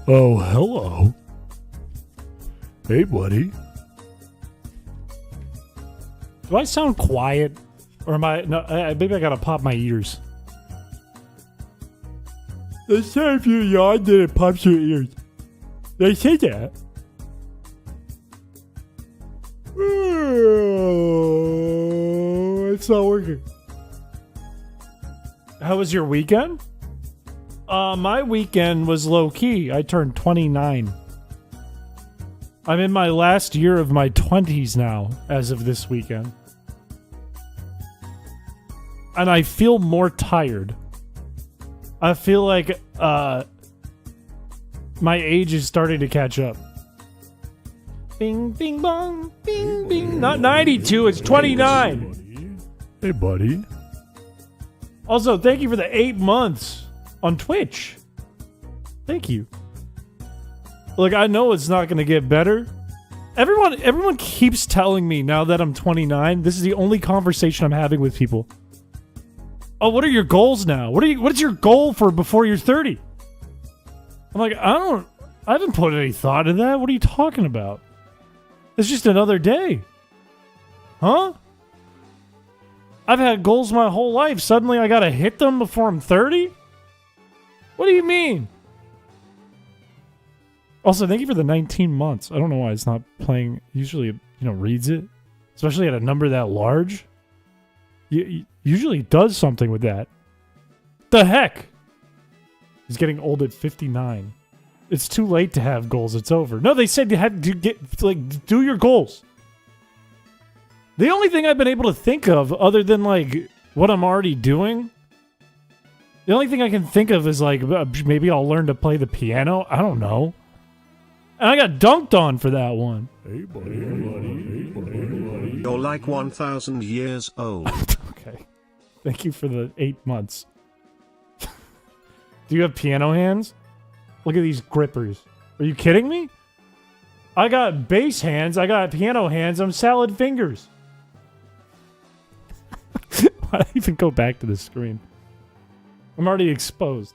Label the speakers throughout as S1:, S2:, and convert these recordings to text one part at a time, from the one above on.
S1: Oh, hello. Hey, buddy. Do I sound quiet? Or am I... No, maybe I gotta pop my ears. They say if you yawn, then it pops your ears. They say that. It's not working. How was your weekend? My weekend was low-key. I turned 29. I'm in my last year of my 20s now, as of this weekend. And I feel more tired. I feel like, my age is starting to catch up. Bing, bing, bong, bing, bing. Not 92, it's 29. Hey, buddy. Also, thank you for the 8 months on Twitch. Thank you. Look, I know it's not going to get better. Everyone keeps telling me now that I'm 29, this is the only conversation I'm having with people. Oh, what are your goals now? What is your goal for before you're 30? I'm like, I haven't put any thought into that. What are you talking about? It's just another day. Huh? I've had goals my whole life. Suddenly I gotta hit them before I'm 30? What do you mean? Also, thank you for the 19 months. I don't know why it's not playing. Usually, reads it. Especially at a number that large. Usually does something with that. The heck? He's getting old at 59. It's too late to have goals. It's over. No, they said you had to do your goals. The only thing I've been able to think of, other than what I'm already doing, the only thing I can think of is maybe I'll learn to play the piano. I don't know. And I got dunked on for that one. Hey, buddy. Hey, buddy. Hey, buddy.
S2: You're like 1,000 years old.
S1: Okay. Thank you for the 8 months. Do you have piano hands? Look at these grippers. Are you kidding me? I got bass hands. I got piano hands. I'm salad fingers. Why did I even go back to the screen? I'm already exposed.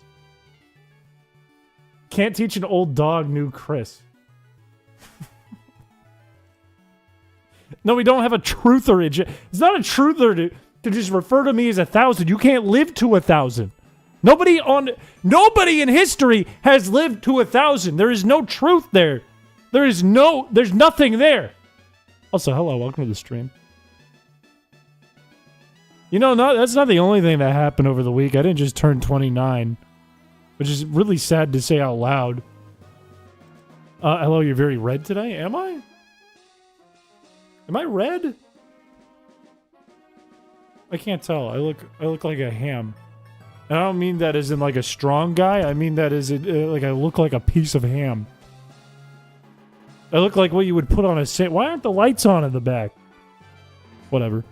S1: Can't teach an old dog new Chris. No, we don't have a truther. It's not a truther to just refer to me as 1,000. You can't live to 1,000. Nobody in history has lived to 1,000. There is no truth there. There's nothing there. Also, hello, welcome to the stream. That's not the only thing that happened over the week. I didn't just turn 29, which is really sad to say out loud. Hello, you're very red today. Am I? Am I red? I can't tell. I look like a ham. And I don't mean that as in a strong guy. I mean that as I look like a piece of ham. I look like what you would put on a sandwich. Why aren't the lights on in the back? Whatever.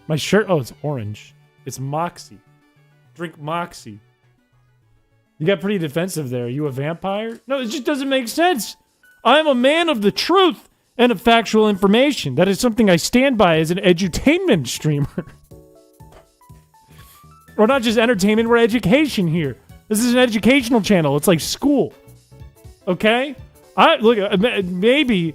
S1: My shirt, it's orange. It's Moxie. Drink Moxie. You got pretty defensive there. Are you a vampire? No, it just doesn't make sense. I'm a man of the truth and of factual information. That is something I stand by as an edutainment streamer. We're not just entertainment, we're education here. This is an educational channel. It's like school. Okay? Maybe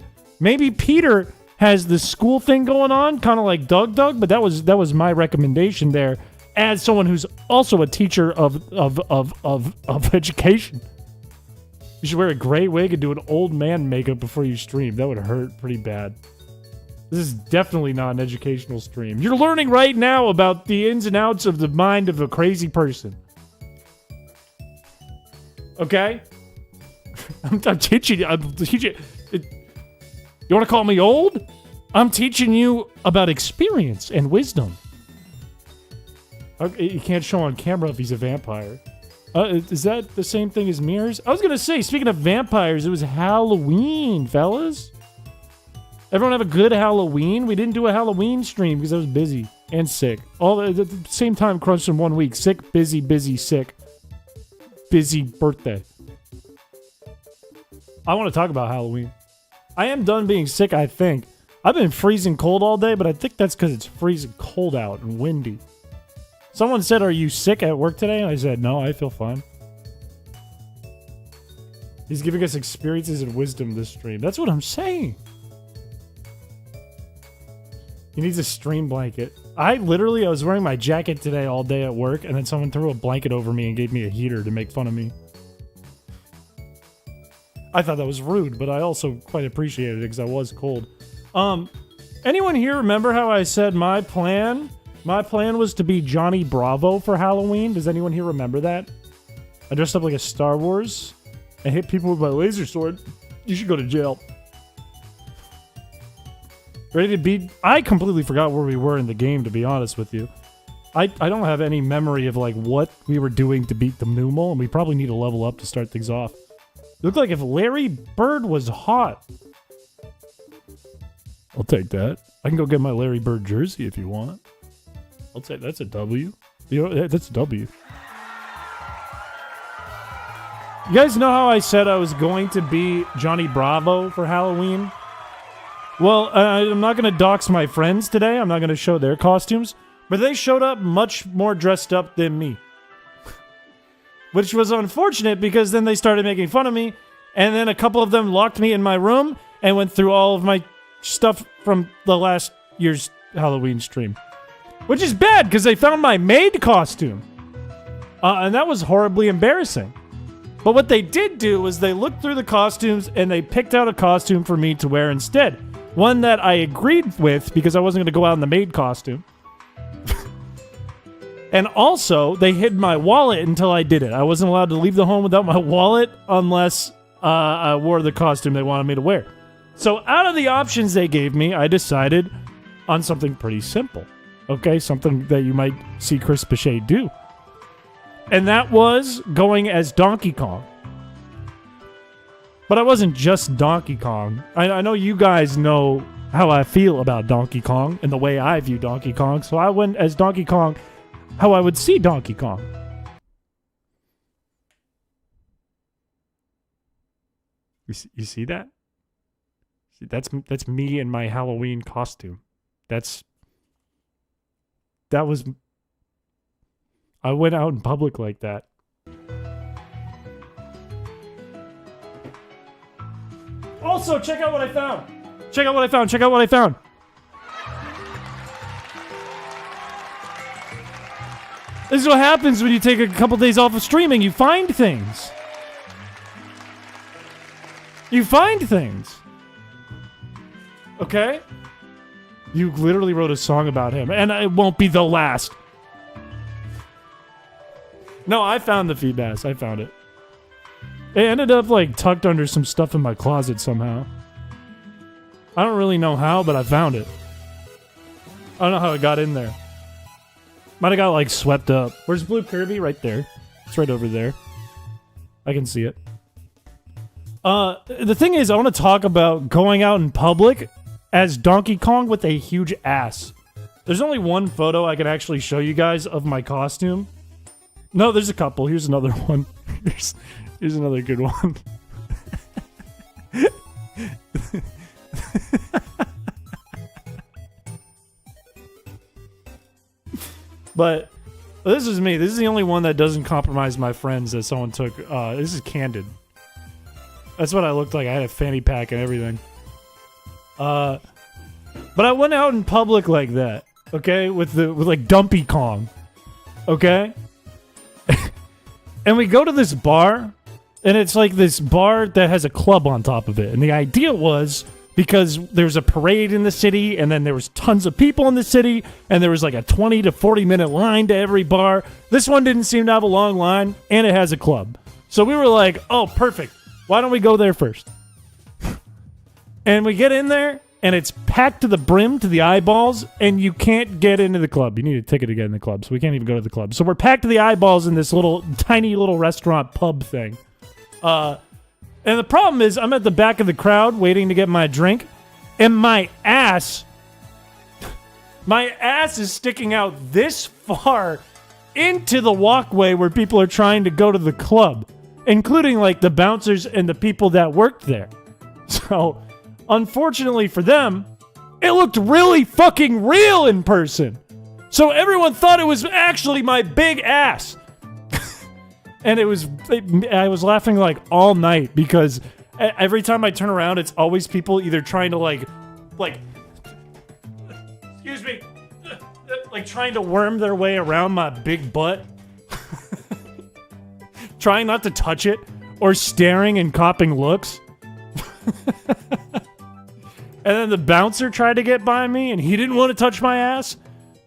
S1: Peter has the school thing going on, kind of like Doug, but that was my recommendation there as someone who's also a teacher of education. You should wear a gray wig and do an old man makeup before you stream. That would hurt pretty bad. This is definitely not an educational stream. You're learning right now about the ins and outs of the mind of a crazy person. Okay? I'm teaching you. You want to call me old? I'm teaching you about experience and wisdom. Okay, you can't show on camera if he's a vampire. Is that the same thing as mirrors? I was going to say, speaking of vampires, it was Halloween, fellas. Everyone have a good Halloween? We didn't do a Halloween stream because I was busy and sick. All at the same time, crunched in 1 week. Sick, busy, sick. Busy birthday. I want to talk about Halloween. I am done being sick, I think. I've been freezing cold all day, but I think that's because it's freezing cold out and windy. Someone said, "Are you sick at work today?" And I said, "No, I feel fine." He's giving us experiences and wisdom this stream. That's what I'm saying. He needs a stream blanket. I was wearing my jacket today all day at work, and then someone threw a blanket over me and gave me a heater to make fun of me. I thought that was rude, but I also quite appreciated it because I was cold. Anyone here remember how I said my plan? My plan was to be Johnny Bravo for Halloween. Does anyone here remember that? I dressed up like a Star Wars and hit people with my laser sword. You should go to jail. Ready to beat? I completely forgot where we were in the game, to be honest with you. I don't have any memory of like what we were doing to beat the Moomal, and we probably need to level up to start things off. It looked like if Larry Bird was hot. I'll take that. I can go get my Larry Bird jersey if you want. I'll take that's a W. That's a W. You guys know how I said I was going to be Johnny Bravo for Halloween? Well, I'm not going to dox my friends today. I'm not going to show their costumes. But they showed up much more dressed up than me. Which was unfortunate because then they started making fun of me. And then a couple of them locked me in my room and went through all of my stuff from the last year's Halloween stream. Which is bad because they found my maid costume. And that was horribly embarrassing. But what they did do was they looked through the costumes and they picked out a costume for me to wear instead. One that I agreed with because I wasn't going to go out in the maid costume. And also, they hid my wallet until I did it. I wasn't allowed to leave the home without my wallet unless I wore the costume they wanted me to wear. So out of the options they gave me, I decided on something pretty simple. Okay, something that you might see Chris Piché do. And that was going as Donkey Kong. But I wasn't just Donkey Kong. I know you guys know how I feel about Donkey Kong and the way I view Donkey Kong, so I went as Donkey Kong how I would see Donkey Kong. You see that? See, that's me in my Halloween costume. That was... I went out in public like that. Also, check out what I found. Check out what I found. Check out what I found. This is what happens when you take a couple days off of streaming. You find things. You find things. Okay? You literally wrote a song about him, and it won't be the last. No, I found the Feedbass. I found it. It ended up, like, tucked under some stuff in my closet somehow. I don't really know how, but I found it. I don't know how it got in there. Might have got, like, swept up. Where's Blue Kirby? Right there. It's right over there. I can see it. The thing is, I want to talk about going out in public as Donkey Kong with a huge ass. There's only one photo I can actually show you guys of my costume. No, there's a couple. Here's another one. Here's another good one. But this is me. This is the only one that doesn't compromise my friends that someone took. This is candid. That's what I looked like. I had a fanny pack and everything. But I went out in public like that. Okay, with like Dumpy Kong. Okay. And we go to this bar, and it's like this bar that has a club on top of it. And the idea was, because there's a parade in the city, and then there was tons of people in the city, and there was like a 20 to 40 minute line to every bar. This one didn't seem to have a long line, and it has a club. So we were like, oh, perfect. Why don't we go there first? And we get in there, and it's packed to the brim, to the eyeballs, and you can't get into the club. You need a ticket to get in the club, so we can't even go to the club. So we're packed to the eyeballs in this little, tiny little restaurant pub thing. And the problem is, I'm at the back of the crowd waiting to get my drink, and my ass is sticking out this far into the walkway where people are trying to go to the club, including, like, the bouncers and the people that worked there. So... unfortunately for them, it looked really fucking real in person. So everyone thought it was actually my big ass. And I was laughing like all night because every time I turn around, it's always people either trying to like, excuse me, like trying to worm their way around my big butt, trying not to touch it, or staring and copping looks. And then the bouncer tried to get by me, and he didn't want to touch my ass.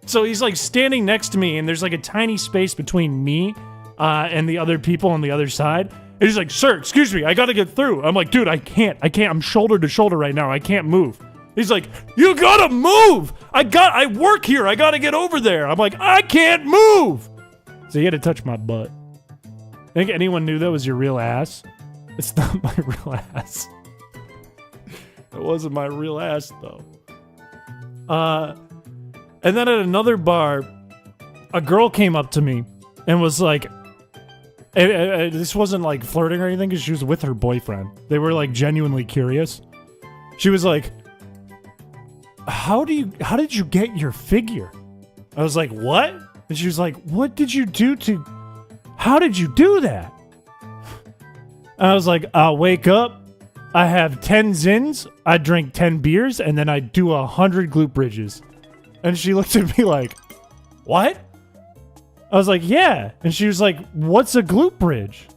S1: So he's like standing next to me, and there's like a tiny space between me and the other people on the other side. And he's like, sir, excuse me, I gotta get through. I'm like, dude, I can't. I'm shoulder to shoulder right now. I can't move. He's like, you gotta move. I work here. I gotta get over there. I'm like, I can't move. So he had to touch my butt. Think anyone knew that was your real ass? It's not my real ass. It wasn't my real ass, though. And then at another bar, a girl came up to me and was like, this wasn't like flirting or anything because she was with her boyfriend. They were like genuinely curious. She was like, how did you get your figure? I was like, what? And she was like, what did you do how did you do that? And I was like, I'll wake up, I have 10 zins, I drink 10 beers, and then I do 100 glute bridges. And she looked at me like, what? I was like, yeah. And she was like, what's a glute bridge?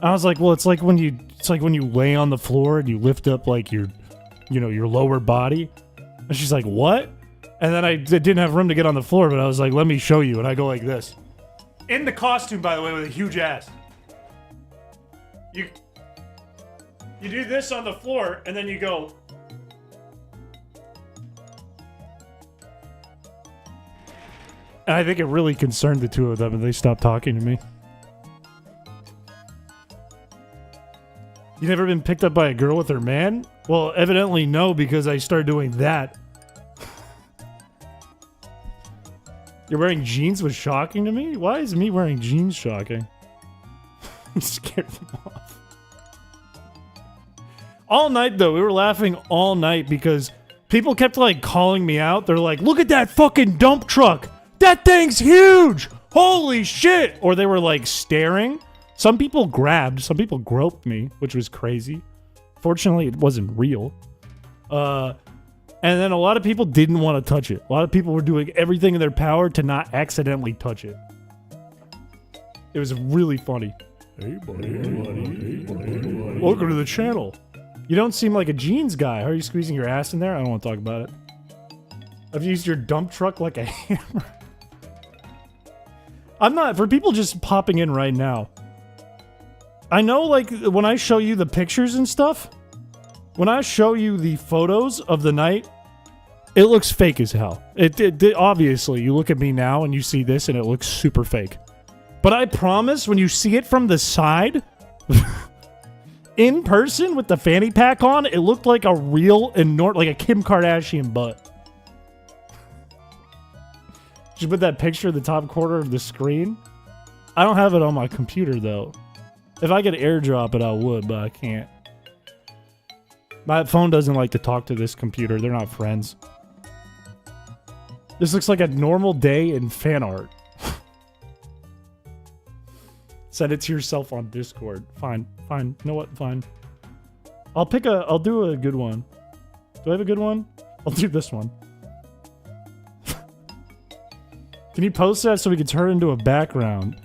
S1: I was like, well, it's like when you lay on the floor and you lift up like your lower body. And she's like, what? And then I didn't have room to get on the floor, but I was like, let me show you. And I go like this. In the costume, by the way, with a huge ass. You do this on the floor, and then you go. And I think it really concerned the two of them, and they stopped talking to me. You never been picked up by a girl with her man? Well, evidently no, because I started doing that. You're wearing jeans was shocking to me? Why is me wearing jeans shocking? I'm scared them off. All night, though, we were laughing all night because people kept, like, calling me out. They're like, look at that fucking dump truck. That thing's huge. Holy shit. Or they were, like, staring. Some people grabbed. Some people groped me, which was crazy. Fortunately, it wasn't real. And then a lot of people didn't want to touch it. A lot of people were doing everything in their power to not accidentally touch it. It was really funny. Hey, buddy. Hey, buddy. Hey, buddy. Hey, buddy. Welcome to the channel. You don't seem like a jeans guy. Are you squeezing your ass in there? I don't want to talk about it. I've used your dump truck like a hammer. I'm not... For people just popping in right now. I know, like, when I show you the pictures and stuff, when I show you the photos of the night, it looks fake as hell. It obviously, you look at me now and you see this and it looks super fake. But I promise, when you see it from the side... in person with the fanny pack on, it looked like a real like a Kim Kardashian butt. Just put that picture in the top corner of the screen. I don't have it on my computer though. If I could airdrop it, I would, but I can't. My phone doesn't like to talk to this computer. They're not friends. This looks like a normal day in fan art. Send it to yourself on Discord. Fine. You know what? Fine. I'll do a good one. Do I have a good one? I'll do this one. Can you post that so we can turn it into a background?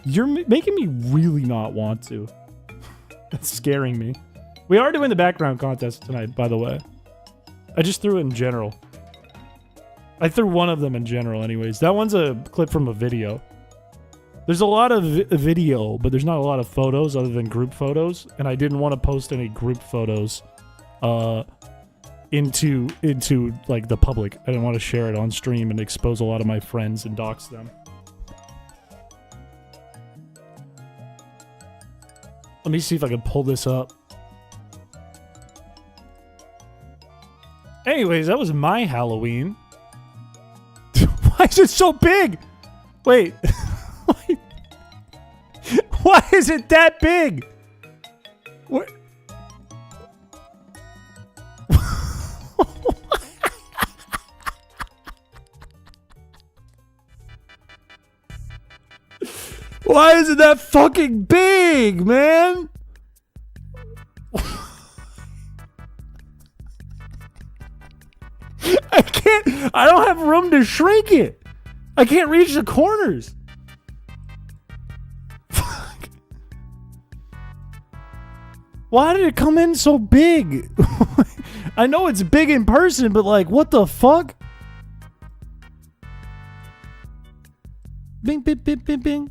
S1: You're making me really not want to. That's scaring me. We are doing the background contest tonight, by the way. I just threw it in general. I threw one of them in general anyways. That one's a clip from a video. There's a lot of video, but there's not a lot of photos other than group photos, and I didn't want to post any group photos into like the public. I didn't want to share it on stream and expose a lot of my friends and dox them. Let me see if I can pull this up. Anyways, that was my Halloween. Why is it so big? Wait. Why is it that big? What? Why is it that fucking big, man? I don't have room to shrink it. I can't reach the corners. Fuck. Why did it come in so big? I know it's big in person, but like, what the fuck? Bing, bing, bing, bing, bing.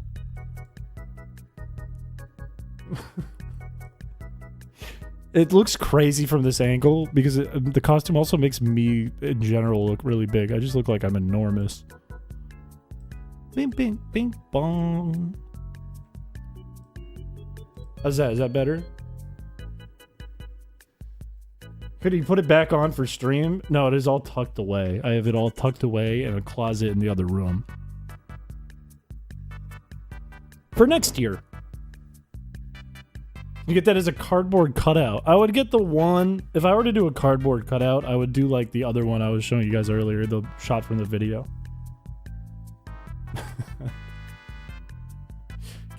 S1: It looks crazy from this angle because the costume also makes me, in general, look really big. I just look like I'm enormous. Bing, bing, bing, bong. How's that? Is that better? Could he put it back on for stream? No, it is all tucked away. I have it all tucked away in a closet in the other room. For next year. You get that as a cardboard cutout. I would get the one, if I were to do a cardboard cutout, I would do like the other one I was showing you guys earlier, the shot from the video. Can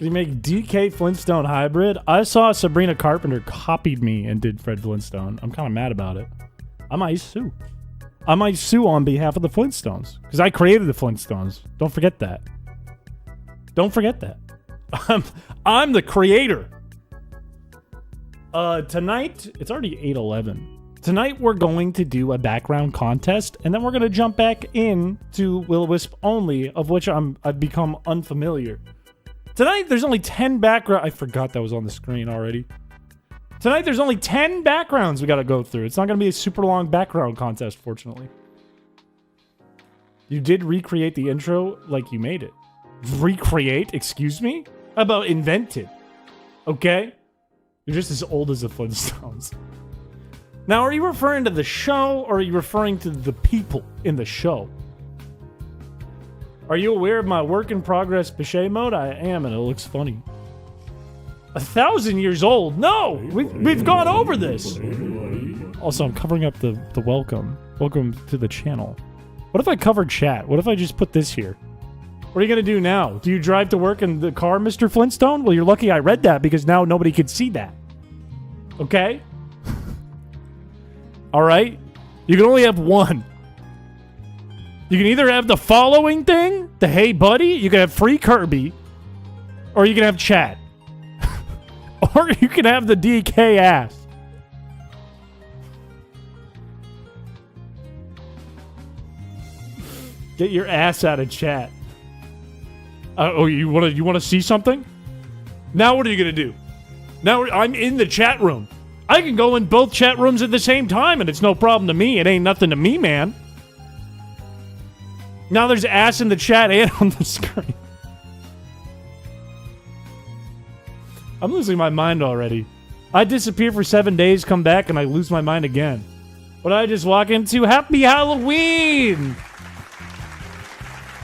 S1: you make DK Flintstone hybrid? I saw Sabrina Carpenter copied me and did Fred Flintstone. I'm kind of mad about it. I might sue. I might sue on behalf of the Flintstones. Because I created the Flintstones. Don't forget that. Don't forget that. I'm the creator. Tonight, it's already 8:11. Tonight we're going to do a background contest, and then we're going to jump back in to Will-O-Wisp only, of which I've become unfamiliar. Tonight there's only 10 background. I forgot that was on the screen already. Tonight there's only 10 backgrounds we got to go through. It's not going to be a super long background contest, fortunately. You did recreate the intro like you made it. Recreate? Excuse me? How about invented? Okay? You're just as old as the Flintstones. Now, are you referring to the show, or are you referring to the people in the show? Are you aware of my work in progress Piché mode? I am, and it looks funny. 1,000 years old? No! We've gone over this! Also, I'm covering up the welcome. Welcome to the channel. What if I cover chat? What if I just put this here? What are you going to do now? Do you drive to work in the car, Mr. Flintstone? Well, you're lucky I read that because now nobody can see that. Okay? All right? You can only have one. You can either have the following thing, the hey buddy, you can have free Kirby, or you can have chat. Or you can have the DK ass. Get your ass out of chat. Oh, you want to see something? Now what are you going to do? Now I'm in the chat room. I can go in both chat rooms at the same time, and it's no problem to me. It ain't nothing to me, man. Now there's ass in the chat and on the screen. I'm losing my mind already. I disappear for 7 days, come back, and I lose my mind again. What did I just walk into? Happy Halloween!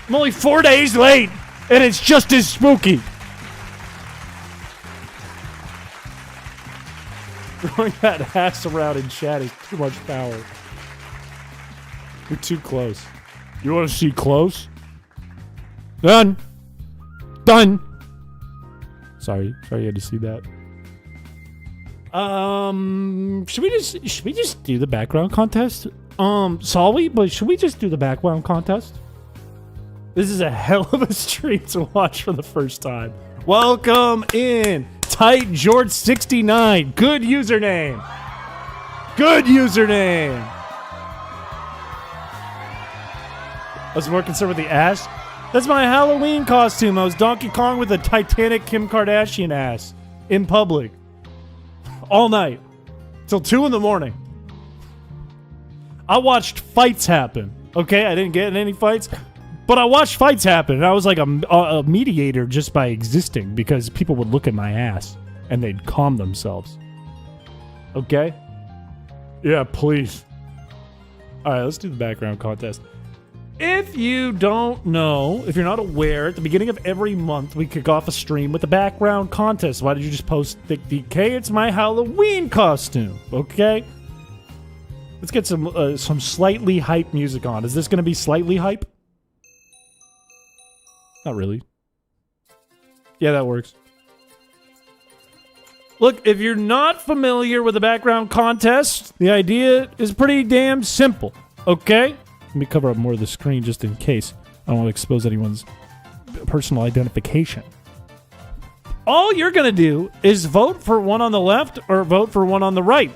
S1: I'm only 4 days late, and it's just as spooky. Throwing that ass around in chat is too much power. You're too close. You want to see close? Done. Done. Sorry you had to see that. Should we just do the background contest? Sorry, but should we just do the background contest? This is a hell of a stream to watch for the first time. Welcome in, Tight George 69. Good username. Good username. I was more concerned with the ass. That's my Halloween costume. I was Donkey Kong with a Titanic Kim Kardashian ass in public all night till 2 in the morning. I watched fights happen. Okay, I didn't get in any fights, but I watched fights happen, and I was like a mediator just by existing because people would look at my ass and they'd calm themselves. Okay? Yeah, please. All right, let's do the background contest. If you don't know, if you're not aware, at the beginning of every month, we kick off a stream with a background contest. Why did you just post Thick DK? It's my Halloween costume, okay? Let's get some slightly hype music on. Is this going to be slightly hype? Not really. Yeah, that works. Look, if you're not familiar with the background contest, the idea is pretty damn simple, okay? Let me cover up more of the screen just in case. I don't want to expose anyone's personal identification. All you're going to do is vote for one on the left or vote for one on the right.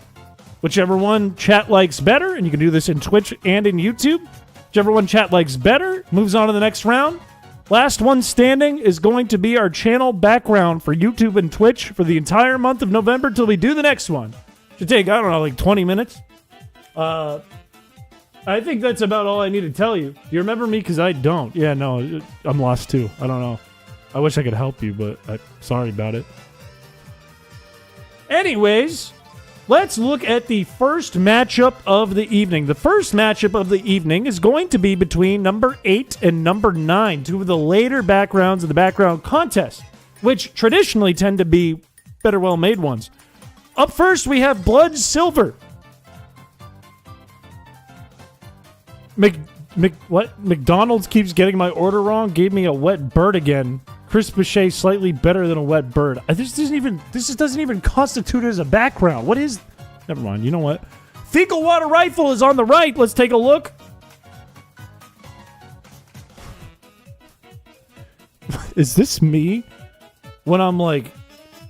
S1: Whichever one chat likes better, and you can do this in Twitch and in YouTube. Whichever one chat likes better moves on to the next round. Last one standing is going to be our channel background for YouTube and Twitch for the entire month of November till we do the next one. Should take, I don't know, like 20 minutes. I think that's about all I need to tell you. Do you remember me? Because I don't. Yeah, no, I'm lost too. I don't know. I wish I could help you, but I'm sorry about it. Anyways, let's look at the first matchup of the evening. The first matchup of the evening is going to be between number 8 and number 9, two of the later backgrounds of the background contest, which traditionally tend to be better well-made ones. Up first, we have Blood Silver. McDonald's keeps getting my order wrong. Gave me a wet bird again. Chrispiche slightly better than a wet bird. This doesn't even constitute as a background. What is? Never mind. You know what? Fecal water rifle is on the right. Let's take a look. Is this me when I'm like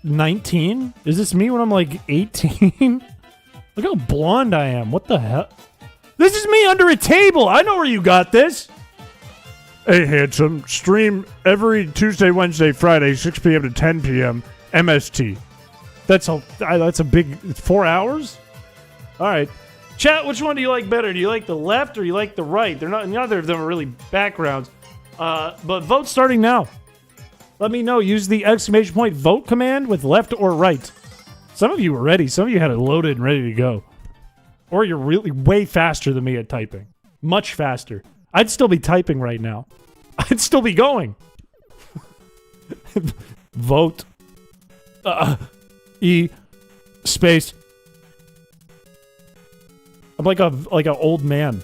S1: 19? Is this me when I'm like 18? Look how blonde I am. What the hell? This is me under a table. I know where you got this. Hey, handsome. Stream every Tuesday, Wednesday, Friday, 6 p.m. to 10 p.m. MST. That's a big 4 hours? All right. Chat, which one do you like better? Do you like the left or you like the right? Neither of them are really backgrounds. But vote starting now. Let me know. Use the exclamation point vote command with left or right. Some of you were ready. Some of you had it loaded and ready to go. Or you're really way faster than me at typing. Much faster. I'd still be typing right now. I'd still be going. Vote. E. Space. I'm like an old man.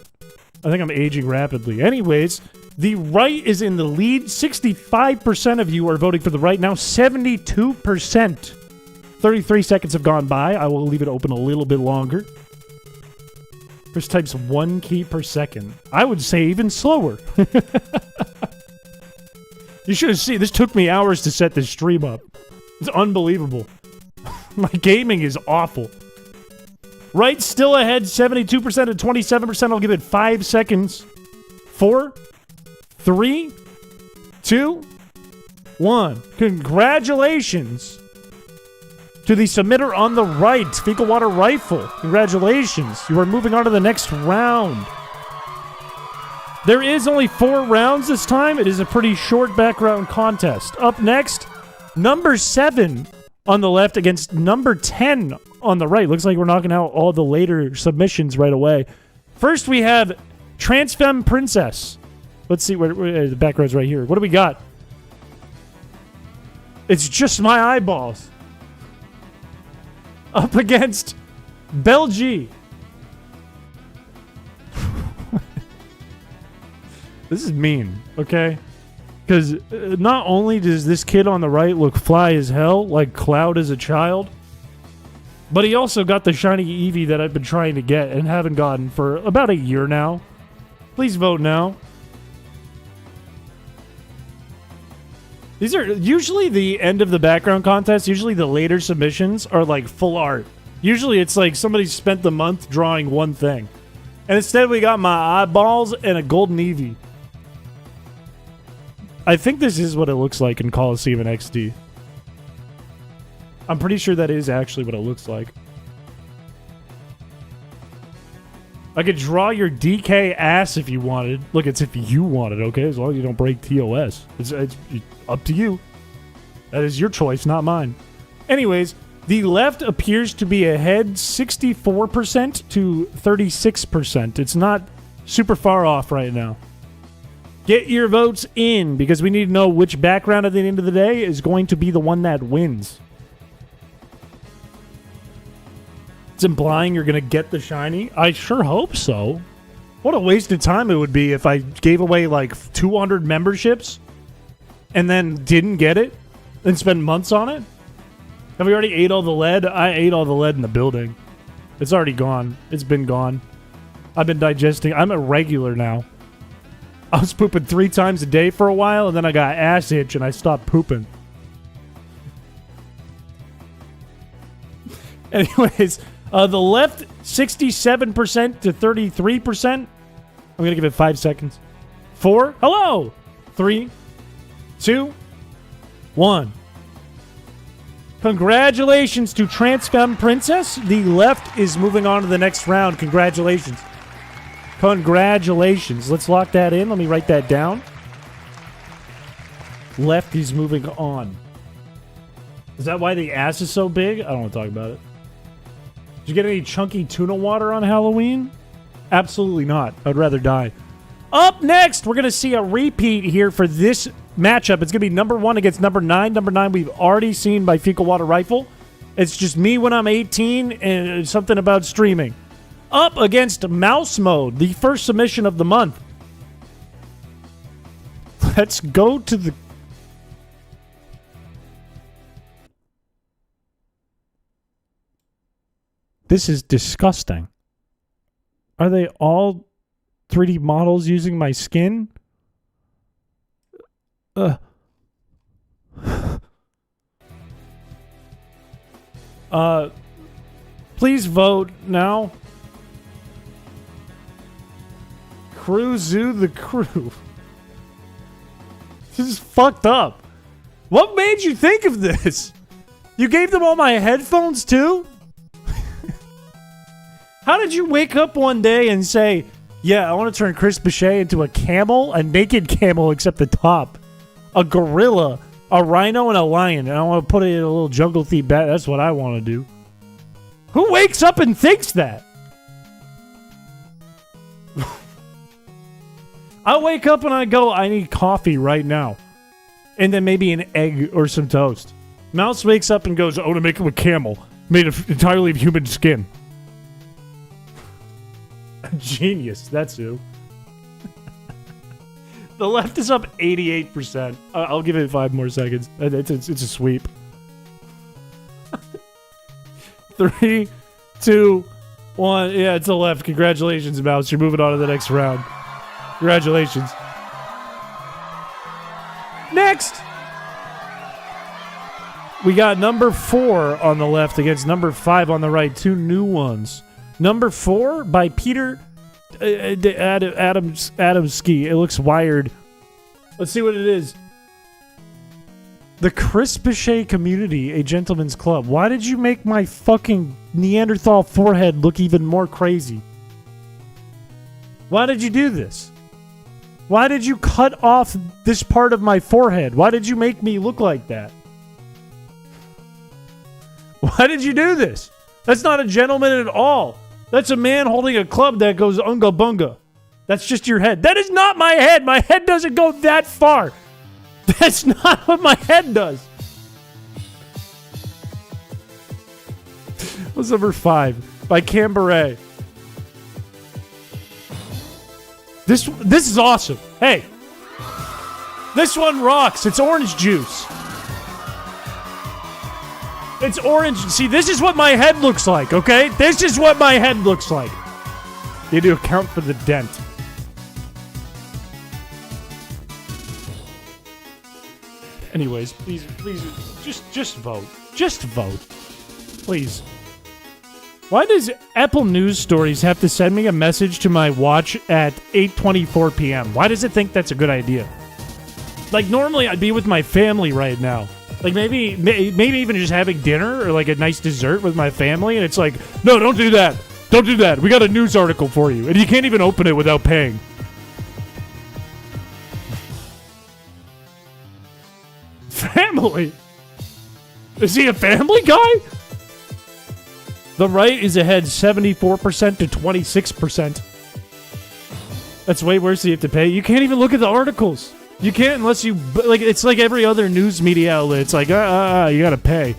S1: I think I'm aging rapidly. Anyways, the right is in the lead. 65% of you are voting for the right now. 72%. 33 seconds have gone by. I will leave it open a little bit longer. Chris types 1 key per second. I would say even slower. You should have seen. This took me hours to set this stream up. It's unbelievable. My gaming is awful. Right still ahead, 72% to 27%. I'll give it 5 seconds. 4, 3, 2, 1. Congratulations to the submitter on the right, Fecal Water Rifle. Congratulations. You are moving on to the next round. There is only 4 rounds this time. It is a pretty short background contest. Up next, number 7 on the left against number 10 on the right. Looks like we're knocking out all the later submissions right away. First, we have Transfemme Princess. Let's see where the background's right here. What do we got? It's just my eyeballs. Up against Belgie. This is mean, okay? Because not only does this kid on the right look fly as hell, like Cloud as a child, but he also got the shiny Eevee that I've been trying to get and haven't gotten for about a year now. Please vote now. These are usually the end of the background contest. Usually the later submissions are like full art. Usually it's like somebody spent the month drawing one thing. And instead we got my eyeballs and a golden Eevee. I think this is what it looks like in Coliseum and XD. I'm pretty sure that is actually what it looks like. I could draw your DK ass if you wanted. Look, it's if you wanted, okay? As long as you don't break TOS. It's up to you. That is your choice, not mine. Anyways, the left appears to be ahead 64% to 36%. It's not super far off right now. Get your votes in, because we need to know which background at the end of the day is going to be the one that wins. It's implying you're going to get the shiny? I sure hope so. What a waste of time it would be if I gave away like 200 memberships and then didn't get it. and spend months on it? Have we already ate all the lead? I ate all the lead in the building. It's already gone. It's been gone. I've been digesting. I'm a regular now. I was pooping 3 times a day for a while, and then I got ass itch, and I stopped pooping. Anyways, the left, 67% to 33%. I'm going to give it 5 seconds. 4. Hello. 3, 2, 1. Congratulations to Trans Femme Princess. The left is moving on to the next round. Congratulations. Congratulations. Let's lock that in. Let me write that down. Left is moving on. Is that why the ass is so big? I don't want to talk about it. Did you get any chunky tuna water on Halloween? Absolutely not. I'd rather die. Up next, we're going to see a repeat here for this matchup. It's going to be number 1 against number 9. Number 9 we've already seen by Fecal Water Rifle. It's just me when I'm 18 and something about streaming. Up against Mouse Mode, the first submission of the month. Let's go to the... This is disgusting. Are they all 3D models using my skin? Please vote now. Zoo the crew. This is fucked up. What made you think of this? You gave them all my headphones too? How did you wake up one day and say, yeah, I want to turn Chris Piché into a camel, a naked camel except the top, a gorilla, a rhino, and a lion, and I want to put it in a little jungle theme bat. That's what I want to do. Who wakes up and thinks that? I wake up and I go, I need coffee right now. And then maybe an egg or some toast. Mouse wakes up and goes, I want to make him a camel made entirely of human skin. Genius, that's who. The left is up 88%. I'll give it 5 more seconds. It's a sweep. 3, 2, 1. Yeah, it's the left. Congratulations, Mouse. You're moving on to the next round. Congratulations. Next, we got number 4 on the left against number 5 on the right. 2 new ones. Number 4 by Peter Adamski. It looks wired. Let's see what it is. The Chrispiche Community, a gentleman's club. Why did you make my fucking Neanderthal forehead look even more crazy? Why did you do this? Why did you cut off this part of my forehead? Why did you make me look like that? Why did you do this? That's not a gentleman at all. That's a man holding a club that goes unga bunga. That's just your head. That is not my head. My head doesn't go that far. That's not what my head does. What's number 5? By Cambaret. This is awesome. Hey. This one rocks. It's orange juice. It's orange. See, this is what my head looks like, okay? This is what my head looks like. You do account for the dent. Anyways, please, just vote. Just vote. Please. Why does Apple News Stories have to send me a message to my watch at 8:24 p.m.? Why does it think that's a good idea? Like, normally I'd be with my family right now. Like, maybe even just having dinner or, like, a nice dessert with my family, and it's like, no, don't do that. Don't do that. We got a news article for you, and you can't even open it without paying. Family? Is he a family guy? The right is ahead 74% to 26%. That's way worse than you have to pay. You can't even look at the articles. You can't unless you... like. It's like every other news media outlet. It's like, you gotta pay.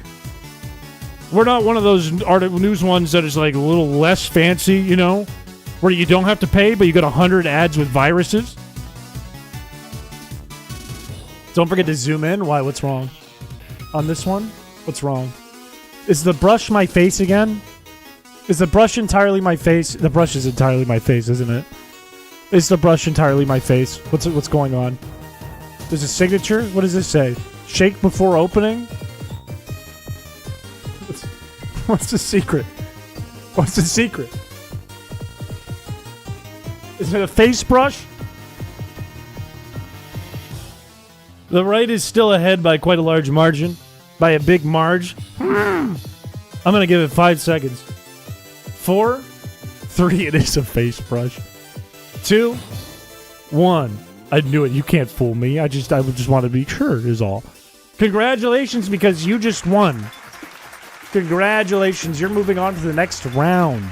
S1: We're not one of those news ones that is like a little less fancy, you know? Where you don't have to pay, but you got 100 ads with viruses. Don't forget to zoom in. Why? What's wrong? on this one? What's wrong? Is the brush my face again? Is the brush entirely my face? The brush is entirely my face, isn't it? Is the brush entirely my face? What's going on? There's a signature? What does this say? Shake before opening? What's the secret? What's the secret? Is it a face brush? The right is still ahead by quite a large margin. By a big marge. I'm going to give it 5 seconds. 4, 3, it is a face brush. 2, 1. I knew it. You can't fool me. I just want to be sure is all. Congratulations, because you just won. Congratulations. You're moving on to the next round.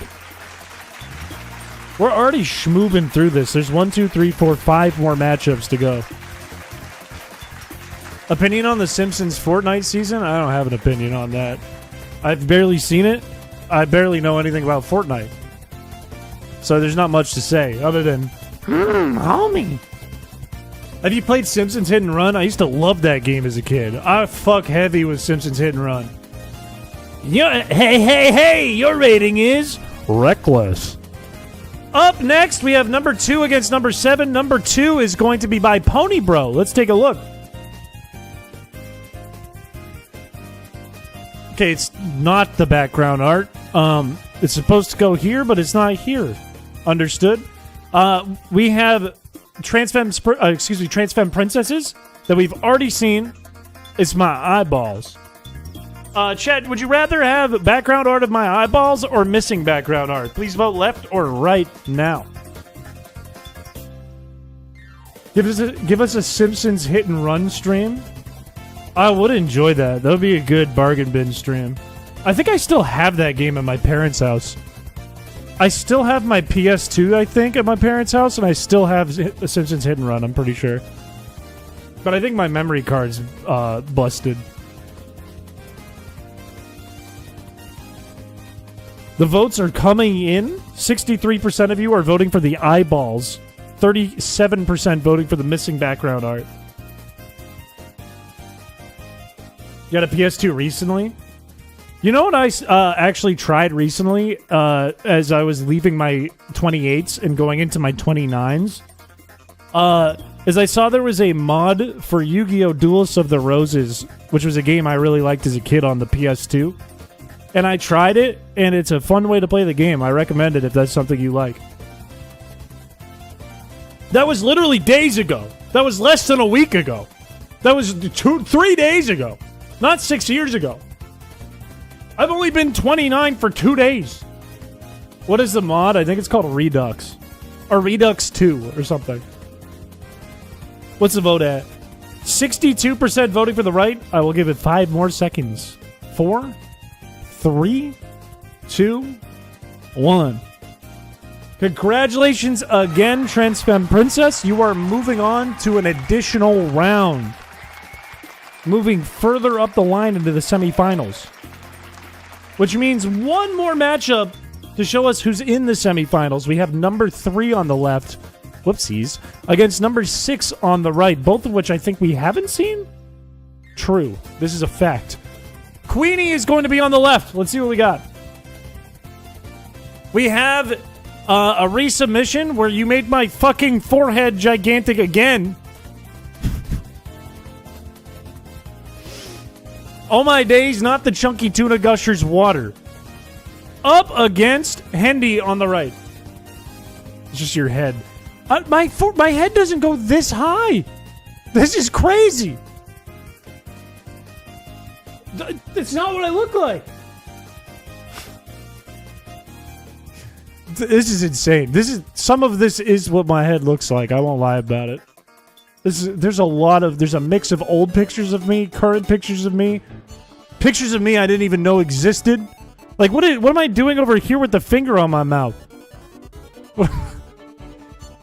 S1: We're already schmooving through this. There's 1, 2, 3, 4, 5 more matchups to go. Opinion on The Simpsons Fortnite season? I don't have an opinion on that. I've barely seen it. I barely know anything about Fortnite. So there's not much to say other than, homie. Have you played Simpsons Hit and Run? I used to love that game as a kid. I fuck heavy with Simpsons Hit and Run. Hey, your rating is reckless. Up next, we have number 2 against number 7. Number 2 is going to be by Pony Bro. Let's take a look. Okay, it's not the background art. It's supposed to go here, but it's not here. Understood? We have Transfem Princesses that we've already seen. It's my eyeballs. Chat, would you rather have background art of my eyeballs or missing background art? Please vote left or right now. Give us a Simpsons Hit and Run stream. I would enjoy that. That would be a good bargain bin stream. I think I still have that game at my parents' house. I still have my PS2, I think, at my parents' house, and I still have The Simpsons Hit and Run, I'm pretty sure. But I think my memory card's busted. The votes are coming in. 63% of you are voting for the eyeballs. 37% voting for the missing background art. You got a PS2 recently? You know what I actually tried recently as I was leaving my 28s and going into my 29s? Is I saw there was a mod for Yu-Gi-Oh! Duelists of the Roses, which was a game I really liked as a kid on the PS2. And I tried it, and it's a fun way to play the game. I recommend it if that's something you like. That was literally days ago. That was less than a week ago. That was 3 days ago. Not 6 years ago. I've only been 29 for 2 days. What is the mod? I think it's called Redux. Or Redux 2 or something. What's the vote at? 62% voting for the right. I will give it 5 more seconds. 4, 3, 2, 1. Congratulations again, Transfem Princess. You are moving on to an additional round. Moving further up the line into the semifinals. Which means one more matchup to show us who's in the semifinals. We have number 3 on the left. Whoopsies. Against number 6 on the right. Both of which I think we haven't seen? True. This is a fact. Queenie is going to be on the left. Let's see what we got. We have a resubmission where you made my fucking forehead gigantic again. Oh my days, not the chunky tuna gushers water. Up against Hendy on the right. It's just your head. My head doesn't go this high. This is crazy. That's not what I look like. This is insane. Some of this is what my head looks like. I won't lie about it. There's a mix of old pictures of me, current pictures of me I didn't even know existed. Like, what am I doing over here with the finger on my mouth?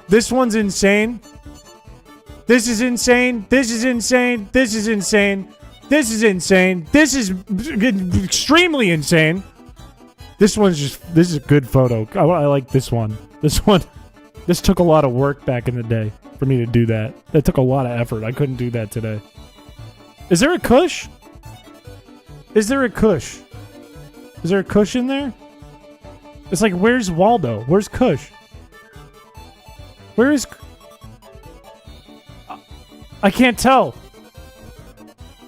S1: This one's insane. This is insane. This is insane. This is insane. This is insane. This is extremely insane. This is a good photo. I like this one. This took a lot of work back in the day for me to do that. That took a lot of effort. I couldn't do that today. Is there a Kush? Is there a Kush? Is there a Kush in there? It's like, where's Waldo? Where's Kush? Where is... I can't tell.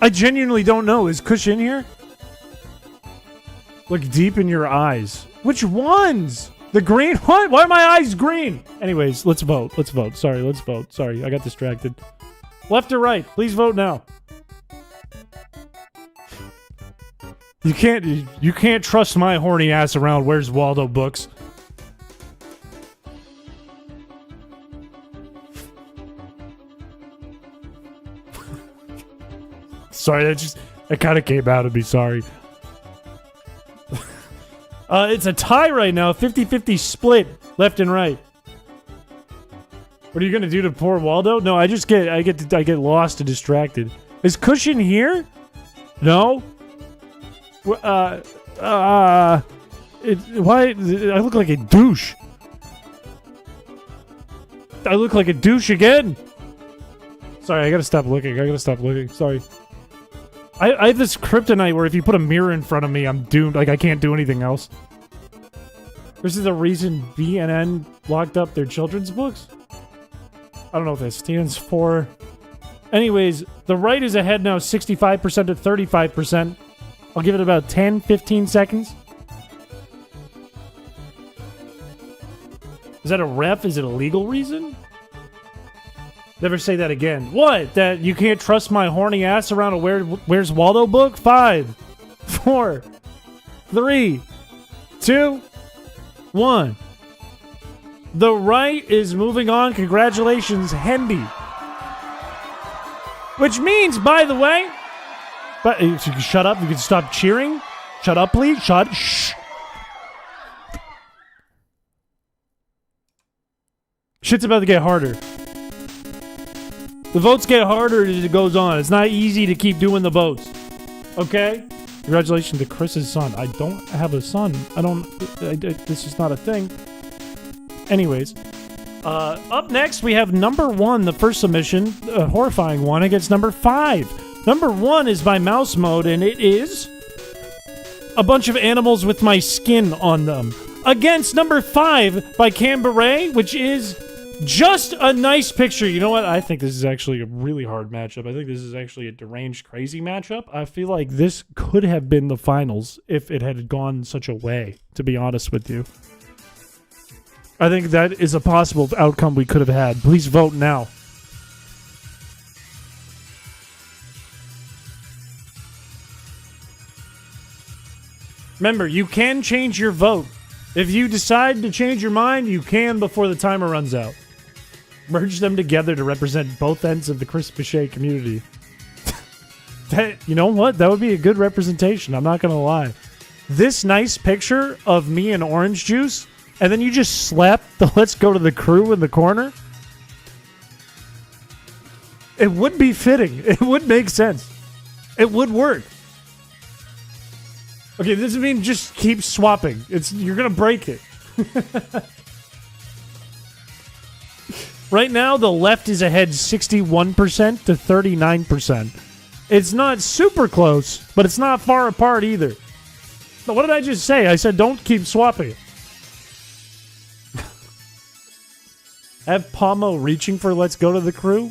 S1: I genuinely don't know. Is Kush in here? Look deep in your eyes. Which ones? The green? What? Why are my eyes green? Anyways, let's vote. Let's vote. Sorry, let's vote. Sorry, I got distracted. Left or right? Please vote now. You can't trust my horny ass around Where's Waldo books. Sorry, that kind of came out of me, sorry. It's a tie right now, 50-50 split, left and right. What are you gonna do to poor Waldo? No, I get lost and distracted. Is Cushion here? No? Why? I look like a douche. I look like a douche again. Sorry, I gotta stop looking. Sorry. I have this kryptonite where if you put a mirror in front of me, I'm doomed. Like, I can't do anything else. This is the reason BNN locked up their children's books? I don't know what that stands for. Anyways, the right is ahead now 65% to 35%. I'll give it about 10, 15 seconds. Is that a ref? Is it a legal reason? Never say that again. What? That you can't trust my horny ass around a Where's Waldo book? 5, 4, 3, 2, 1. The right is moving on. Congratulations, Hendy. Which means, by the way... But you can shut up. You can stop cheering. Shut up, please. Shh. Shit's about to get harder. The votes get harder as it goes on. It's not easy to keep doing the votes. Okay? Congratulations to Chris's son. I don't have a son. This is not a thing. Anyways. Up next, we have number 1, the first submission, a horrifying one, against number 5. Number 1 is by Mouse Mode, and it is a bunch of animals with my skin on them. Against number 5 by Cambaret, which is just a nice picture. You know what? I think this is actually a really hard matchup. I think this is actually a deranged, crazy matchup. I feel like this could have been the finals if it had gone such a way, to be honest with you. I think that is a possible outcome we could have had. Please vote now. Remember, you can change your vote. If you decide to change your mind, you can before the timer runs out. Merge them together to represent both ends of the Piché community. You know what? That would be a good representation. I'm not going to lie. This nice picture of me and orange juice, and then you just slap the Let's Go to the Crew in the corner. It would be fitting. It would make sense. It would work. Okay, this doesn't mean just keep swapping. You're gonna break it. Right now, the left is ahead 61% to 39%. It's not super close, but it's not far apart either. But what did I just say? I said don't keep swapping it. Have Pomo reaching for Let's Go to the Crew?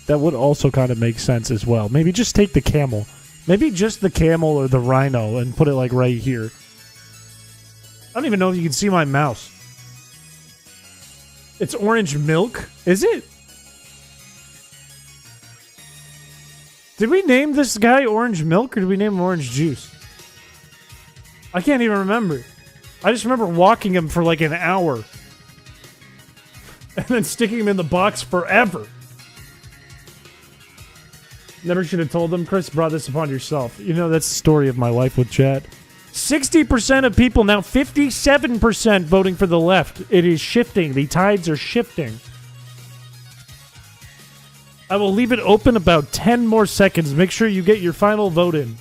S1: That would also kind of make sense as well. Maybe just take the camel. Maybe just the camel or the rhino and put it like right here. I don't even know if you can see my mouse. It's orange milk? Is it? Did we name this guy Orange Milk or did we name him Orange Juice? I can't even remember. I just remember walking him for like an hour. And then sticking him in the box forever. Never should have told them. Chris brought this upon yourself. You know, that's the story of my life with chat. 60% of people, now 57% voting for the left. It is shifting. The tides are shifting. I will leave it open about 10 more seconds. Make sure you get your final vote in.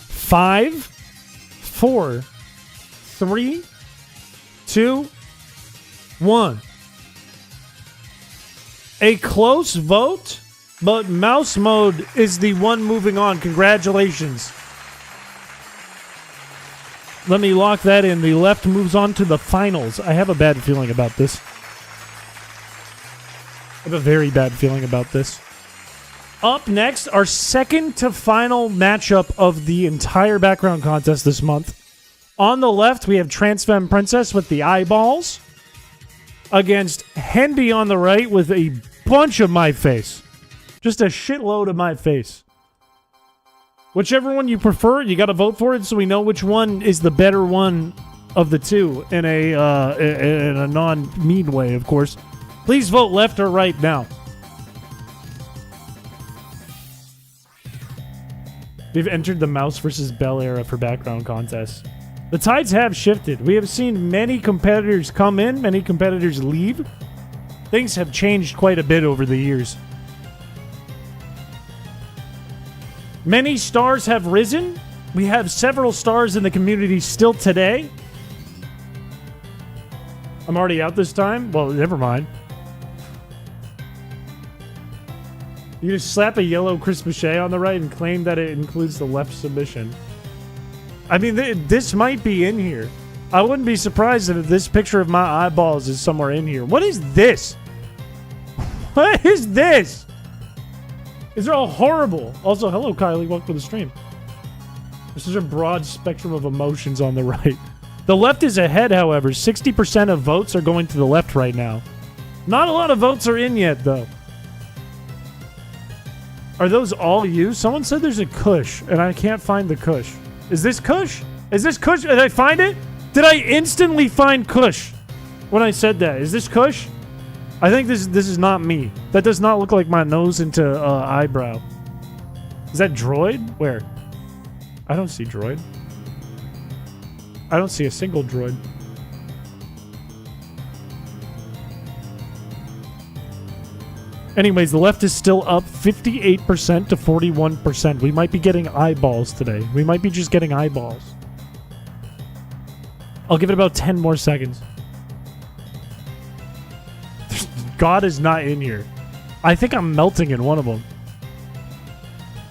S1: 5, 4, 3, 2, 1. A close vote, but mouse mode is the one moving on. Congratulations. Let me lock that in. The left moves on to the finals. I have a bad feeling about this. I have a very bad feeling about this. Up next, our second to final matchup of the entire background contest this month. On the left, we have Transfemme Princess with the eyeballs against Hendy on the right with a bunch of my face. Just a shitload of my face. Whichever one you prefer, you got to vote for it so we know which one is the better one of the two in a non-mean way, of course. Please vote left or right now. We've entered the Mouse versus Belle era for background contests. The tides have shifted. We have seen many competitors come in, many competitors leave. Things have changed quite a bit over the years. Many stars have risen. We have several stars in the community still today. I'm already out this time? Well, never mind. You just slap a yellow chrispiche on the right and claim that it includes the left submission. I mean, this might be in here. I wouldn't be surprised if this picture of my eyeballs is somewhere in here. What is this? What is this? These are all horrible. Also, hello, Kylie. Welcome to the stream. There's such a broad spectrum of emotions on the right. The left is ahead, however. 60% of votes are going to the left right now. Not a lot of votes are in yet, though. Are those all you? Someone said there's a Kush, and I can't find the Kush. Is this Kush? Is this Kush? Did I find it? Did I instantly find Kush when I said that? Is this Kush? I think this is not me. That does not look like my nose into eyebrow. Is that Droid? Where? I don't see Droid. I don't see a single Droid. Anyways, the left is still up 58% to 41%. We might be getting eyeballs today. We might be just getting eyeballs. I'll give it about 10 more seconds. God is not in here. I think I'm melting in one of them.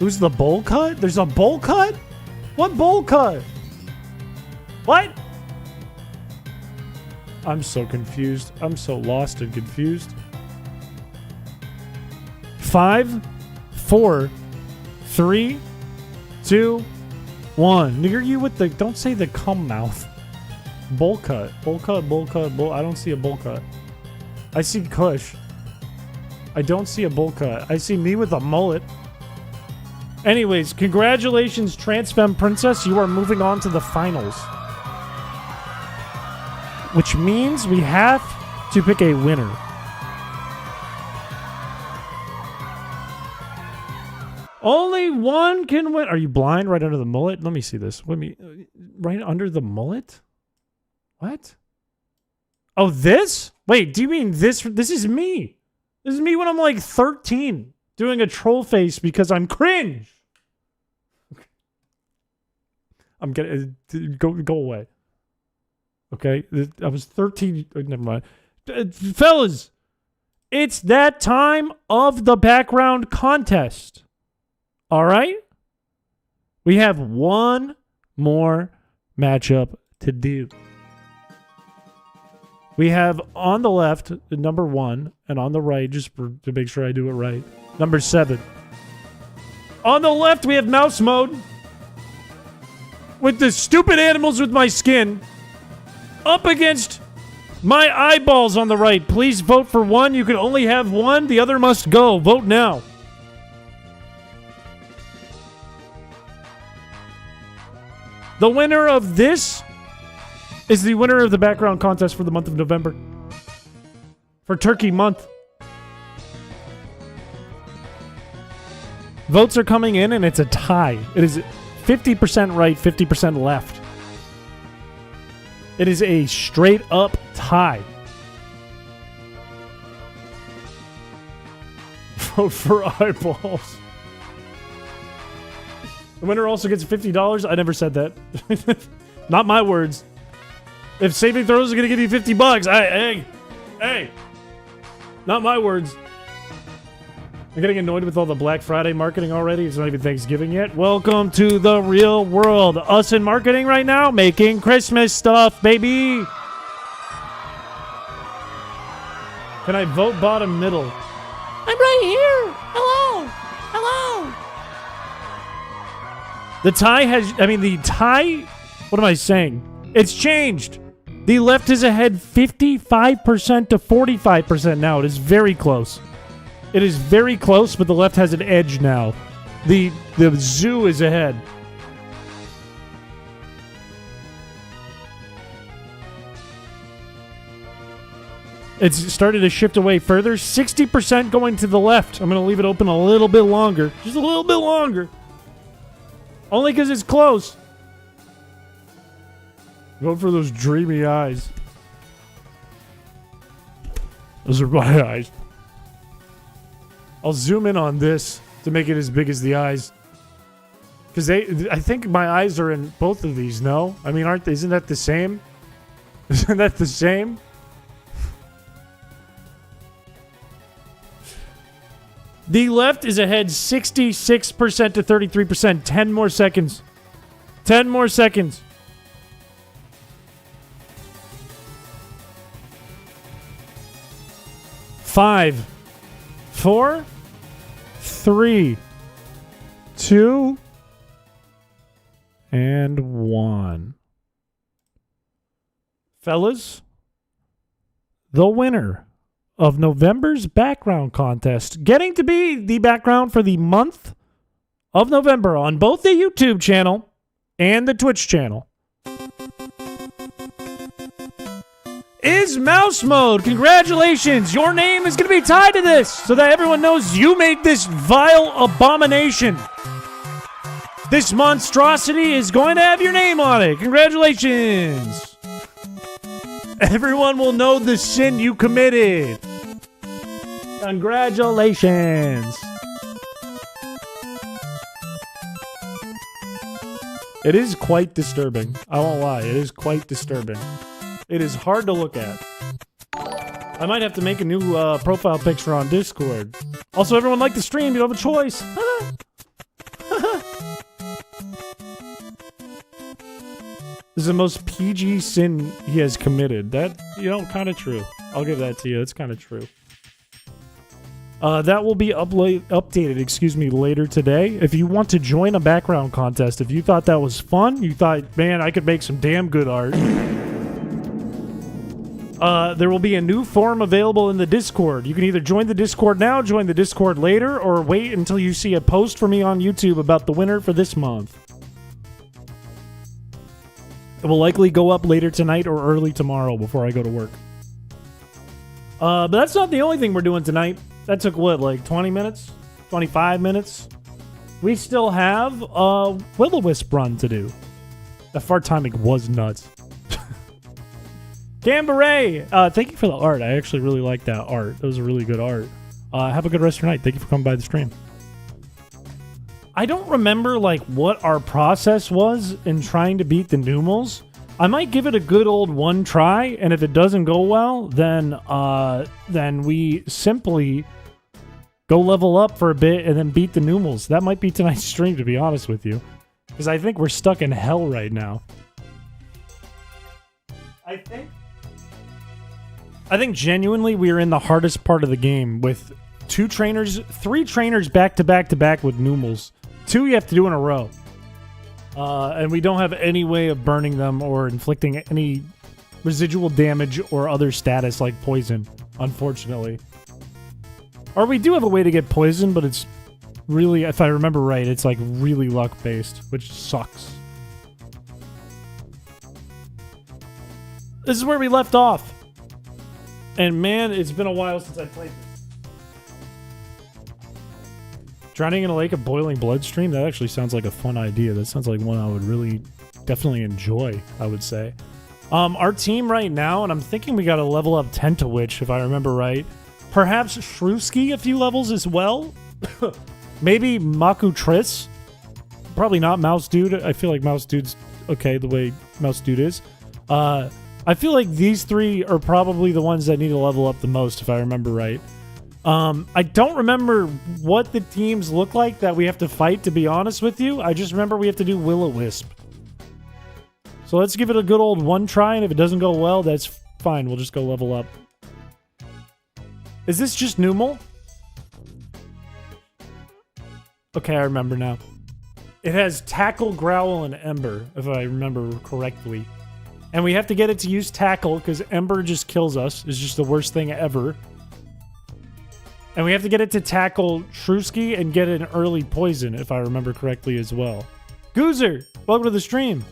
S1: Who's the bowl cut? There's a bowl cut? What bowl cut? What? I'm so confused. I'm so lost and confused. 5, 4, 3, 2, 1. Near you with the... Don't say the cum mouth. Bowl cut. Bowl cut, bowl cut, bowl... I don't see a bowl cut. I see Kush. I don't see a bowl cut. I see me with a mullet. Anyways, congratulations, Transfemme Princess. You are moving on to the finals. Which means we have to pick a winner. Only one can win. Are you blind right under the mullet? Let me see this. Right under the mullet? What? Oh, this? Wait, do you mean this? This is me. This is me when I'm like 13 doing a troll face because I'm cringe. I'm getting... Go away. Okay? I was 13... Never mind. Fellas, it's that time of the background contest. All right? We have one more matchup to do. We have on the left, number 1, and on the right, just to make sure I do it right, number 7. On the left, we have mouse mode with the stupid animals with my skin up against my eyeballs on the right. Please vote for one. You can only have one. The other must go. Vote now. The winner of this is the winner of the background contest for the month of November. For Turkey Month. Votes are coming in and it's a tie. It is 50% right, 50% left. It is a straight up tie. Vote for eyeballs. The winner also gets $50. I never said that. Not my words. If saving throws are going to give you $50, hey. Not my words. I'm getting annoyed with all the Black Friday marketing already. It's not even Thanksgiving yet. Welcome to the real world. Us in marketing right now, making Christmas stuff, baby. Can I vote bottom middle? I'm right here. Hello. Hello. The tie, what am I saying? It's changed. The left is ahead 55% to 45% now. It is very close. It is very close, but the left has an edge now. The zoo is ahead. It's started to shift away further. 60% going to the left. I'm going to leave it open a little bit longer. Just a little bit longer. Only because it's close. Vote for those dreamy eyes. Those are my eyes. I'll zoom in on this to make it as big as the eyes. Because I think my eyes are in both of these, no? I mean, isn't that the same? Isn't that the same? The left is ahead 66% to 33%. 10 more seconds. 10 more seconds. 5, 4, 3, 2, and 1. Fellas, the winner of November's background contest, getting to be the background for the month of November on both the YouTube channel and the Twitch channel, is Mouse Mode. Congratulations. Your name is going to be tied to this so that everyone knows you made this vile abomination. This monstrosity is going to have your name on it. Congratulations. Everyone will know the sin you committed. Congratulations. It is quite disturbing. I won't lie. It is quite disturbing. It is hard to look at. I might have to make a new profile picture on Discord. Also, everyone like the stream. You don't have a choice. This is the most PG sin he has committed. That, kind of true. I'll give that to you. It's kind of true. That will be updated, later today. If you want to join a background contest, if you thought that was fun, you thought, man, I could make some damn good art. There will be a new form available in the Discord. You can either join the Discord now, join the Discord later, or wait until you see a post from me on YouTube about the winner for this month. It will likely go up later tonight or early tomorrow before I go to work. But that's not the only thing we're doing tonight. That took, 20 minutes? 25 minutes? We still have a Will-O-Wisp run to do. That fart timing was nuts. Cambaray! Thank you for the art. I actually really like that art. That was a really good art. Have a good rest of your night. Thank you for coming by the stream. I don't remember, what our process was in trying to beat the Numels. I might give it a good old one try, and if it doesn't go well, then we simply go level up for a bit and then beat the Numels. That might be tonight's stream, to be honest with you. Because I think we're stuck in hell right now. I think genuinely we are in the hardest part of the game with 3 trainers back to back to back with Numels. 2 you have to do in a row. And we don't have any way of burning them or inflicting any residual damage or other status like poison, unfortunately. Or we do have a way to get poison, but it's really, if I remember right, it's really luck-based, which sucks. This is where we left off. And man, it's been a while since I played this. Drowning in a lake of boiling bloodstream? That actually sounds like a fun idea. That sounds like one I would really definitely enjoy, I would say. Our team right now, and I'm thinking we got to level up Tentawitch, if I remember right. Perhaps Shrewski a few levels as well. Maybe Maku Triss. Probably not Mouse Dude. I feel like Mouse Dude's okay the way Mouse Dude is. I feel like these 3 are probably the ones that need to level up the most, if I remember right. I don't remember what the teams look like that we have to fight, to be honest with you. I just remember we have to do Will-O-Wisp. So let's give it a good old one try, and if it doesn't go well, that's fine. We'll just go level up. Is this just Numal? Okay, I remember now. It has Tackle, Growl, and Ember, if I remember correctly. And we have to get it to use Tackle, because Ember just kills us. It's just the worst thing ever. And we have to get it to tackle Shrewsky and get an early poison, if I remember correctly as well. Goozer, welcome to the stream.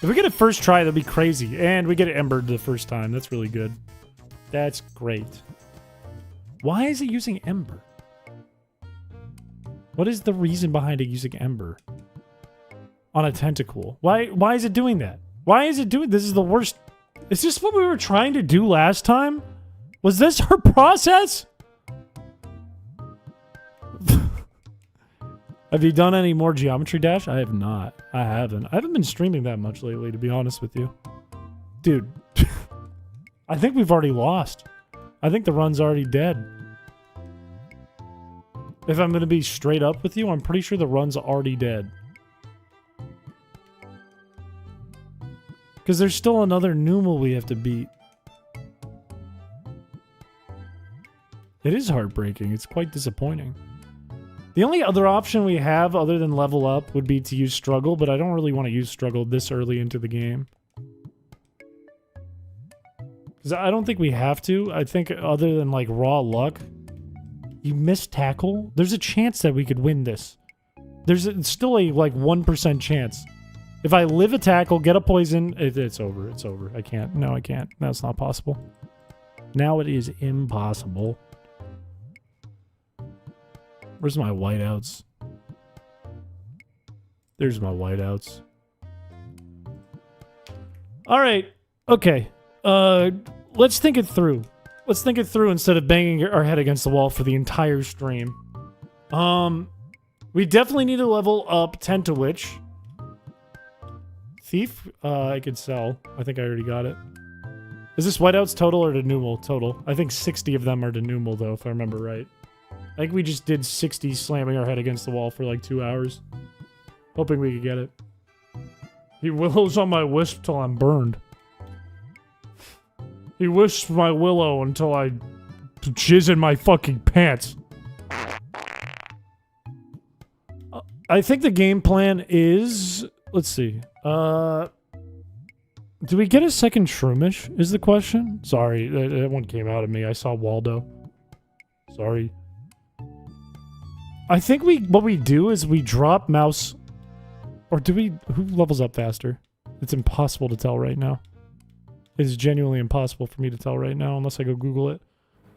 S1: If we get it first try, that'd be crazy. And we get it Embered the first time. That's really good. That's great. Why is it using Ember? What is the reason behind it using Ember? On a Tentacool. Why is it doing that? Why is it doing... This is the worst... Is this what we were trying to do last time? Was this our process? Have you done any more Geometry Dash? I have not. I haven't. I haven't been streaming that much lately, to be honest with you. Dude. I think we've already lost. I think the run's already dead. If I'm going to be straight up with you, I'm pretty sure the run's already dead. Because there's still another Numal we have to beat. It is heartbreaking. It's quite disappointing. The only other option we have other than level up would be to use Struggle, but I don't really want to use Struggle this early into the game. Because I don't think we have to. I think other than like raw luck, you miss Tackle, there's a chance that we could win this. There's still a like 1% chance. If I live a Tackle, get a poison, it's over. It's over. I can't. No, I can't. That's not possible. Now it is impossible. Where's my whiteouts? There's my whiteouts. Alright. Okay. Let's think it through. Let's think it through instead of banging our head against the wall for the entire stream. We definitely need to level up Tentawitch. Thief? I could sell. I think I already got it. Is this whiteouts total or Denumal total? I think 60 of them are Denumal though, if I remember right. I think we just did 60 slamming our head against the wall for like 2 hours. Hoping we could get it. He willows on my wisp till I'm burned. He wisps my willow until I jizz in my fucking pants. I think the game plan is... Let's see. Do we get a second Shroomish is the question? Sorry, that one came out of me. I saw Waldo. Sorry. I think what we do is we drop Mouse... Or do we... Who levels up faster? It's impossible to tell right now. It is genuinely impossible for me to tell right now unless I go Google it.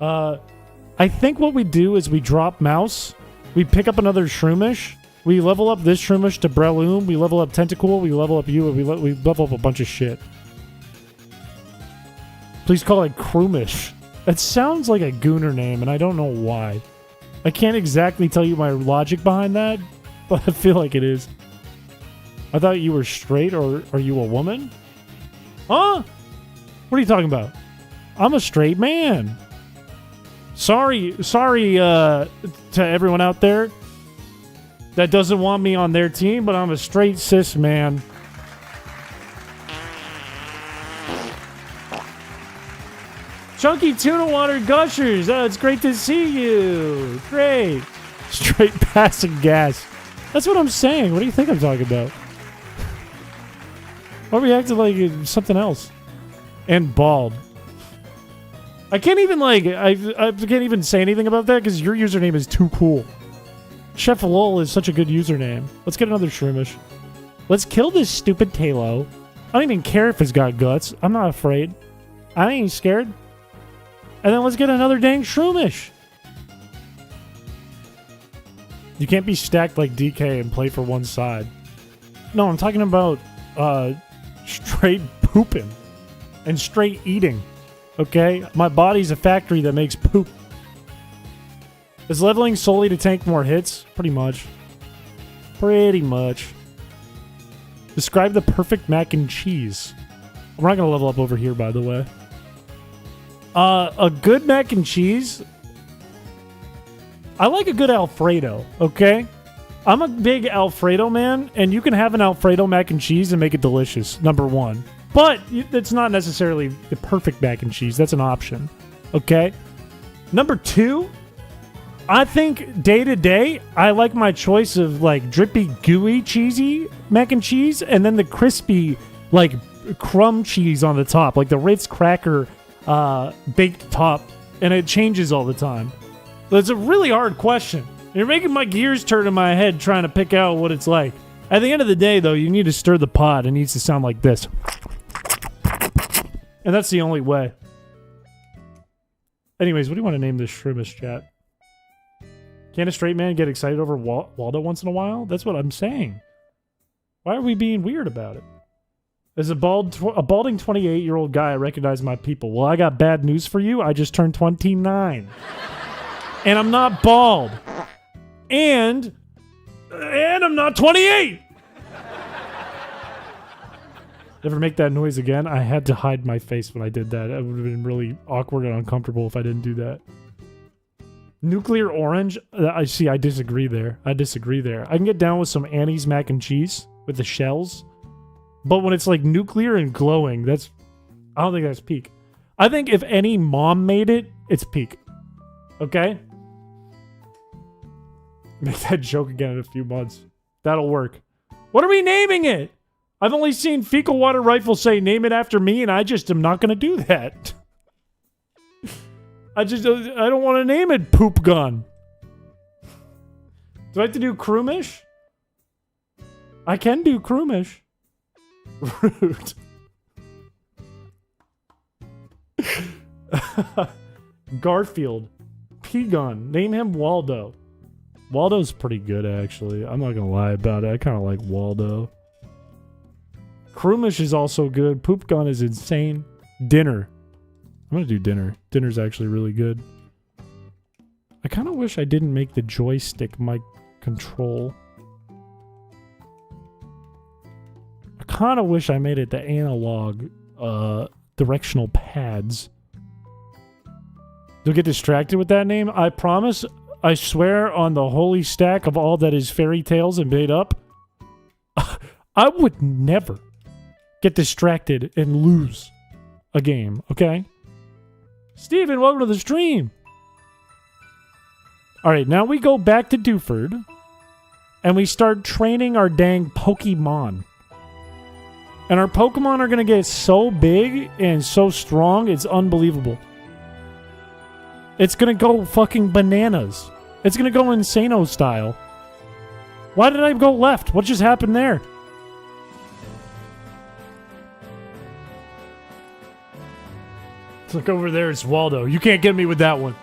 S1: I think what we do is we drop Mouse. We pick up another Shroomish. We level up this Shroomish to Breloom. We level up Tentacool. We level up you. And we level up a bunch of shit. Please call it Croomish. That sounds like a Gooner name, and I don't know why. I can't exactly tell you my logic behind that, but I feel like it is. I thought you were straight, or are you a woman? Huh? What are you talking about? I'm a straight man. Sorry to everyone out there that doesn't want me on their team, but I'm a straight cis man. Chunky Tuna Water Gushers. Oh, it's great to see you. Great. Straight passing gas. That's what I'm saying. What do you think I'm talking about? Why are we acting like it's something else? And bald. I can't even I can't even say anything about that because your username is too cool. Chef Lol is such a good username. Let's get another Shroomish. Let's kill this stupid Talo. I don't even care if it's got guts. I'm not afraid. I ain't scared. And then let's get another dang Shroomish. You can't be stacked like DK and play for one side. No, I'm talking about straight pooping and straight eating. Okay? My body's a factory that makes poop. Is leveling solely to tank more hits? Pretty much. Pretty much. Describe the perfect mac and cheese. We're not going to level up over here, by the way. A good mac and cheese I like a good Alfredo, okay? I'm a big Alfredo man, and you can have an Alfredo mac and cheese and make it delicious, number one. But it's not necessarily the perfect mac and cheese. That's an option, okay? Number two, I think day to day, I like my choice of like drippy, gooey, cheesy mac and cheese, and then the crispy, like crumb cheese on the top, like the Ritz cracker baked top, and it changes all the time. But it's a really hard question. You're making my gears turn in my head trying to pick out what it's like. At the end of the day, though, you need to stir the pot. It needs to sound like this. And that's the only way. Anyways, what do you want to name this shrimish chat? Can a straight man get excited over Waldo once in a while? That's what I'm saying. Why are we being weird about it? As a balding 28-year-old guy, I recognize my people. Well, I got bad news for you. I just turned 29. And I'm not bald. And I'm not 28. Never make that noise again. I had to hide my face when I did that. It would have been really awkward and uncomfortable if I didn't do that. Nuclear orange? I disagree there. I can get down with some Annie's mac and cheese with the shells. But when it's like nuclear and glowing, I don't think that's peak. I think if any mom made it, it's peak. Okay? Make that joke again in a few months. That'll work. What are we naming it? I've only seen Fecal Water Rifle say, name it after me, and I just am not going to do that. I don't want to name it Poop Gun. Do I have to do Croomish? I can do Croomish. Rude. Garfield. P-Gun. Name him Waldo. Waldo's pretty good, actually. I'm not going to lie about it. I kind of like Waldo. Croomish is also good. Poop Gun is insane. Dinner. I'm going to do dinner. Dinner's actually really good. I kind of wish I didn't make the joystick my control. I kind of wish I made it the analog directional pads. You'll get distracted with that name? I promise. I swear on the holy stack of all that is fairy tales and made up, I would never get distracted and lose a game, okay? Steven, welcome to the stream. Alright, now we go back to Dewford, and we start training our dang Pokemon. And our Pokemon are going to get so big and so strong, it's unbelievable. It's going to go fucking bananas. It's going to go Insano style. Why did I go left? What just happened there? Look over there, it's Waldo. You can't get me with that one.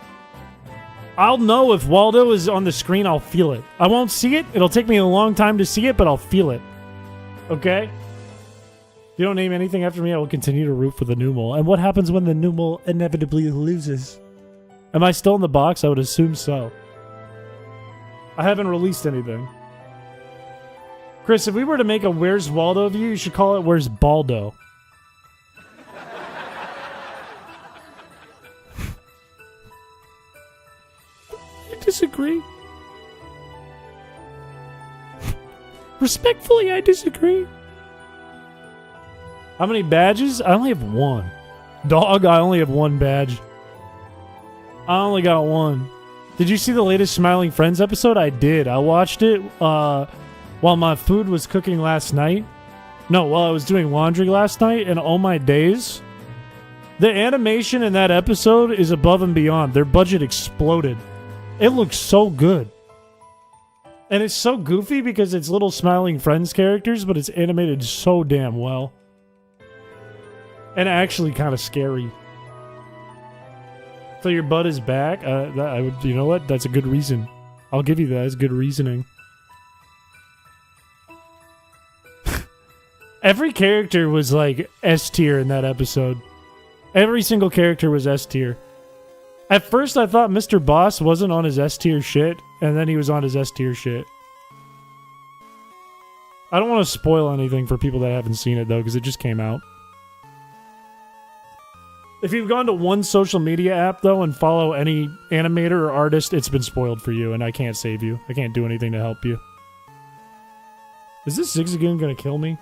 S1: I'll know if Waldo is on the screen, I'll feel it. I won't see it. It'll take me a long time to see it, but I'll feel it. Okay? If you don't name anything after me, I will continue to root for the Numel. And what happens when the Numel inevitably loses? Am I still in the box? I would assume so. I haven't released anything. Chris, if we were to make a Where's Waldo view, you should call it Where's Baldo. I disagree. Respectfully, I disagree. How many badges? I only have one. Dog, I only have one badge. I only got one. Did you see the latest Smiling Friends episode? I did. I watched it while my food was cooking last night. No, while I was doing laundry last night, and oh my days. The animation in that episode is above and beyond. Their budget exploded. It looks so good. And it's so goofy because it's little Smiling Friends characters, but it's animated so damn well. And actually kind of scary. So your butt is back? You know what? That's a good reason. I'll give you that as good reasoning. Every character was like S tier in that episode. Every single character was S tier. At first I thought Mr. Boss wasn't on his S tier shit, and then he was on his S tier shit. I don't want to spoil anything for people that haven't seen it though, because it just came out. If you've gone to one social media app, though, and follow any animator or artist, it's been spoiled for you, and I can't save you. I can't do anything to help you. Is this Zigzagoon gonna kill me?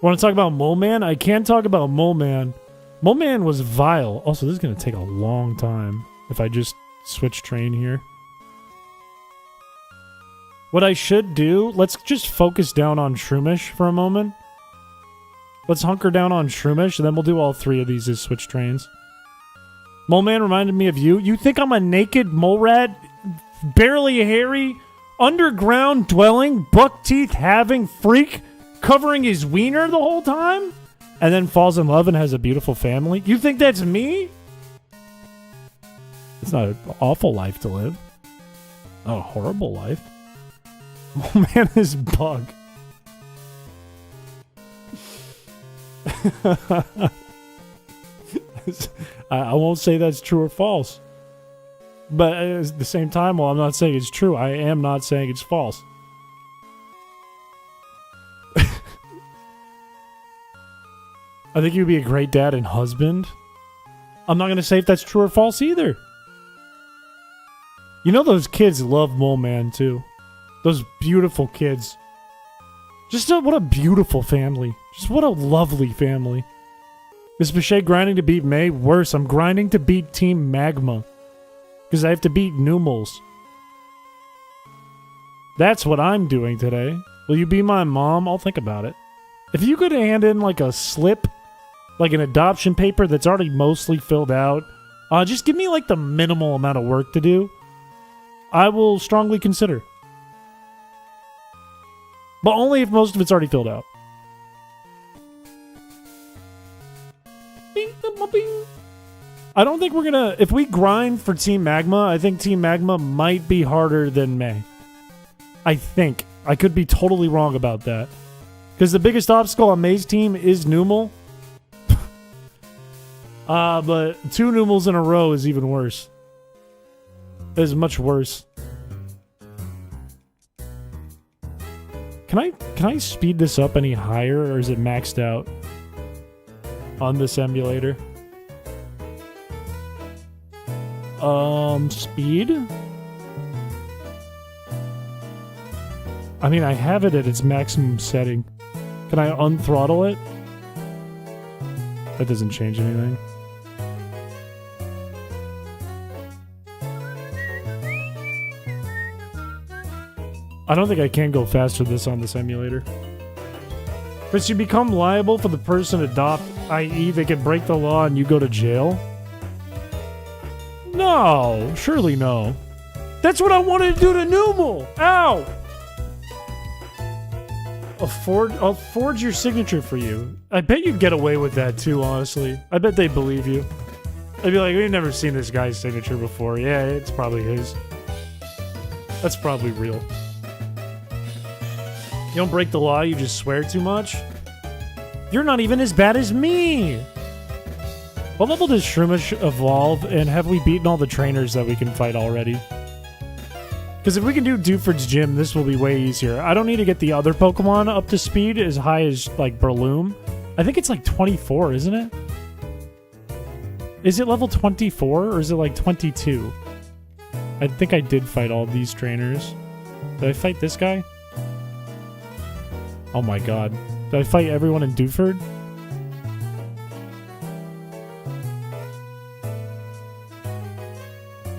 S1: Want to talk about Mole Man? I can talk about Mole Man. Mole Man was vile. Also, this is gonna take a long time if I just switch train here. What I should do, let's just focus down on Shroomish for a moment. Let's hunker down on Shroomish, and then we'll do all three of these as switch trains. Mole Man reminded me of you. You think I'm a naked mole rat? Barely hairy, underground dwelling, buck teeth having freak, covering his wiener the whole time? And then falls in love and has a beautiful family? You think that's me? It's not an awful life to live. Not a horrible life. Mole Man is bug. I won't say that's true or false. But at the same time, while I'm not saying it's true, I am not saying it's false. I think you'd be a great dad and husband. I'm not going to say if that's true or false either. You know those kids love Mole Man too. Those beautiful kids. What a beautiful family. Just what a lovely family. Is Piché grinding to beat May? Worse, I'm grinding to beat Team Magma. Because I have to beat Numels. That's what I'm doing today. Will you be my mom? I'll think about it. If you could hand in like a slip, like an adoption paper that's already mostly filled out, just give me like the minimal amount of work to do. I will strongly consider. But only if most of it's already filled out. I don't think we're gonna... If we grind for Team Magma, I think Team Magma might be harder than May. I think. I could be totally wrong about that. Because the biggest obstacle on May's team is Numel. But 2 Numels in a row is even worse. It is much worse. Can I speed this up any higher, or is it maxed out on this emulator? Speed? I mean, I have it at its maximum setting. Can I unthrottle it? That doesn't change anything. I don't think I can go faster than this on this emulator. But you become liable for the person adopt, i.e. they can break the law and you go to jail? No, surely no. That's what I wanted to do to Numel! Ow! I'll forge your signature for you. I bet you'd get away with that too, honestly. I bet they believe you. They'd be like, we've never seen this guy's signature before. Yeah, it's probably his. That's probably real. You don't break the law, you just swear too much? You're not even as bad as me! What level does Shroomish evolve, and have we beaten all the trainers that we can fight already? Because if we can do Dewford's Gym, this will be way easier. I don't need to get the other Pokemon up to speed as high as, like, Breloom. I think it's like 24, isn't it? Is it level 24, or is it like 22? I think I did fight all these trainers. Did I fight this guy? Oh my god. Did I fight everyone in Dewford?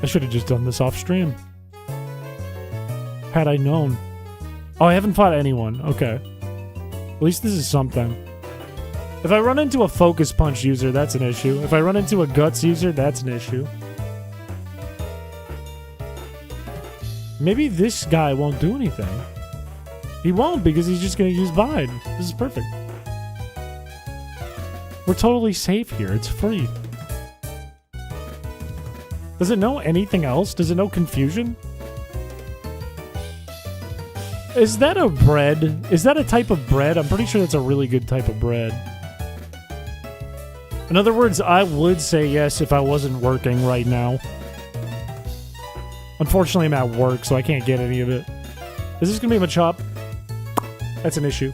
S1: I should have just done this off stream. Had I known. Oh, I haven't fought anyone. Okay. At least this is something. If I run into a Focus Punch user, that's an issue. If I run into a Guts user, that's an issue. Maybe this guy won't do anything. He won't, because he's just going to use Vide. This is perfect. We're totally safe here. It's free. Does it know anything else? Does it know Confusion? Is that a bread? Is that a type of bread? I'm pretty sure that's a really good type of bread. In other words, I would say yes if I wasn't working right now. Unfortunately, I'm at work, so I can't get any of it. Is this going to be a Machop? That's an issue.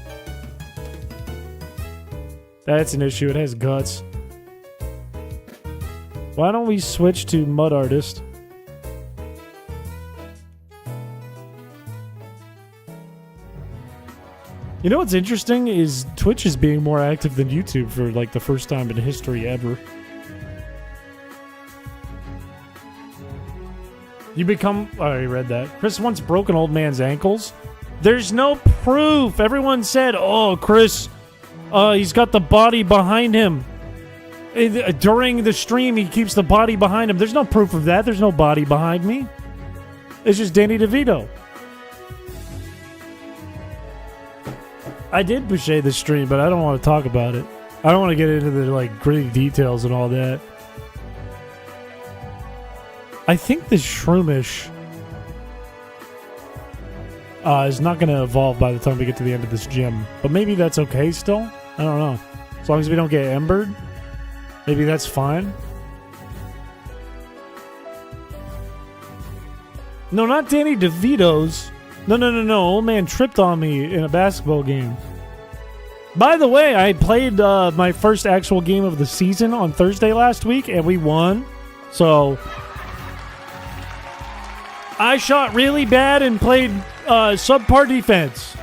S1: That's an issue. It has guts. Why don't we switch to Mud Artist? You know what's interesting is Twitch is being more active than YouTube for like the first time in history ever. You become... I already read that. Chris once broke an old man's ankles. There's no proof. Everyone said, oh, Chris, he's got the body behind him. During the stream, he keeps the body behind him. There's no proof of that. There's no body behind me. It's just Danny DeVito. I did Piché the stream, but I don't want to talk about it. I don't want to get into the like gritty details and all that. I think this shroomish is not going to evolve by the time we get to the end of this gym. But maybe that's okay still? I don't know. As long as we don't get embered, maybe that's fine. No, not Danny DeVito's. No. Old man tripped on me in a basketball game. By the way, I played my first actual game of the season on Thursday last week, and we won. So I shot really bad and played subpar defense.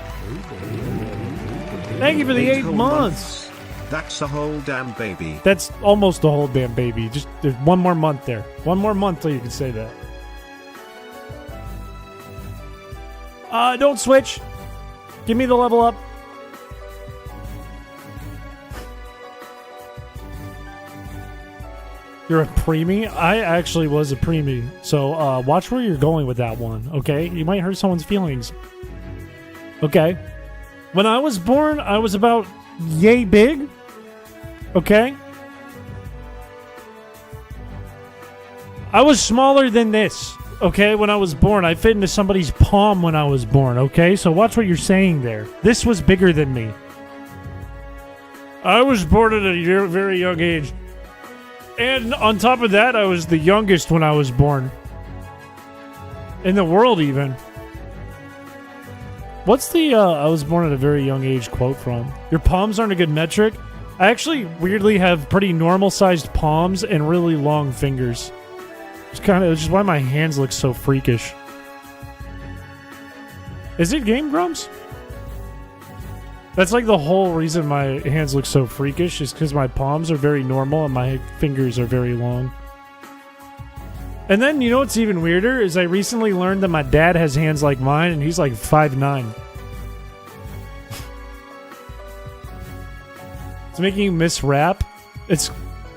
S1: Thank you for the 8 months.
S2: That's a whole damn baby.
S1: That's almost a whole damn baby. Just there's one more month there. One more month till you can say that. Don't switch. Give me the level up. You're a preemie? I actually was a preemie. So, watch where you're going with that one, okay? You might hurt someone's feelings. Okay. When I was born, I was about yay big. Okay? I was smaller than this. Okay, when I was born, I fit into somebody's palm when I was born, okay? So watch what you're saying there. This was bigger than me. I was born at a very young age. And on top of that, I was the youngest when I was born. In the world, even. What's the, I was born at a very young age quote from? Your palms aren't a good metric? I actually weirdly have pretty normal-sized palms and really long fingers. It's just why my hands look so freakish. Is it Game Grumps? That's like the whole reason my hands look so freakish is because my palms are very normal and my fingers are very long. And then, you know what's even weirder is I recently learned that my dad has hands like mine and he's like 5'9". It's making you miss rap. It's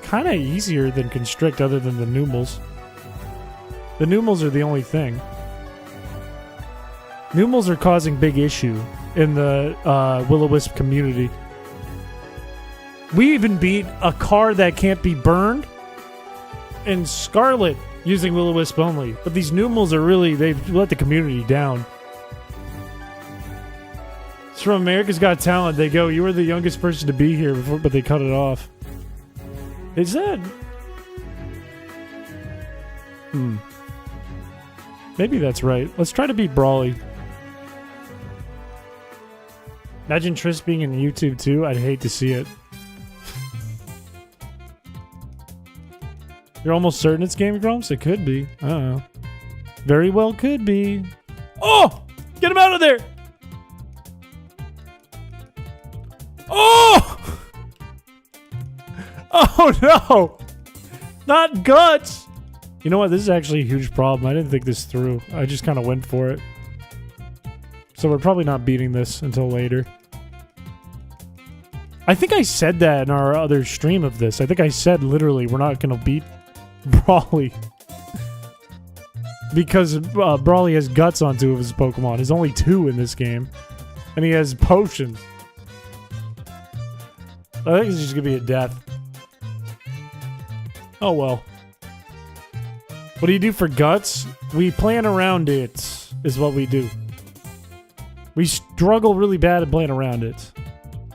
S1: kind of easier than constrict other than the pneumals. The pneumals are the only thing. Pneumals are causing big issue in the Will-O-Wisp community. We even beat a car that can't be burned in Scarlet using Will-O-Wisp only. But these pneumals are really, they've let the community down. It's from America's Got Talent. They go, you were the youngest person to be here before, but they cut it off. They said... Maybe that's right. Let's try to beat Brawly. Imagine Triss being in YouTube too. I'd hate to see it. You're almost certain it's Game Grumps? It could be. I don't know. Very well could be. Oh! Get him out of there! Oh! Oh no! Not guts! You know what? This is actually a huge problem. I didn't think this through. I just kind of went for it. So we're probably not beating this until later. I think I said that in our other stream of this. I think I said literally we're not going to beat Brawly. Because Brawly has guts on 2 of his Pokemon. There's only 2 in this game. And he has potions. I think it's just going to be a death. Oh well. What do you do for guts? We plan around it, is what we do. We struggle really bad at playing around it.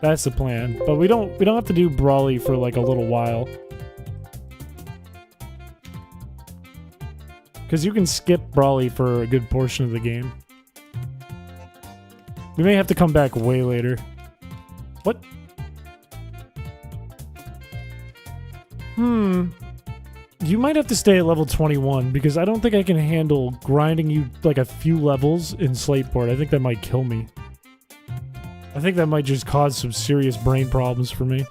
S1: That's the plan. But we don't have to do Brawly for like a little while. Because you can skip Brawly for a good portion of the game. We may have to come back way later. What? You might have to stay at level 21 because I don't think I can handle grinding you like a few levels in Slateport. I think that might kill me. I think that might just cause some serious brain problems for me.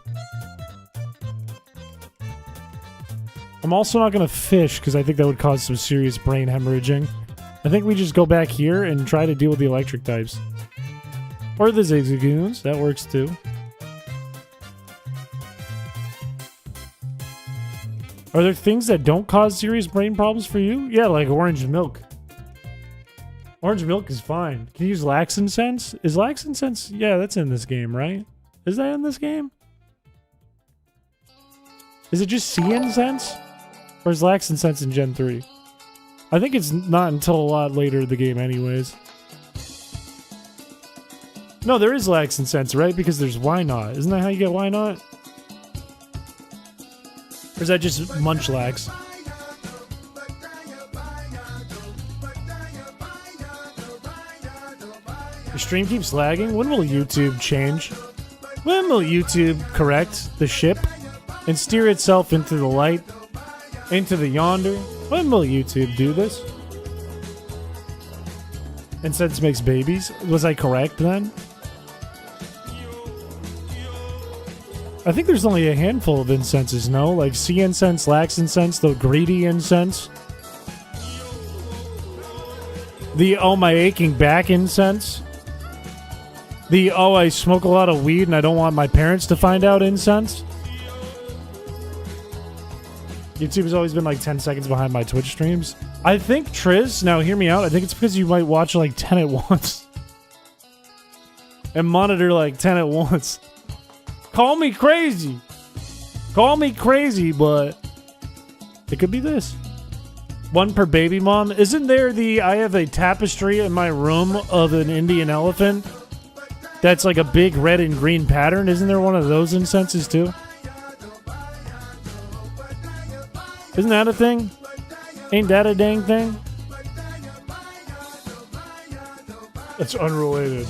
S1: I'm also not going to fish because I think that would cause some serious brain hemorrhaging. I think we just go back here and try to deal with the electric types. Or the Zigzagoons. That works too. Are there things that don't cause serious brain problems for you? Yeah, like orange milk. Orange milk is fine. Can you use Laxin Sense? Is Laxin Sense... Yeah, that's in this game, right? Is that in this game? Is it just CN Sense? Or is Laxin Sense in Gen 3? I think it's not until a lot later in the game anyways. No, there is Laxin Sense, right? Because there's Why Not. Isn't that how you get Why Not? Or is that just Munchlax? The stream keeps lagging. When will YouTube change? When will YouTube correct the ship and steer itself into the light, into the yonder? When will YouTube do this? Incense makes babies? Was I correct then? I think there's only a handful of incenses, no? Like sea incense, lax incense, the greedy incense. The oh my aching back incense. The oh I smoke a lot of weed and I don't want my parents to find out incense. YouTube's always been like 10 seconds behind my Twitch streams. I think Triz, now hear me out, I think it's because you might watch like 10 at once. And monitor like 10 at once. Call me crazy. Call me crazy, but it could be this. One per baby mom. Isn't there the I have a tapestry in my room of an Indian elephant that's like a big red and green pattern? Isn't there one of those incenses too? Isn't that a thing? Ain't that a dang thing? That's unrelated.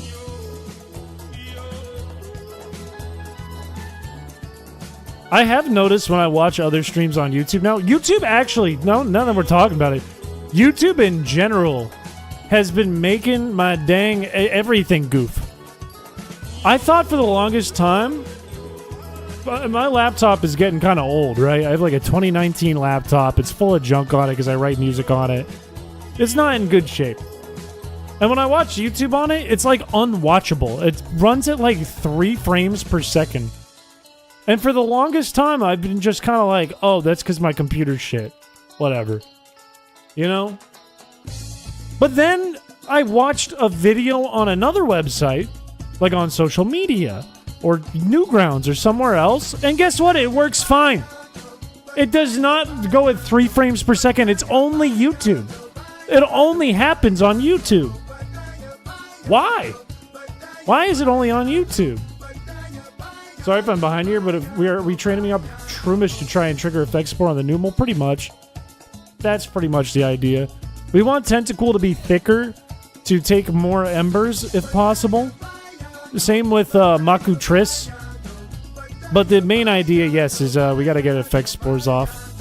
S1: I have noticed when I watch other streams on YouTube. Now, YouTube actually, now that we're talking about it, YouTube in general has been making my dang everything goof. I thought for the longest time, my laptop is getting kind of old, right? I have like a 2019 laptop. It's full of junk on it because I write music on it. It's not in good shape. And when I watch YouTube on it, it's like unwatchable. It runs at like 3 frames per second. And for the longest time, I've been just kind of like, oh, that's because my computer's shit. Whatever. You know? But then I watched a video on another website, like on social media, or Newgrounds, or somewhere else, and guess what? It works fine. It does not go at 3 frames per second. It's only YouTube. It only happens on YouTube. Why? Why is it only on YouTube? Sorry if I'm behind here, but if are we training me up Shroomish to try and trigger effect spore on the Numal? Pretty much. That's pretty much the idea. We want Tentacool to be thicker to take more embers if possible. Same with Maku Triss. But the main idea, yes, is we gotta get effect spores off.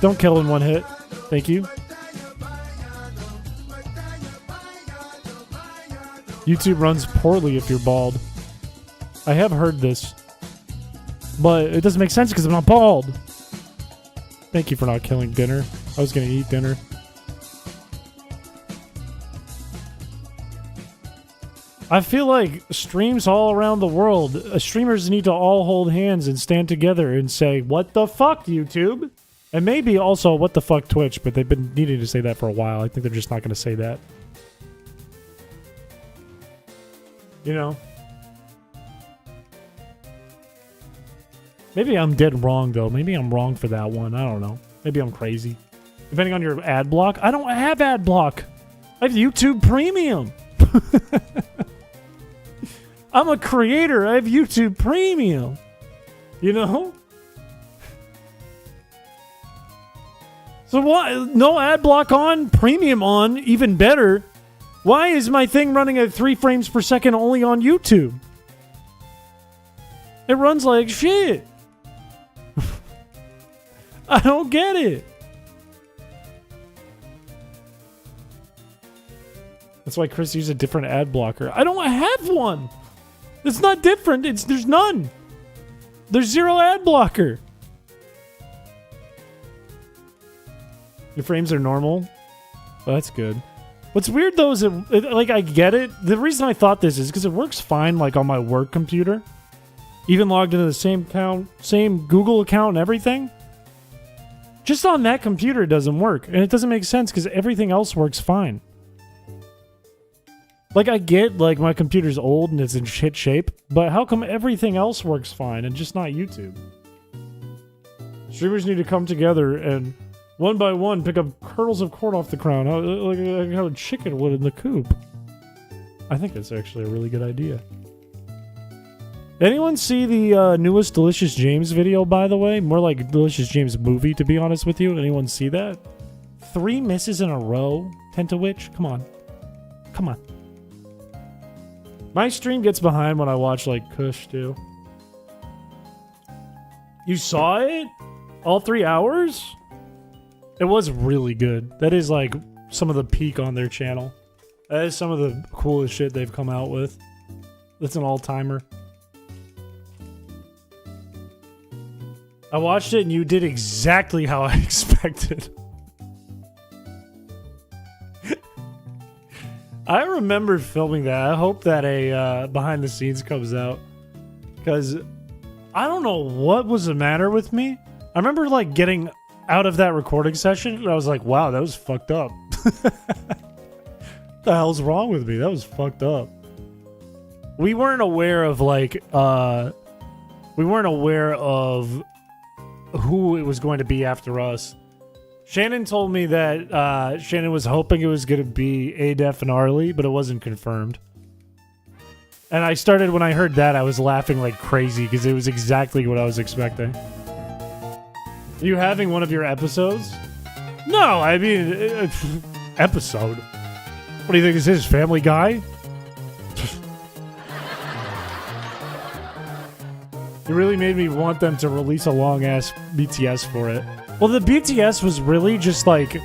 S1: Don't kill in one hit. Thank you. YouTube runs poorly if you're bald. I have heard this, but it doesn't make sense because I'm not bald. Thank you for not killing dinner. I was going to eat dinner. I feel like streams all around the world, streamers need to all hold hands and stand together and say, what the fuck, YouTube? And maybe also, what the fuck, Twitch? But they've been needing to say that for a while. I think they're just not going to say that. You know? Maybe I'm dead wrong, though. Maybe I'm wrong for that one. I don't know. Maybe I'm crazy. Depending on your ad block. I don't have ad block. I have YouTube Premium. I'm a creator. I have YouTube Premium. You know? So what? No ad block on? Premium on? Even better. Why is my thing running at 3 frames per second only on YouTube? It runs like shit. I don't get it. That's why Chris used a different ad blocker. I don't have one. It's not different. There's none. There's zero ad blocker. Your frames are normal. Oh, that's good. What's weird though is like I get it. The reason I thought this is because it works fine like on my work computer. Even logged into the same account, same Google account and everything. Just on that computer it doesn't work. And it doesn't make sense because everything else works fine. Like, I get, like, my computer's old and it's in shit shape, but how come everything else works fine and just not YouTube? Streamers need to come together and, one by one, pick up kernels of corn off the crown, like how a chicken would in the coop. I think that's actually a really good idea. Anyone see the newest Delicious James video, by the way? More like Delicious James movie, to be honest with you. Anyone see that? 3 misses in a row? Tentawitch? Come on. Come on. My stream gets behind when I watch, like, Kush, too. You saw it? All 3 hours? It was really good. That is, like, some of the peak on their channel. That is some of the coolest shit they've come out with. That's an all-timer. I watched it and you did exactly how I expected. I remember filming that. I hope that a behind the scenes comes out. Because I don't know what was the matter with me. I remember like getting out of that recording session and I was like, wow, that was fucked up. What the hell's wrong with me? That was fucked up. We weren't aware of like we weren't aware of who it was going to be after us. Shannon told me that Shannon was hoping it was going to be Adef and Arlie, but it wasn't confirmed. And I started, when I heard that, I was laughing like crazy because it was exactly what I was expecting. Are you having one of your episodes? No, I mean, episode. What do you think this is, Family Guy? It really made me want them to release a long-ass BTS for it. Well, the BTS was really just like...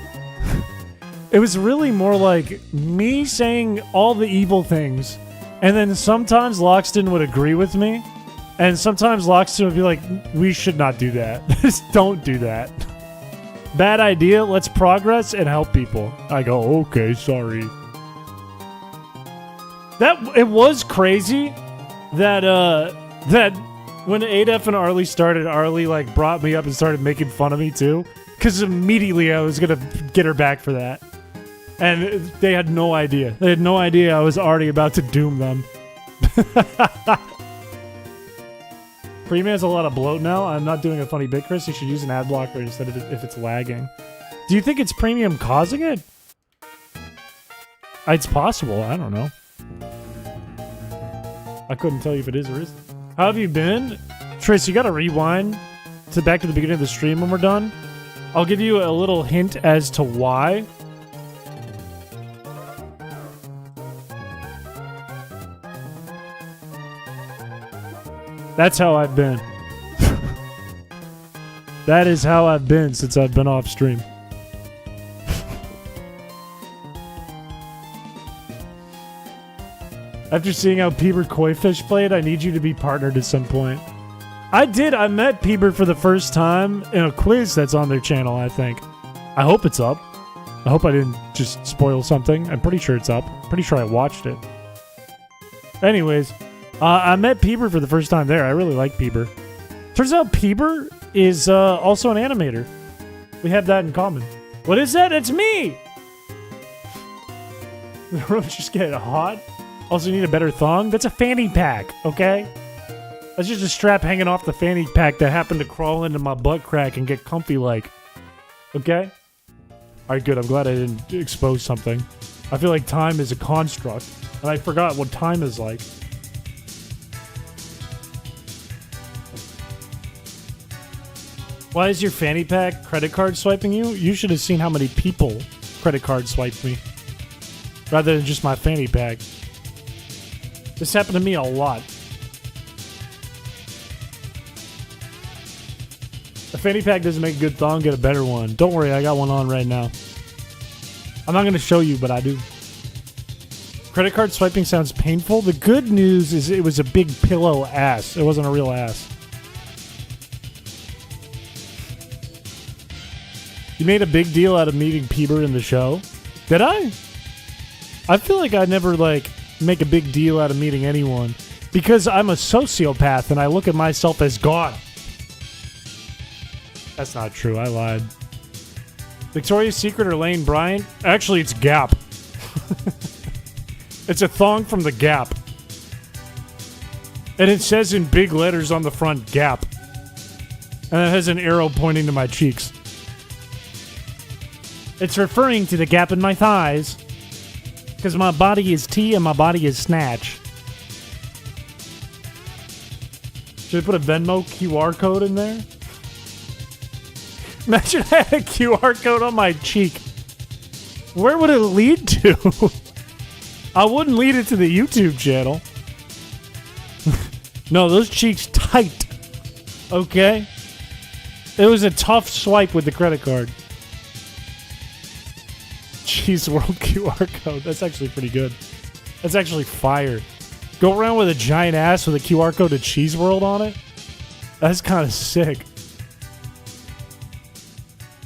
S1: it was really more like me saying all the evil things. And then sometimes Loxton would agree with me. And sometimes Loxton would be like, we should not do that. Just don't do that. Bad idea. Let's progress and help people. I go, okay, sorry. It was crazy that when Adef and Arlie started, Arlie like brought me up and started making fun of me too. Because immediately I was going to get her back for that. And they had no idea. They had no idea I was already about to doom them. Premium has a lot of bloat now. I'm not doing a funny bit, Chris. You should use an ad blocker instead of if it's lagging. Do you think it's Premium causing it? It's possible. I don't know. I couldn't tell you if it is or isn't. How have you been? Trace, you gotta rewind to back to the beginning of the stream when we're done. I'll give you a little hint as to why. That's how I've been. That is how I've been since I've been off stream. After seeing how Peeber Koi-Fish played, I need you to be partnered at some point. I did. I met Peeber for the first time in a quiz that's on their channel, I think. I hope it's up. I hope I didn't just spoil something. I'm pretty sure it's up. Pretty sure I watched it. Anyways, I met Peeber for the first time there. I really like Peeber. Turns out Peeber is also an animator. We have that in common. What is that? It's me! The room's just getting hot. Also need a better thong. That's a fanny pack, okay? That's just a strap hanging off the fanny pack that happened to crawl into my butt crack and get comfy like. Okay? Alright, good. I'm glad I didn't expose something. I feel like time is a construct, and I forgot what time is like. Why is your fanny pack credit card swiping you? You should have seen how many people credit card swiped me. Rather than just my fanny pack. This happened to me a lot. The fanny pack doesn't make a good thong, get a better one. Don't worry, I got one on right now. I'm not going to show you, but I do. Credit card swiping sounds painful. The good news is it was a big pillow ass. It wasn't a real ass. You made a big deal out of meeting Peter in the show. Did I? I feel like I never, make a big deal out of meeting anyone. Because I'm a sociopath and I look at myself as God. That's not true. I lied. Victoria's Secret or Lane Bryant? Actually, it's Gap. It's a thong from the Gap. And it says in big letters on the front, Gap. And it has an arrow pointing to my cheeks. It's referring to the gap in my thighs. Because my body is T and my body is Snatch. Should I put a Venmo QR code in there? Imagine I had a QR code on my cheek. Where would it lead to? I wouldn't lead it to the YouTube channel. No, those cheeks tight. Okay? It was a tough swipe with the credit card. Cheese World QR code. That's actually pretty good. That's actually fire. Go around with a giant ass with a QR code to Cheese World on it? That's kind of sick.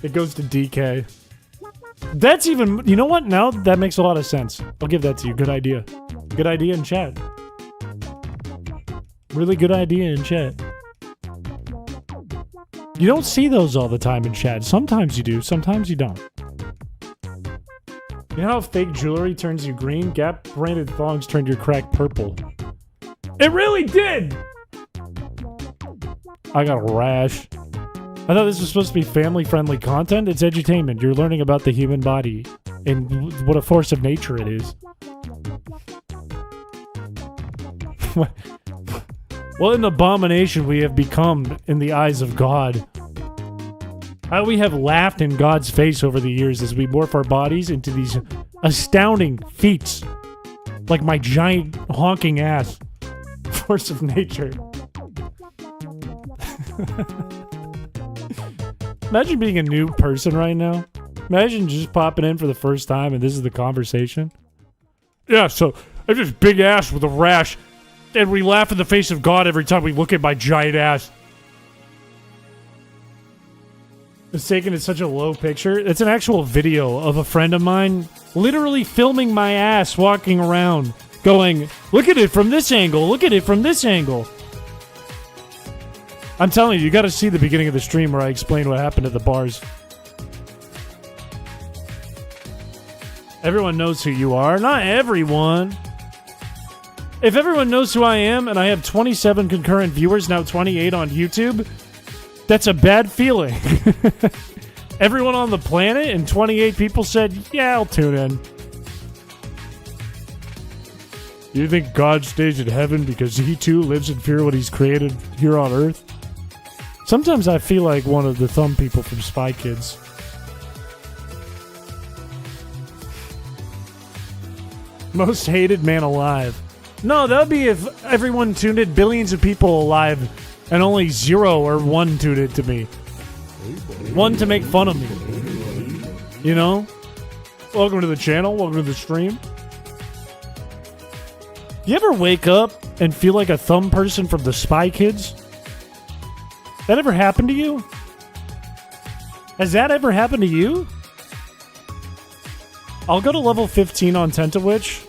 S1: It goes to DK. That's even... You know what? Now that makes a lot of sense. I'll give that to you. Good idea. Good idea in chat. Really good idea in chat. You don't see those all the time in chat. Sometimes you do. Sometimes you don't. You know how fake jewelry turns you green? Gap branded thongs turned your crack purple. It really did! I got a rash. I thought this was supposed to be family-friendly content. It's edutainment. You're learning about the human body and what a force of nature it is. What an abomination we have become in the eyes of God. How we have laughed in God's face over the years as we morph our bodies into these astounding feats. Like my giant honking ass. Force of nature. Imagine being a new person right now. Imagine just popping in for the first time and this is the conversation. Yeah, so I have this big ass with a rash and we laugh in the face of God every time we look at my giant ass. It's taken in such a low picture. It's an actual video of a friend of mine literally filming my ass walking around going, look at it from this angle, look at it from this angle. I'm telling you, you gotta see the beginning of the stream where I explain what happened at the bars. Everyone knows who you are. Not everyone. If everyone knows who I am and I have 27 concurrent viewers, now 28 on YouTube, that's a bad feeling. Everyone on the planet and 28 people said, yeah, I'll tune in. You think God stays in heaven because he too lives in fear of what he's created here on Earth? Sometimes I feel like one of the thumb people from Spy Kids. Most hated man alive. No, that would be if everyone tuned in, billions of people alive, and only 0 or 1 tuned in to me. 1 to make fun of me. You know? Welcome to the channel. Welcome to the stream. You ever wake up and feel like a thumb person from the Spy Kids? That ever happened to you? Has that ever happened to you? I'll go to level 15 on Tentawitch.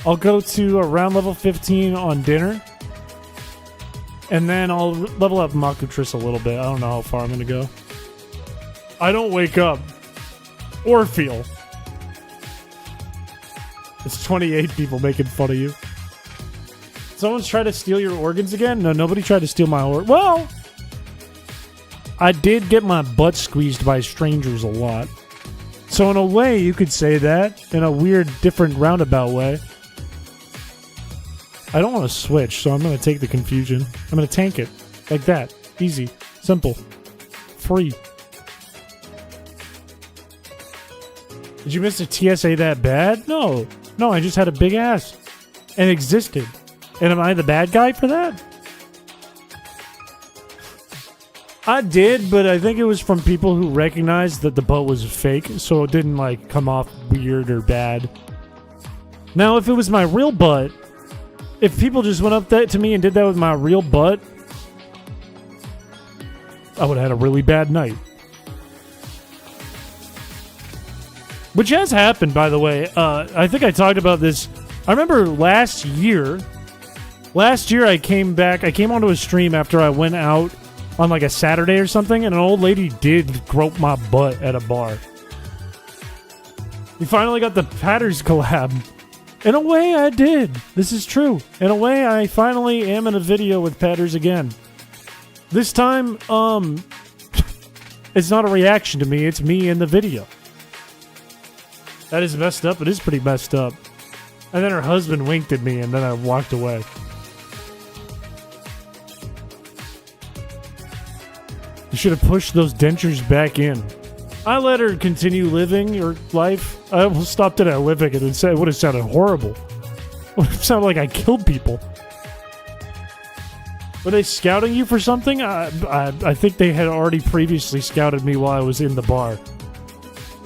S1: I'll go to around level 15 on Dinner. And then I'll level up Makutris a little bit. I don't know how far I'm going to go. I don't wake up. Or feel. It's 28 people making fun of you. Someone's tried to steal your organs again? No, nobody tried to steal my organs. Well, I did get my butt squeezed by strangers a lot. So in a way, you could say that. In a weird, different, roundabout way. I don't want to switch, so I'm going to take the confusion. I'm going to tank it. Like that. Easy. Simple. Free. Did you miss a TSA that bad? No. No, I just had a big ass. And existed. And am I the bad guy for that? I did, but I think it was from people who recognized that the butt was fake, so it didn't, like, come off weird or bad. Now, if it was my real butt, if people just went up to me and did that with my real butt, I would have had a really bad night. Which has happened, by the way. I think I talked about this. I remember last year I came onto a stream after I went out on like a Saturday or something, and an old lady did grope my butt at a bar. We finally got the Patters collab. In a way, I did. This is true. In a way, I finally am in a video with Patters again. This time, it's not a reaction to me, it's me in the video. That is messed up. It is pretty messed up. And then her husband winked at me, and then I walked away. You should have pushed those dentures back in. I let her continue living her life. I almost stopped it at living, and it would have sounded horrible. It would have sounded like I killed people. Were they scouting you for something? I think they had already previously scouted me while I was in the bar.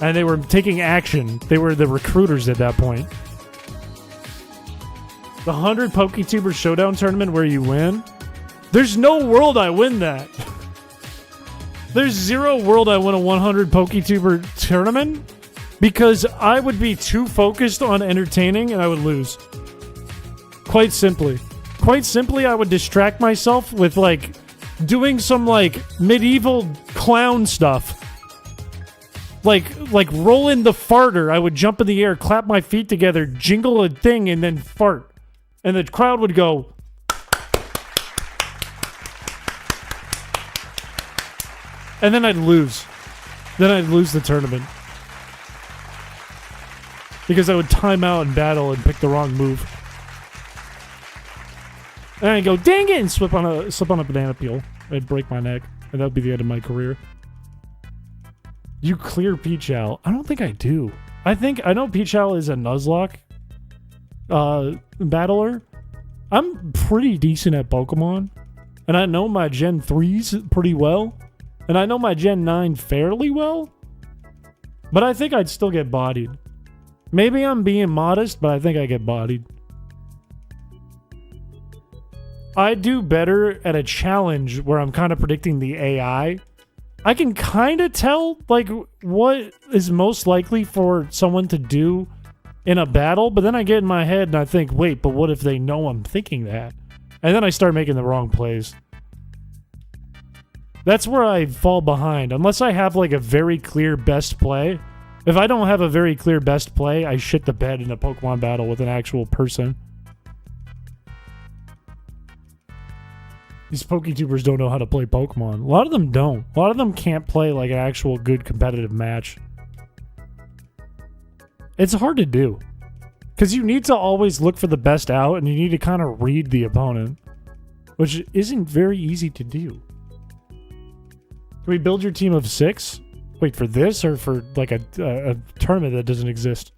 S1: And they were taking action. They were the recruiters at that point. The 100 PokeTuber Showdown tournament where you win? There's no world I win that. There's zero world I win a 100 PokeTuber tournament because I would be too focused on entertaining and I would lose. Quite simply. Quite simply, I would distract myself with, like, doing some, like, medieval clown stuff. Like roll in the farter. I would jump in the air, clap my feet together, jingle a thing, and then fart. And the crowd would go... And then I'd lose. Then I'd lose the tournament. Because I would time out in battle and pick the wrong move. And I'd go, dang it, and slip on a banana peel. I'd break my neck. And that would be the end of my career. You clear Piché. I don't think I do. I know Piché is a Nuzlocke battler. I'm pretty decent at Pokemon. And I know my Gen 3s pretty well. And I know my Gen 9 fairly well. But I think I'd still get bodied. Maybe I'm being modest, but I think I get bodied. I do better at a challenge where I'm kind of predicting the AI. I can kind of tell, like, what is most likely for someone to do in a battle, but then I get in my head and I think, wait, but what if they know I'm thinking that? And then I start making the wrong plays. That's where I fall behind. Unless I have, like, a very clear best play. If I don't have a very clear best play, I shit the bed in a Pokemon battle with an actual person. These PokeTubers don't know how to play Pokemon. A lot of them don't. A lot of them can't play like an actual good competitive match. It's hard to do. Because you need to always look for the best out, and you need to kind of read the opponent. Which isn't very easy to do. Can we build your team of 6? Wait, for this or for like a tournament that doesn't exist?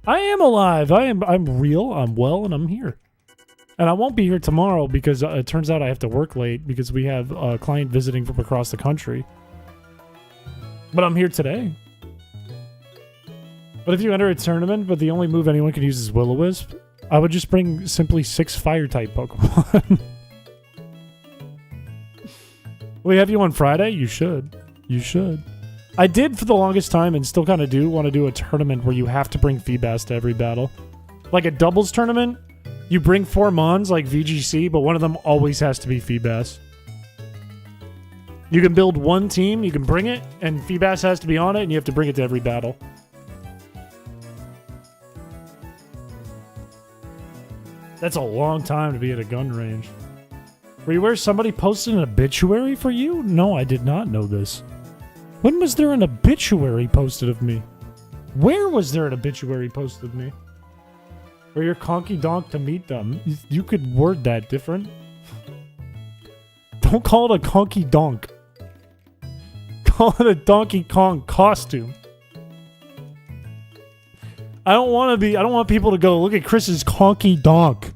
S1: I am alive. I'm real. I'm well, and I'm here. And I won't be here tomorrow because it turns out I have to work late because we have a client visiting from across the country. But I'm here today. But if you enter a tournament, but the only move anyone can use is Will-O-Wisp, I would just bring simply 6 Fire-type Pokemon. We have you on Friday? You should. You should. I did for the longest time and still kind of do want to do a tournament where you have to bring Feebas to every battle. Like a doubles tournament. You bring 4 Mons like VGC, but one of them always has to be Feebas. You can build one team, you can bring it, and Feebas has to be on it, and you have to bring it to every battle. That's a long time to be at a gun range. Were you where somebody posted an obituary for you? No, I did not know this. When was there an obituary posted of me? Where was there an obituary posted of me? Or your conky donk to meet them. You could word that different. Don't call it a conky donk. Call it a Donkey Kong costume. I don't want people to go, look at Chris's conky donk.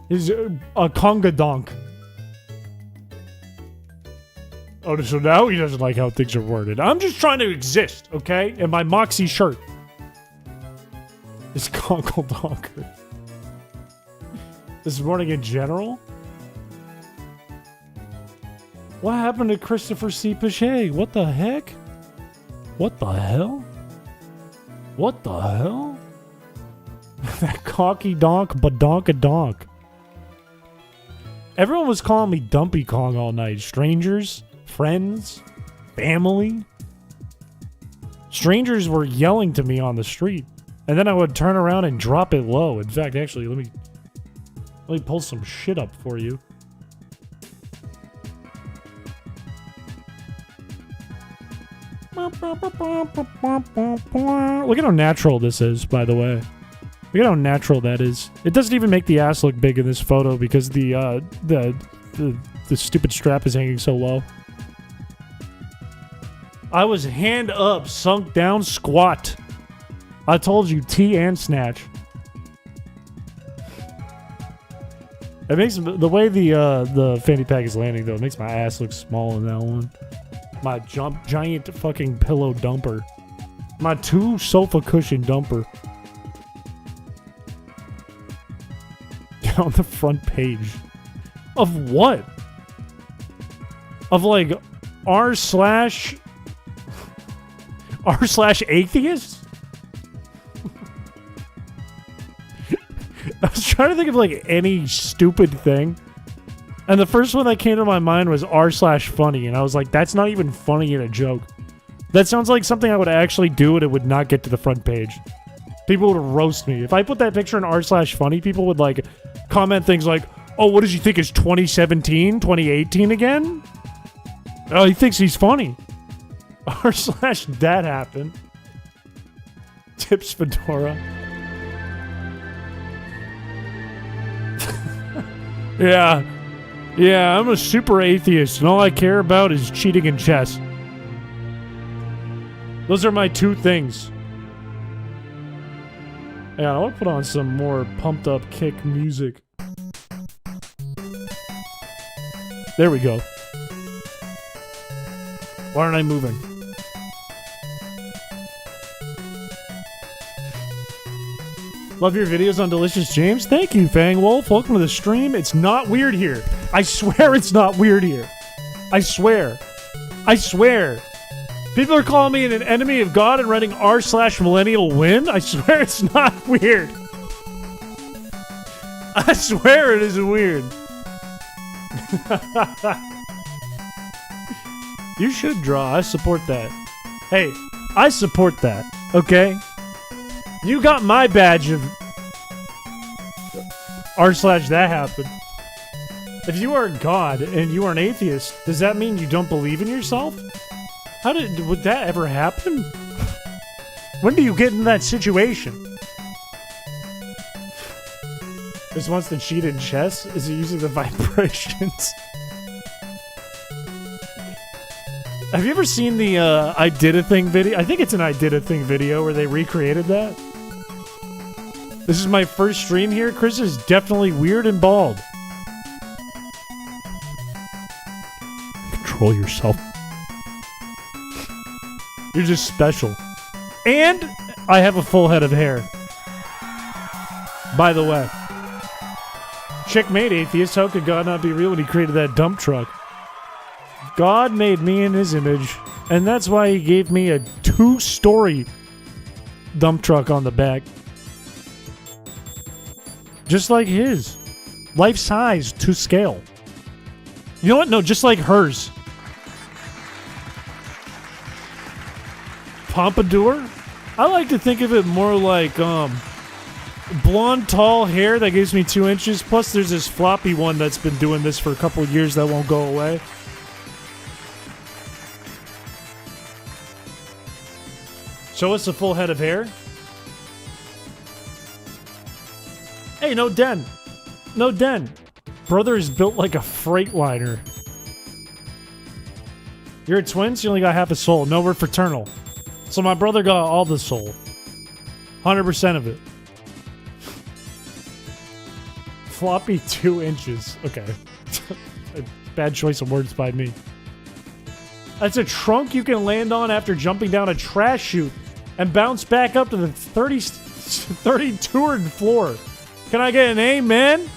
S1: He's a conga donk. Oh, so now he doesn't like how things are worded. I'm just trying to exist, okay? In my Moxie shirt. This conkle donker. This morning in general? What happened to Christopher C. Piché? What the heck? What the hell? What the hell? That cocky donk, badonk-a-donk. Everyone was calling me Dumpy Kong all night. Strangers, friends, family. Strangers were yelling to me on the street. And then I would turn around and drop it low. In fact, actually, let me pull some shit up for you. Look at how natural this is, by the way. Look at how natural that is. It doesn't even make the ass look big in this photo because the stupid strap is hanging so low. I was hand up, sunk down, squat. I told you, T and snatch. It makes the way the fanny pack is landing though. It makes my ass look small in that one. My giant fucking pillow dumper. My 2 sofa cushion dumper. On the front page. Of what? Of like r/atheist? I was trying to think of like any stupid thing. And the first one that came to my mind was r/funny. And I was like, that's not even funny in a joke. That sounds like something I would actually do and it would not get to the front page. People would roast me. If I put that picture in r/funny, people would like comment things like, oh, what does he think is 2017, 2018 again? Oh, he thinks he's funny. r/that happened. Tips Fedora. Yeah, I'm a super atheist and all I care about is cheating in chess. Those are my 2 things. Yeah, I want to put on some more pumped up kick music. There we go. Why aren't I moving? Love your videos on Delicious James. Thank you, Fang Wolf. Welcome to the stream. It's not weird here. I swear it's not weird here. I swear. I swear. People are calling me an enemy of God and writing r/millennial win. I swear it's not weird. I swear it isn't weird. You should draw. I support that. Hey, I support that. Okay? You got my badge of r/that happened. If you are God and you are an atheist, does that mean you don't believe in yourself? Would that ever happen? When do you get in that situation? Just wants to cheat in chess? Is it using the vibrations? Have you ever seen the I Did a Thing video? I think it's an I Did a Thing video where they recreated that. This is my first stream here. Chris is definitely weird and bald. Control yourself. You're just special. And I have a full head of hair. By the way. Checkmate, atheist. How could God not be real when he created that dump truck? God made me in his image, and that's why he gave me a 2-story dump truck on the back. Just like his. Life size to scale. You know what? No, just like hers. Pompadour? I like to think of it more like blonde tall hair that gives me 2 inches, plus there's this floppy one that's been doing this for a couple of years that won't go away. Show us a full head of hair. Hey, no den. No den. Brother is built like a Freightliner. You're a twin, so you only got half a soul. No, we're fraternal. So my brother got all the soul. 100% of it. floppy 2 inches. Okay. Bad choice of words by me. That's a trunk you can land on after jumping down a trash chute and bounce back up to the 32nd floor. Can I get an amen?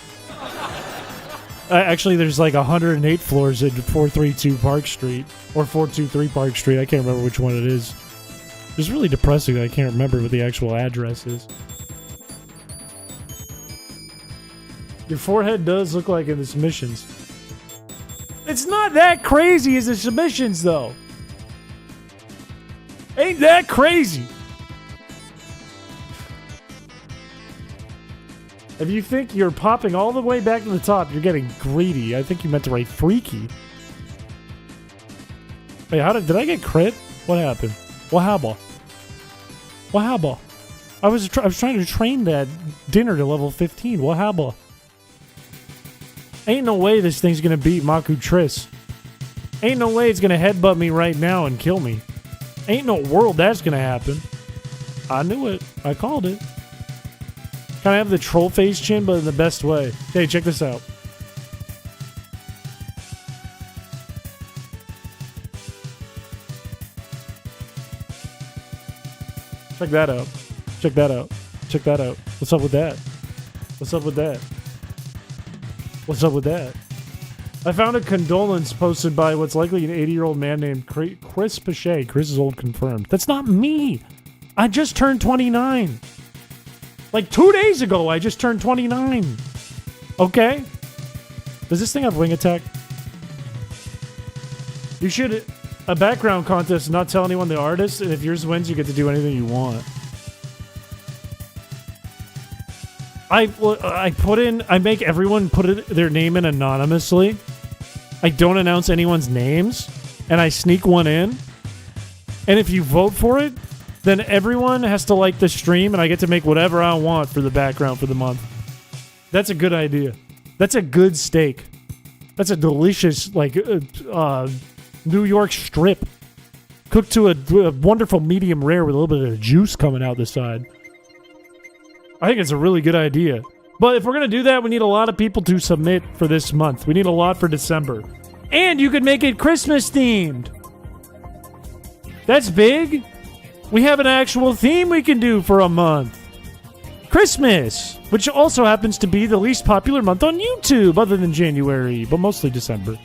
S1: Actually, there's like 108 floors at 432 Park Street. Or 423 Park Street. I can't remember which one it is. It's really depressing that I can't remember what the actual address is. Your forehead does look like in the submissions. It's not that crazy as the submissions, though. Ain't that crazy. If you think you're popping all the way back to the top, you're getting greedy. I think you meant to write freaky. Wait, did I get crit? What happened? What happened? What happened? I was trying to train that dinner to level 15. What happened? Ain't no way this thing's gonna beat Maku Triss. Ain't no way it's gonna headbutt me right now and kill me. Ain't no world that's gonna happen. I knew it. I called it. Can I have the troll face chin, but in the best way? Hey, check this out. Check that out. Check that out. Check that out. What's up with that? What's up with that? What's up with that? I found a condolence posted by what's likely an 80-year-old man named Chris Piché. Chris is old confirmed. That's not me. I just turned 29. Like 2 days ago, I just turned 29. Okay? Does this thing have wing attack? You should... A background contest, not tell anyone the artist, and if yours wins, you get to do anything you want. I make everyone put their name in anonymously. I don't announce anyone's names, and I sneak one in. And if you vote for it, then everyone has to like the stream, and I get to make whatever I want for the background for the month. That's a good idea. That's a good steak. That's a delicious, like, New York strip. Cooked to a wonderful medium rare with a little bit of juice coming out the side. I think it's a really good idea. But if we're going to do that, we need a lot of people to submit for this month. We need a lot for December. And you could make it Christmas themed. That's big. We have an actual theme we can do for a month. Christmas, which also happens to be the least popular month on YouTube other than January, but mostly December.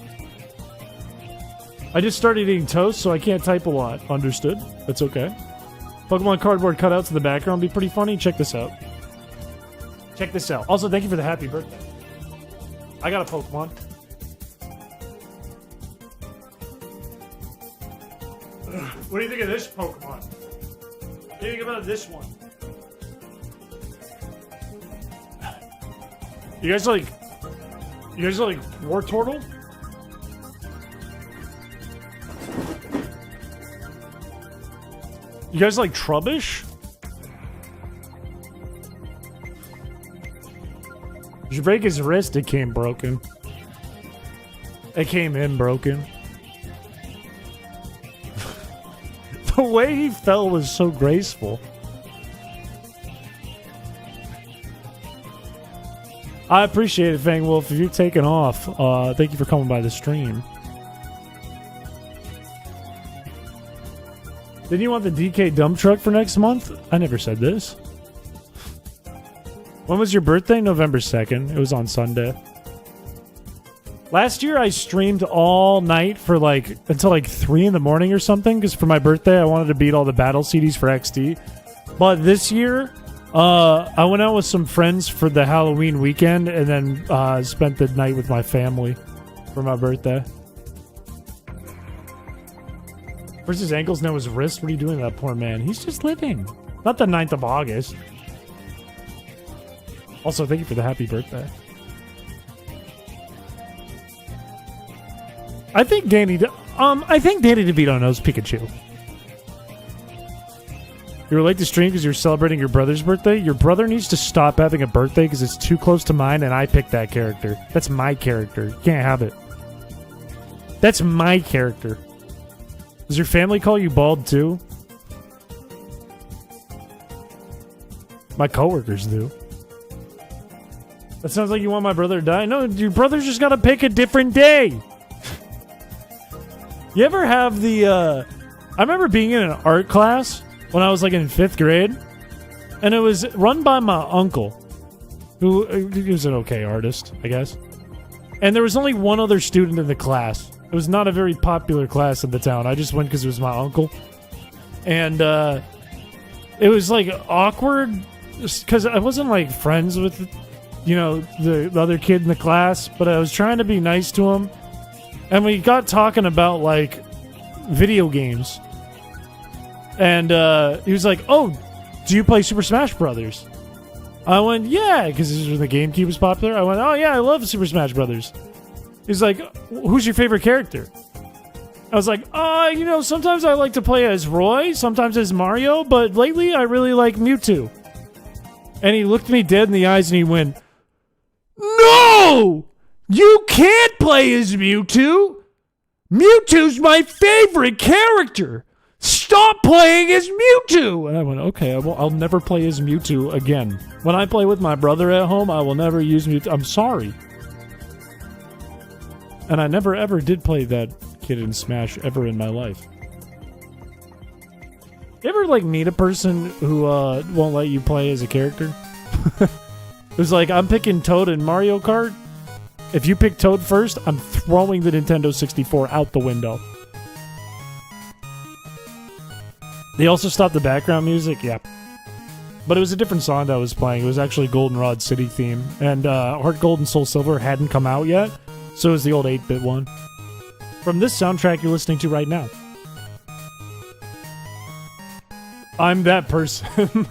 S1: I just started eating toast, so I can't type a lot. Understood. That's okay. Pokemon cardboard cutouts in the background would be pretty funny. Check this out. Check this out. Also, thank you for the happy birthday. I got a Pokemon. What do you think of this Pokemon? What do you think about this one? You guys like War Turtle? You guys like Trubbish? Did you break his wrist? It came broken. It came in broken. The way he fell was so graceful. I appreciate it, Fang Wolf. If you're taking off, thank you for coming by the stream. Didn't you want the DK dump truck for next month? I never said this. When was your birthday? November 2nd. It was on Sunday. Last year I streamed all night for until 3 in the morning or something, because for my birthday I wanted to beat all the battle CDs for XD. But this year, I went out with some friends for the Halloween weekend and then spent the night with my family for my birthday. Where's his ankles, now his wrist? What are you doing to that poor man? He's just living. Not the 9th of August. Also, thank you for the happy birthday. I think Danny DeVito knows Pikachu. You were late to stream because you're celebrating your brother's birthday? Your brother needs to stop having a birthday because it's too close to mine and I picked that character. That's my character. You can't have it. That's my character. Does your family call you bald too? My coworkers do. That sounds like you want my brother to die. No, your brother's just gotta pick a different day. You ever have the, I remember being in an art class when I was like in 5th grade, and it was run by my uncle, who was an okay artist, I guess. And there was only one other student in the class. It was not a very popular class in the town. I just went because it was my uncle. And it was like awkward because I wasn't like friends with, the other kid in the class, but I was trying to be nice to him. And we got talking about like video games. And he was like, "Oh, do you play Super Smash Brothers?" I went, "Yeah," because this was when the GameCube was popular. I went, "Oh yeah, I love Super Smash Brothers." He's like, "Who's your favorite character?" I was like, sometimes I like to play as Roy, sometimes as Mario, but lately I really like Mewtwo." And he looked me dead in the eyes and he went, "No! You can't play as Mewtwo! Mewtwo's my favorite character! Stop playing as Mewtwo!" And I went, "Okay, I'll never play as Mewtwo again. When I play with my brother at home, I will never use Mewtwo. I'm sorry." And I never ever did play that kid in Smash ever in my life. You ever like meet a person who won't let you play as a character? It was like, "I'm picking Toad in Mario Kart. If you pick Toad first, I'm throwing the Nintendo 64 out the window." They also stopped the background music, yeah. But it was a different song that was playing. It was actually Goldenrod City theme. And Heart Gold and Soul Silver hadn't come out yet, so it was the old 8-bit one. From this soundtrack you're listening to right now. I'm that person.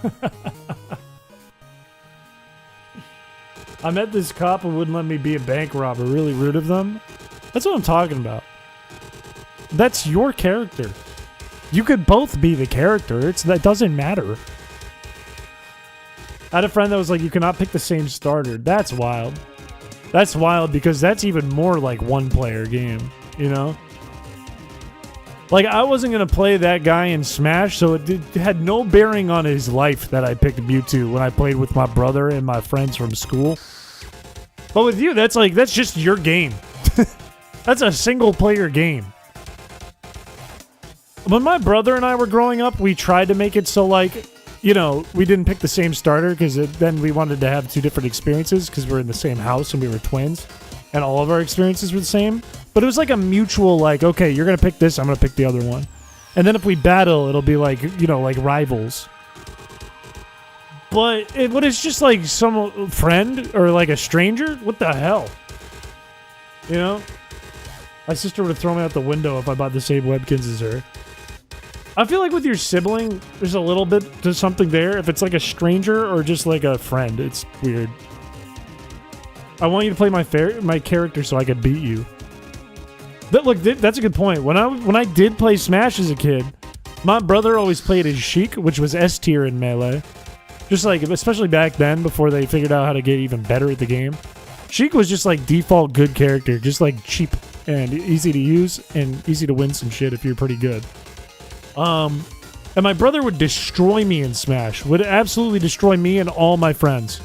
S1: I met this cop who wouldn't let me be a bank robber. Really rude of them. That's what I'm talking about. That's your character. You could both be the character. That doesn't matter. I had a friend that was like, "You cannot pick the same starter." That's wild. That's wild because that's even more like one-player game, Like, I wasn't going to play that guy in Smash, so it had no bearing on his life that I picked Mewtwo when I played with my brother and my friends from school. But with you, that's just your game. That's a single-player game. When my brother and I were growing up, we tried to make it so, like, we didn't pick the same starter because then we wanted to have two different experiences because we're in the same house and we were twins. And all of our experiences were the same. But it was like a mutual, like, okay, you're going to pick this, I'm going to pick the other one. And then if we battle, it'll be like, like rivals. But when it's just like some friend or like a stranger, what the hell? My sister would throw me out the window if I bought the same Webkins as her. I feel like with your sibling, there's a little bit to something there. If it's like a stranger or just like a friend, it's weird. I want you to play my character so I could beat you. That's a good point. When I did play Smash as a kid, my brother always played as Sheik, which was S tier in Melee. Just like, especially back then, before they figured out how to get even better at the game. Sheik was just like default good character, just like cheap and easy to use and easy to win some shit if you're pretty good. And my brother would destroy me in Smash. Would absolutely destroy me and all my friends.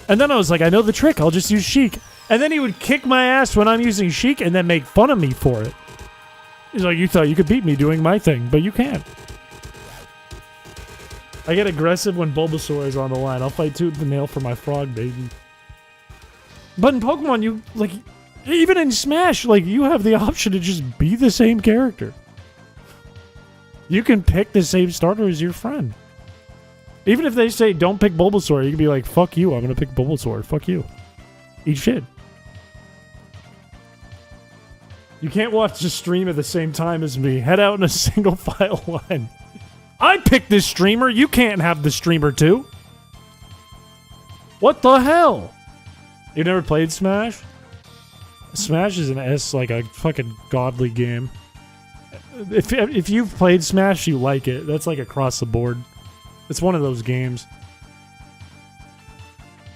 S1: And then I was like, I know the trick. I'll just use Sheik. And then he would kick my ass when I'm using Sheik and then make fun of me for it. He's like, "You thought you could beat me doing my thing, but you can't." I get aggressive when Bulbasaur is on the line. I'll fight tooth and nail for my frog, baby. But in Pokemon, you, like, even in Smash, like, you have the option to just be the same character. You can pick the same starter as your friend. Even if they say, "Don't pick Bulbasaur," you can be like, "Fuck you, I'm going to pick Bulbasaur. Fuck you. Eat shit." You can't watch the stream at the same time as me. Head out in a single file line. I picked this streamer. You can't have the streamer too. What the hell? You never played Smash? Smash is like a fucking godly game. If you've played Smash, you like it. That's like across the board. It's one of those games.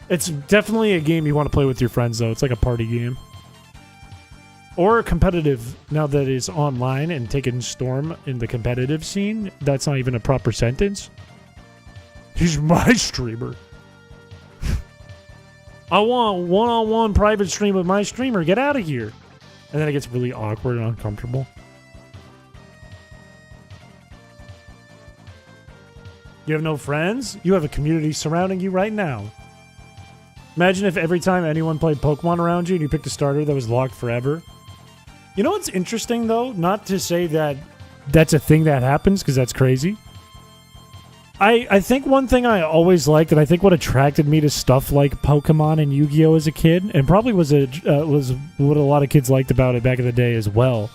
S1: It's definitely a game you want to play with your friends, though. It's like a party game. Or competitive, now that it's online and taking storm in the competitive scene. That's not even a proper sentence. He's my streamer. I want one-on-one private stream with my streamer. Get out of here. And then it gets really awkward and uncomfortable. You have no friends? You have a community surrounding you right now. Imagine if every time anyone played Pokemon around you and you picked a starter that was locked forever. You know what's interesting, though? Not to say that that's a thing that happens, because that's crazy. I think one thing I always liked, and I think what attracted me to stuff like Pokemon and Yu-Gi-Oh! As a kid, and probably was what a lot of kids liked about it back in the day as well,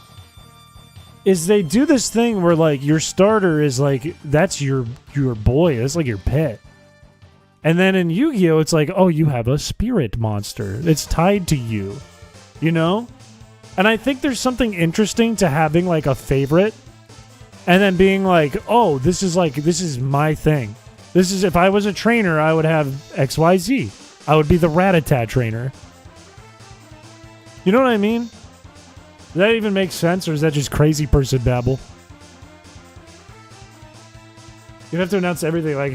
S1: is they do this thing where, like, your starter is, like, that's your boy. That's, like, your pet. And then in Yu-Gi-Oh! It's like, oh, you have a spirit monster. It's tied to you. You know? And I think there's something interesting to having, like, a favorite and then being like, oh, this is my thing. This is, if I was a trainer, I would have XYZ. I would be the Rattata trainer. You know what I mean? Does that even make sense, or is that just crazy person babble? You have to announce everything like,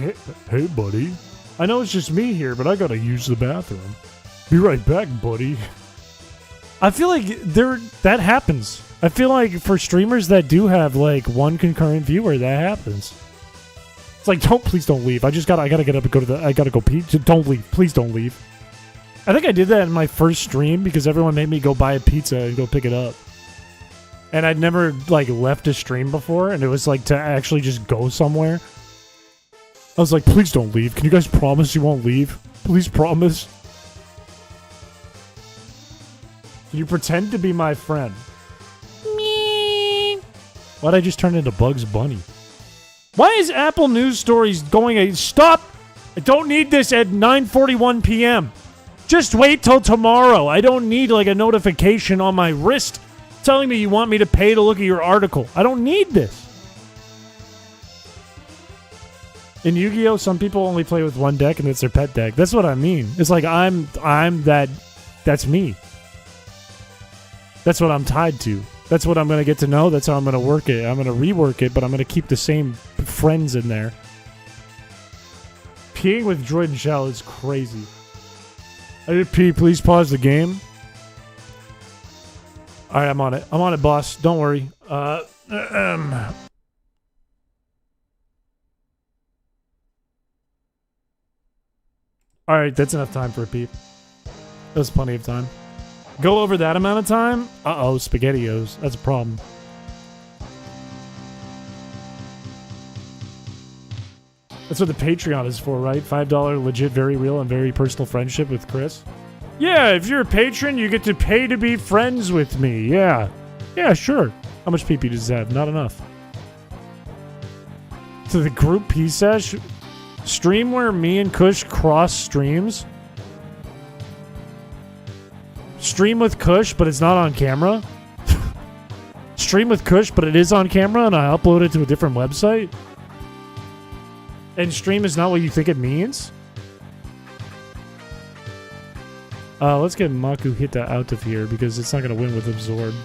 S1: hey, buddy. I know it's just me here, but I gotta use the bathroom. Be right back, buddy. I feel like that happens. I feel like for streamers that do have like one concurrent viewer, that happens. It's like, please don't leave. I gotta get up and I gotta go pee. Don't leave. Please don't leave. I think I did that in my first stream because everyone made me go buy a pizza and go pick it up. And I'd never like left a stream before, and it was like to actually just go somewhere. I was like, please don't leave. Can you guys promise you won't leave? Please promise. Can you pretend to be my friend? Me. Why'd I just turn into Bugs Bunny? Why is Apple News Stories going stop? I don't need this at 9:41 p.m. Just wait till tomorrow. I don't need like a notification on my wrist telling me you want me to pay to look at your article. I don't need this. In Yu-Gi-Oh, some people only play with one deck and it's their pet deck. That's what I mean. It's like that's me. That's what I'm tied to. That's what I'm going to get to know. That's how I'm going to work it. I'm going to rework it, but I'm going to keep the same friends in there. Peeing with Droid and Shell is crazy. I did pee. Please pause the game. All right, I'm on it. I'm on it, boss. Don't worry. All right, that's enough time for a pee. That was plenty of time. Go over that amount of time? Uh-oh, SpaghettiOs. That's a problem. That's what the Patreon is for, right? $5 legit, very real, and very personal friendship with Chris. Yeah, if you're a patron, you get to pay to be friends with me. Yeah. Yeah, sure. How much PP does that have? Not enough. To the group P-Sesh? Stream where me and Kush cross streams? Stream with Kush, but it's not on camera? Stream with Kush, but it is on camera, and I upload it to a different website? And stream is not what you think it means? Let's get Makuhita out of here, because it's not going to win with Absorb.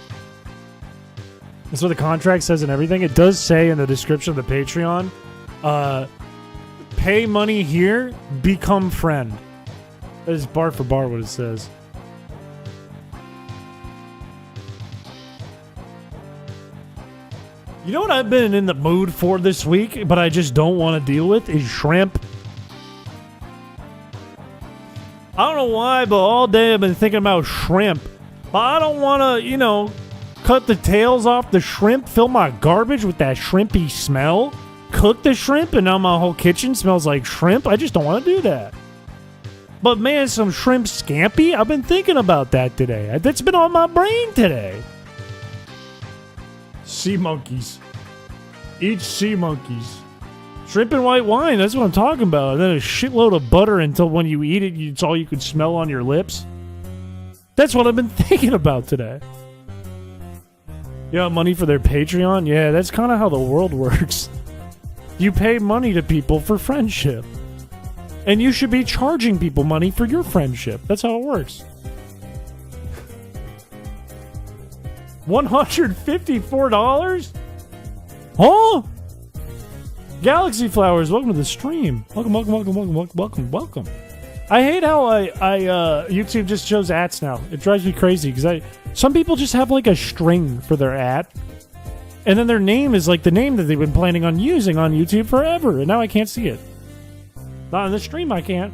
S1: That's what the contract says and everything. It does say in the description of the Patreon, pay money here, become friend. That is bar for bar what it says. You know what I've been in the mood for this week, but I just don't want to deal with, is shrimp. I don't know why, but all day I've been thinking about shrimp. But I don't want to, cut the tails off the shrimp, fill my garbage with that shrimpy smell, cook the shrimp, and now my whole kitchen smells like shrimp. I just don't want to do that. But man, some shrimp scampi? I've been thinking about that today. That's been on my brain today. Sea monkeys. Eat sea monkeys. Shrimp and white wine, that's what I'm talking about. And then a shitload of butter until when you eat it, it's all you can smell on your lips. That's what I've been thinking about today. You got money for their Patreon? Yeah, that's kind of how the world works. You pay money to people for friendship. And you should be charging people money for your friendship. That's how it works. $154? Huh? Galaxy Flowers, welcome to the stream. Welcome. I hate how YouTube just shows ads now. It drives me crazy because some people just have like a string for their ad, and then their name is like the name that they've been planning on using on YouTube forever, and now I can't see it. Not on the stream, I can't.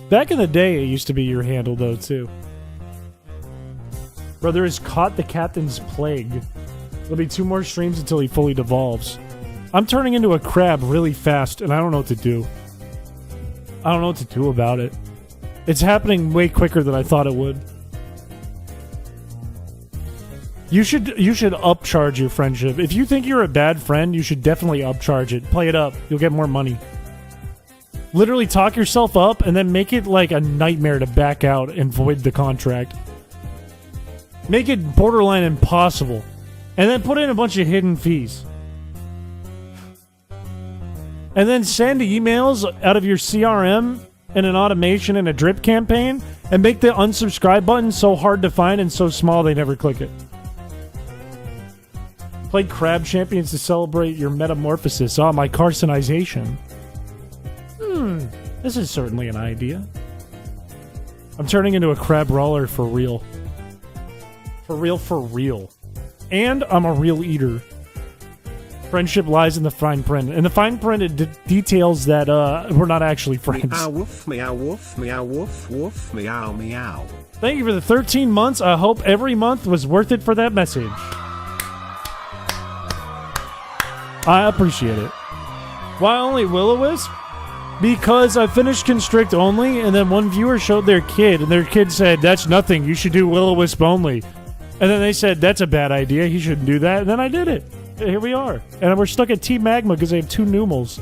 S1: Back in the day, it used to be your handle though too. Brother has caught the captain's plague. There'll be 2 more streams until he fully devolves. I'm turning into a crab really fast, and I don't know what to do. I don't know what to do about it. It's happening way quicker than I thought it would. You should upcharge your friendship. If you think you're a bad friend, you should definitely upcharge it. Play it up. You'll get more money. Literally talk yourself up and then make it like a nightmare to back out and void the contract. Make it borderline impossible. And then put in a bunch of hidden fees. And then send emails out of your CRM and an automation and a drip campaign and make the unsubscribe button so hard to find and so small they never click it. Play Crab Champions to celebrate your metamorphosis. Oh, my carcinization. This is certainly an idea. I'm turning into a crab roller for real. For real, for real. And I'm a real eater. Friendship lies in the fine print. And the fine print, it details that we're not actually friends.
S2: Meow woof, meow woof, meow woof, woof, meow meow.
S1: Thank you for the 13 months. I hope every month was worth it for that message. I appreciate it. Why only Will-O-Wisp? Because I finished Constrict only, and then one viewer showed their kid, and their kid said, that's nothing, you should do Will-O-Wisp only. And then they said, that's a bad idea, he shouldn't do that, and then I did it. Here we are. And we're stuck at Team Magma because they have 2 Numels.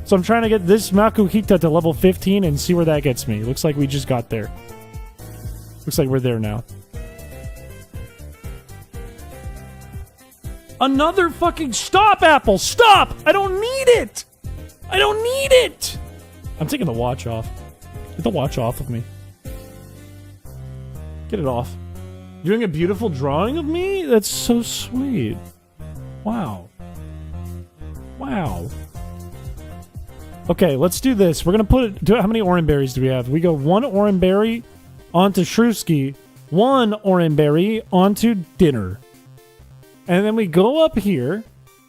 S1: So I'm trying to get this Makuhita to level 15 and see where that gets me. Looks like we just got there. Looks like we're there now. Another fucking... Stop, Apple! Stop! I don't need it! I don't need it! I'm taking the watch off. Get the watch off of me. Get it off. You're doing a beautiful drawing of me? That's so sweet. Wow. Wow. Okay, let's do this. We're gonna put... How many orange berries do we have? We go 1 orange berry onto Shrewski, 1 orange berry onto dinner. And then we go up here.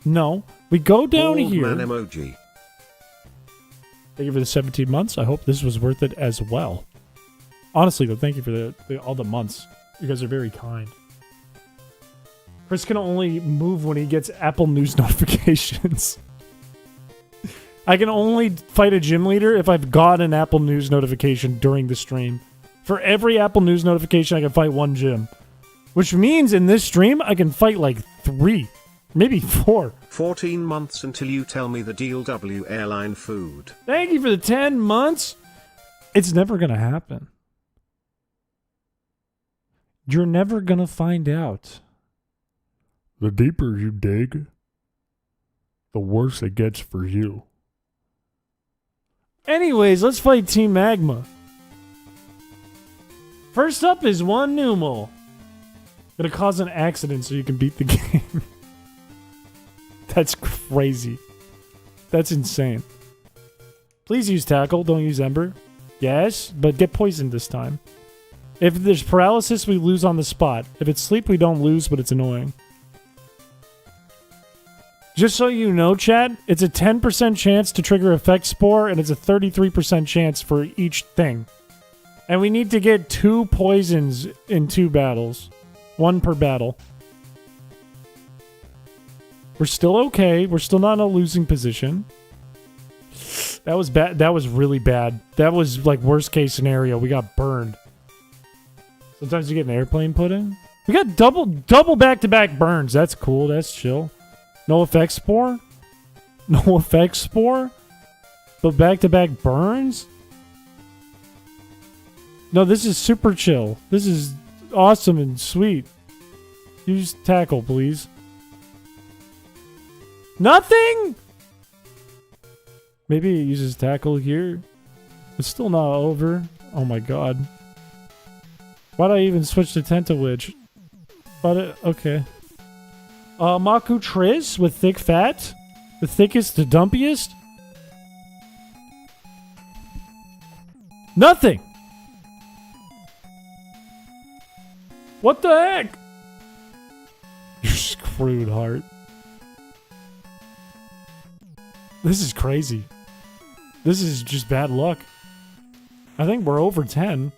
S1: No. We go down
S2: Old
S1: here.
S2: Man emoji.
S1: Thank you for the 17 months. I hope this was worth it as well. Honestly, though, thank you for all the months. You guys are very kind. Chris can only move when he gets Apple News notifications. I can only fight a gym leader if I've got an Apple News notification during the stream. For every Apple News notification, I can fight 1 gym. Which means in this stream, I can fight like 3. Maybe 4.
S2: 14 months until you tell me the deal W airline food.
S1: Thank you for the 10 months. It's never going to happen. You're never going to find out. The deeper you dig, the worse it gets for you. Anyways, let's fight Team Magma. First up is 1 Numel. Gonna cause an accident so you can beat the game. That's crazy. That's insane. Please use Tackle, don't use Ember. Yes, but get poisoned this time. If there's paralysis, we lose on the spot. If it's sleep, we don't lose, but it's annoying. Just so you know, chat, it's a 10% chance to trigger Effect Spore, and it's a 33% chance for each thing. And we need to get 2 poisons in 2 battles. 1 per battle. We're still okay. We're still not in a losing position. That was bad. That was really bad. That was like worst case scenario. We got burned. Sometimes you get an airplane put in. We got double back-to-back burns. That's cool. That's chill. No effect spore? No effect spore? But back-to-back burns? No, this is super chill. This is awesome and sweet. Use Tackle, please. Nothing? Maybe it uses Tackle here. It's still not over. Oh my god. Why'd I even switch to Tentawitch? But okay. Maku Triz with thick fat. The thickest, the dumpiest. Nothing. What the heck? You're screwed, Heart. This is crazy. This is just bad luck. I think we're over 10.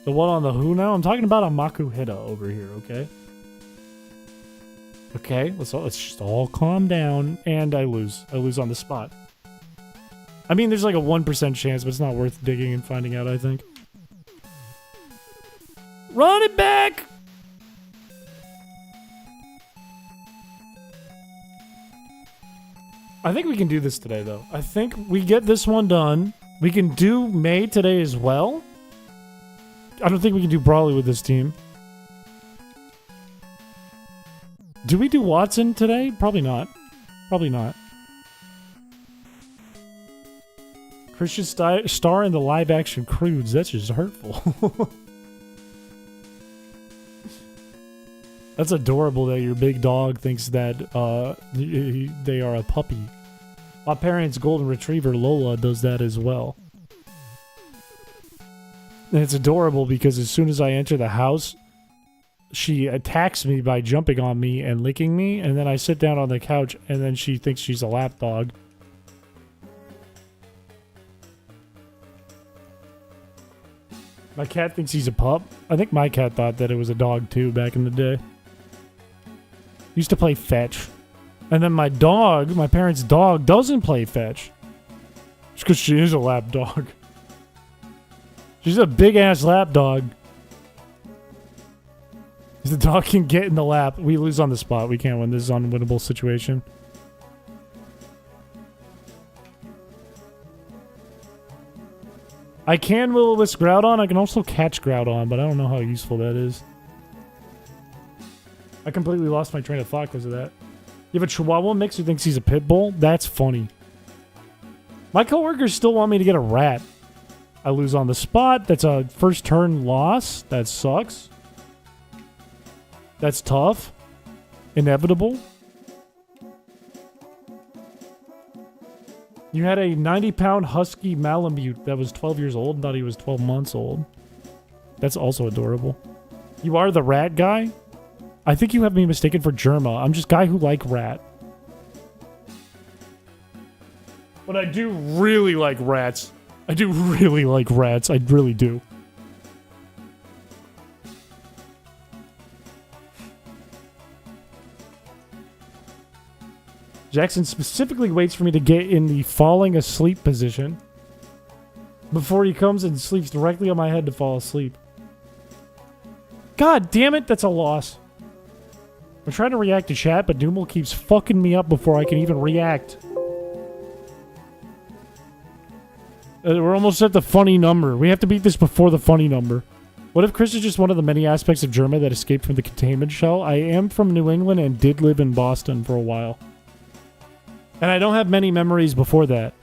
S1: The one on the who now? I'm talking about a Makuhita over here, okay? Okay, let's just all calm down. And I lose. I lose on the spot. I mean, there's like a 1% chance, but it's not worth digging and finding out, I think. Run it back! I think we can do this today, though. I think we get this one done. We can do May today as well. I don't think we can do Brawley with this team. Do we do Watson today? Probably not. Probably not. Christian star in the live-action Crudes. That's just hurtful. That's adorable that your big dog thinks that they are a puppy. My parents' golden retriever Lola does that as well. And it's adorable because as soon as I enter the house, she attacks me by jumping on me and licking me, and then I sit down on the couch, and then she thinks she's a lap dog. My cat thinks he's a pup. I think my cat thought that it was a dog too back in the day. Used to play fetch. And then my dog, my parents' dog, doesn't play fetch. Just because she is a lap dog. She's a big-ass lap dog. If the dog can get in the lap, we lose on the spot. We can't win. This is an unwinnable situation. I can Will-O-Wisp Groudon. I can also catch Groudon, but I don't know how useful that is. I completely lost my train of thought because of that. You have a Chihuahua mix who thinks he's a pit bull? That's funny. My coworkers still want me to get a rat. I lose on the spot. That's a first turn loss. That sucks. That's tough. Inevitable. You had a 90-pound husky Malamute that was 12 years old and thought he was 12 months old. That's also adorable. You are the rat guy? I think you have me mistaken for Germa. I'm just guy who like rat. But I do really like rats. I do really like rats. I really do. Jackson specifically waits for me to get in the falling asleep position before he comes and sleeps directly on my head to fall asleep. God damn it, that's a loss. I'm trying to react to chat, but Doomal keeps fucking me up before I can even react. We're almost at the funny number. We have to beat this before the funny number. What if Chris is just one of the many aspects of Germa that escaped from the containment shell? I am from New England and did live in Boston for a while. And I don't have many memories before that.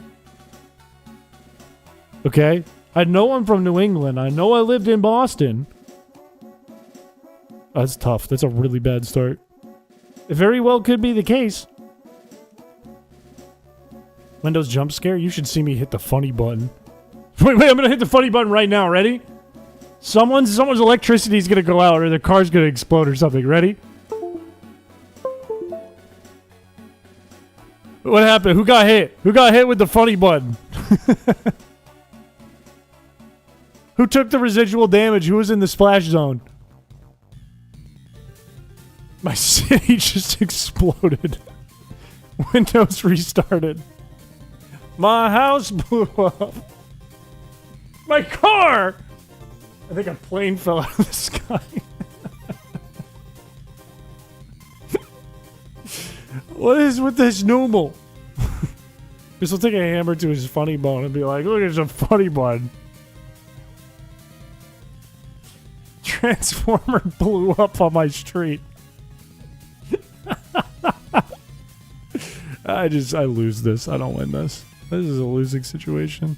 S1: Okay? I know I'm from New England. I know I lived in Boston. Oh, that's tough. That's a really bad start. It very well could be the case. Windows jump scare? You should see me hit the funny button. Wait, I'm gonna hit the funny button right now. Ready? Someone's electricity is gonna go out or their car's gonna explode or something. Ready? What happened? Who got hit? Who got hit with the funny button? Who took the residual damage? Who was in the splash zone? My city just exploded. Windows restarted. My house blew up. My car! I think a plane fell out of the sky. What is with this Noomal? This will take a hammer to his funny bone and be like, look, it's a funny bone. Transformer blew up on my street. I lose this. I don't win this. This is a losing situation.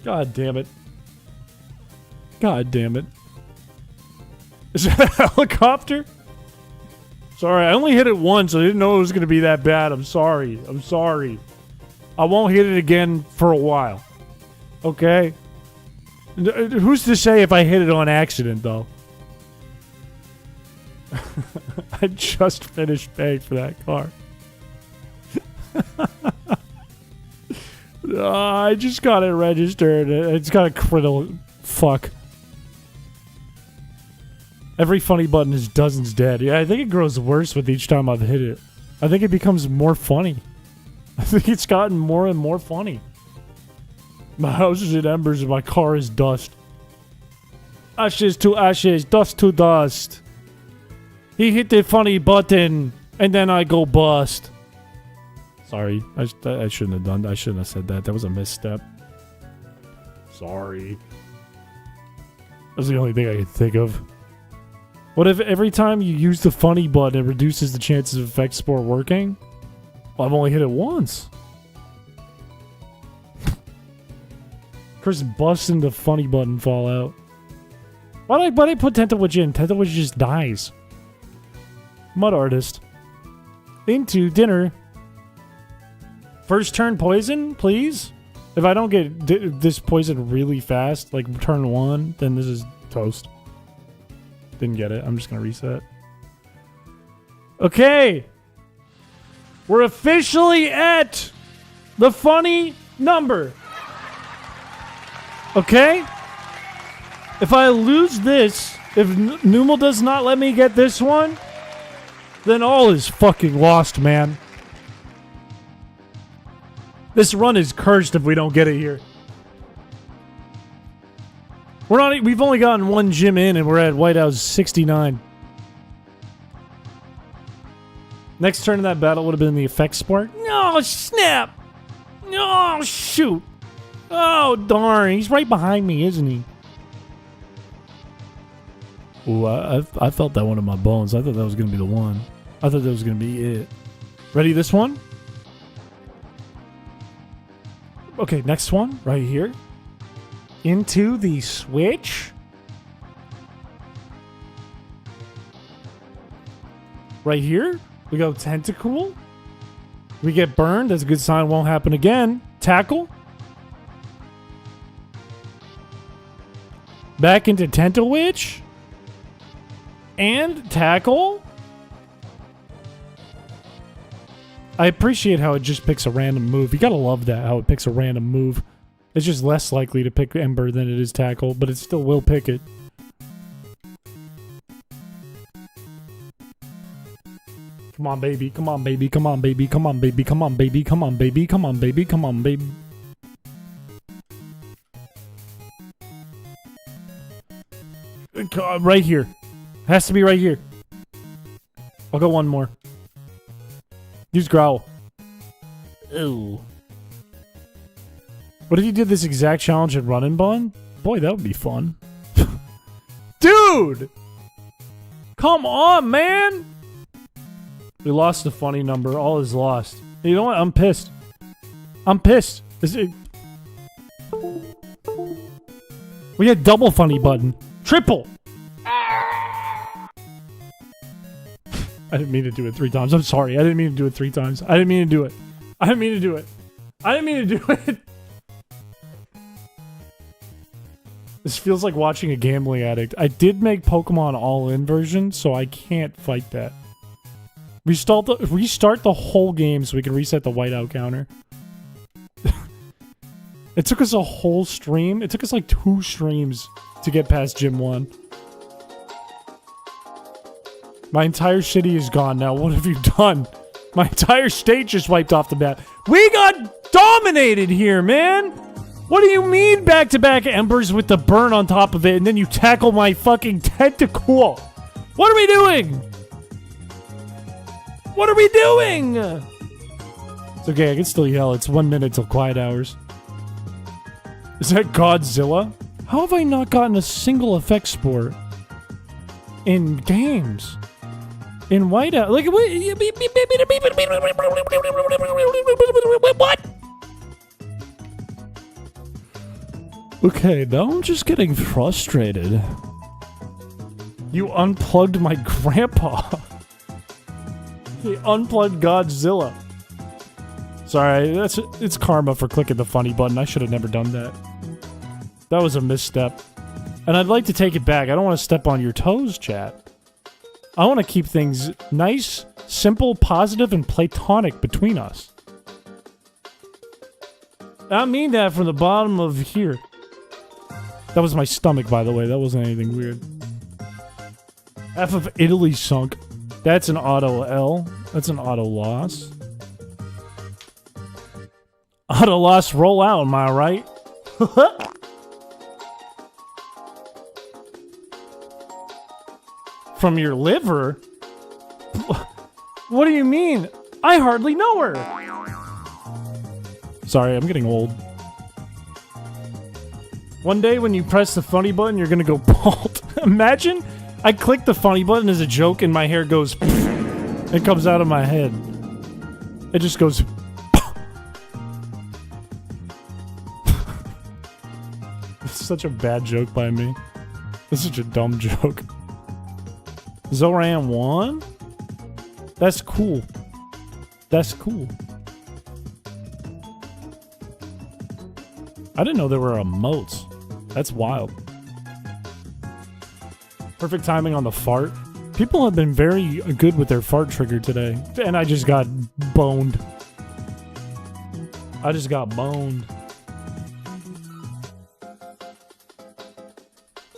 S1: God damn it. God damn it. Is that a helicopter? Sorry, I only hit it once. I didn't know it was going to be that bad. I'm sorry. I'm sorry. I won't hit it again for a while. Okay? Who's to say if I hit it on accident, though? I just finished paying for that car. I just got it registered. It's got a critical... Fuck. Every funny button is dozens dead. Yeah, I think it grows worse with each time I've hit it. I think it becomes more funny. I think it's gotten more and more funny. My house is in embers and my car is dust. Ashes to ashes, dust to dust. He hit the funny button, and then I go bust. Sorry, I shouldn't have done that. I shouldn't have said that. That was a misstep. Sorry. That's the only thing I could think of. What if every time you use the funny button, it reduces the chances of effect sport working? Well, I've only hit it once. Chris busting the funny button fallout. Why'd I put Tentawitch in? Tentawitch just dies. Mud artist. Into dinner. First turn poison, please? If I don't get this poison really fast, like turn 1, then this is toast. Didn't get it. I'm just gonna reset. Okay. We're officially at the funny number. Okay? If I lose this, if Numal does not let me get this one, then all is fucking lost, man. This run is cursed if we don't get it here. We've only gotten one gym in and we're at White House 69. Next turn in that battle would have been the effect sport. No, snap! No, shoot! Oh, darn. He's right behind me, isn't he? Ooh, I felt that one in my bones. I thought that was going to be the one. I thought that was going to be it. Ready, this one? Okay, next one. Right here. Into the switch. Right here. We go tentacle. We get burned. That's a good sign. Won't happen again. Tackle. Back into Tentawitch. And tackle. I appreciate how it just picks a random move. You gotta love that, how it picks a random move. It's just less likely to pick Ember than it is tackle, but it still will pick it. Come on, baby. Come on, baby. Come on, baby. Come on, baby. Come on, baby. Come on, baby. Come on, baby. Come on, baby. Right here. Has to be right here. I'll go one more. Use growl. Ew. What if you did this exact challenge in Run and Bun? Boy, that would be fun. Dude! Come on, man! We lost the funny number. All is lost. You know what? I'm pissed. I'm pissed. We had double funny button. Triple! I didn't mean to do it 3 times. I'm sorry. I didn't mean to do it 3 times. I didn't mean to do it. I didn't mean to do it. I didn't mean to do it. This feels like watching a gambling addict. I did make Pokemon all-in version, so I can't fight that. Restart the whole game so we can reset the whiteout counter. It took us a whole stream. It took us like 2 streams to get past Gym 1. My entire city is gone now. What have you done? My entire state just wiped off the map. We got dominated here, man! What do you mean back-to-back embers with the burn on top of it and then you tackle my fucking tentacle? What are we doing? What are we doing? It's okay, I can still yell. It's 1 minute till quiet hours. Is that Godzilla? How have I not gotten a single effect sport in games? In Whiteout? Like, what? Okay, now I'm just getting frustrated. You unplugged my grandpa. He unplugged Godzilla. Sorry, it's karma for clicking the funny button. I should have never done that. That was a misstep. And I'd like to take it back. I don't want to step on your toes, chat. I want to keep things nice, simple, positive, and platonic between us. I mean that from the bottom of here. That was my stomach, by the way. That wasn't anything weird. Half of Italy sunk. That's an auto L. That's an auto loss. Auto loss roll out, am I right? From your liver? What do you mean? I hardly know her. Sorry, I'm getting old. One day when you press the funny button, you're gonna go bald. Imagine I click the funny button as a joke and my hair goes... It comes out of my head. It just goes... It's such a bad joke by me. It's such a dumb joke. Zoran won? That's cool. That's cool. I didn't know there were emotes. That's wild. Perfect timing on the fart. People have been very good with their fart trigger today. And I just got boned. I just got boned.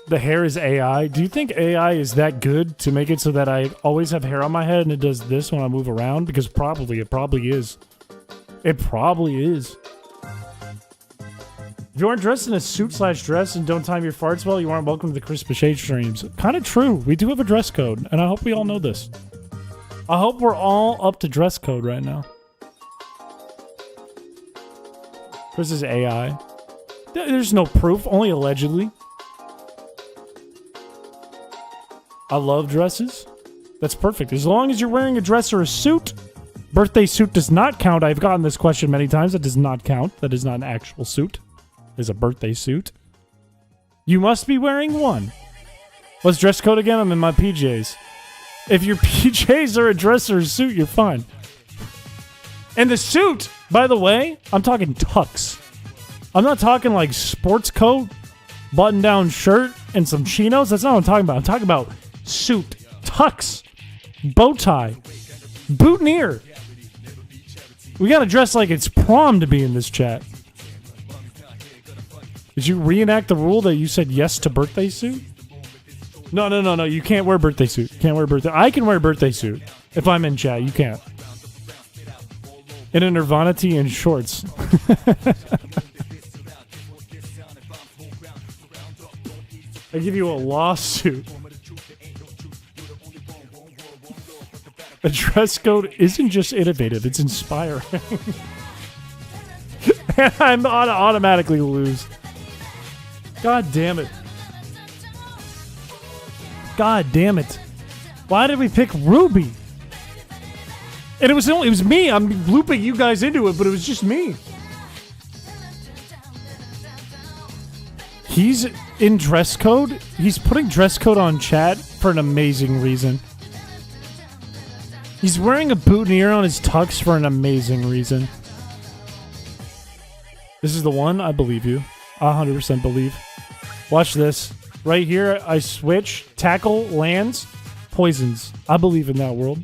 S1: The hair is AI. Do you think AI is that good to make it so that I always have hair on my head and it does this when I move around? Because it probably is. It probably is. If you aren't dressed in a suit/dress and don't time your farts well, you aren't welcome to the Chrispiche streams. Kind of true. We do have a dress code, and I hope we all know this. I hope we're all up to dress code right now. Chris is AI. There's no proof, only allegedly. I love dresses. That's perfect. As long as you're wearing a dress or a suit. Birthday suit does not count. I've gotten this question many times. That does not count. That is not an actual suit. It is a birthday suit. You must be wearing one. What's dress code again? I'm in my PJs. If your PJs are a dress or a suit, you're fine. And the suit, by the way, I'm talking tux. I'm not talking like sports coat, button-down shirt, and some chinos. That's not what I'm talking about. I'm talking about suit, tux, bow tie, boutonniere. We gotta dress like it's prom to be in this chat. Did you reenact the rule that you said yes to birthday suit? No. You can't wear birthday suit. You can't wear birthday. I can wear birthday suit if I'm in chat. You can't. In a Nirvana tee and shorts. I give you a lawsuit. A dress code isn't just innovative, it's inspiring. And I'm automatically lose. God damn it. God damn it. Why did we pick Ruby? And it was me. I'm looping you guys into it, but it was just me. He's in dress code. He's putting dress code on chat for an amazing reason. He's wearing a boutonniere on his tux for an amazing reason. This is the one? I believe you. I 100% believe. Watch this. Right here, I switch. Tackle, lands, poisons. I believe in that world.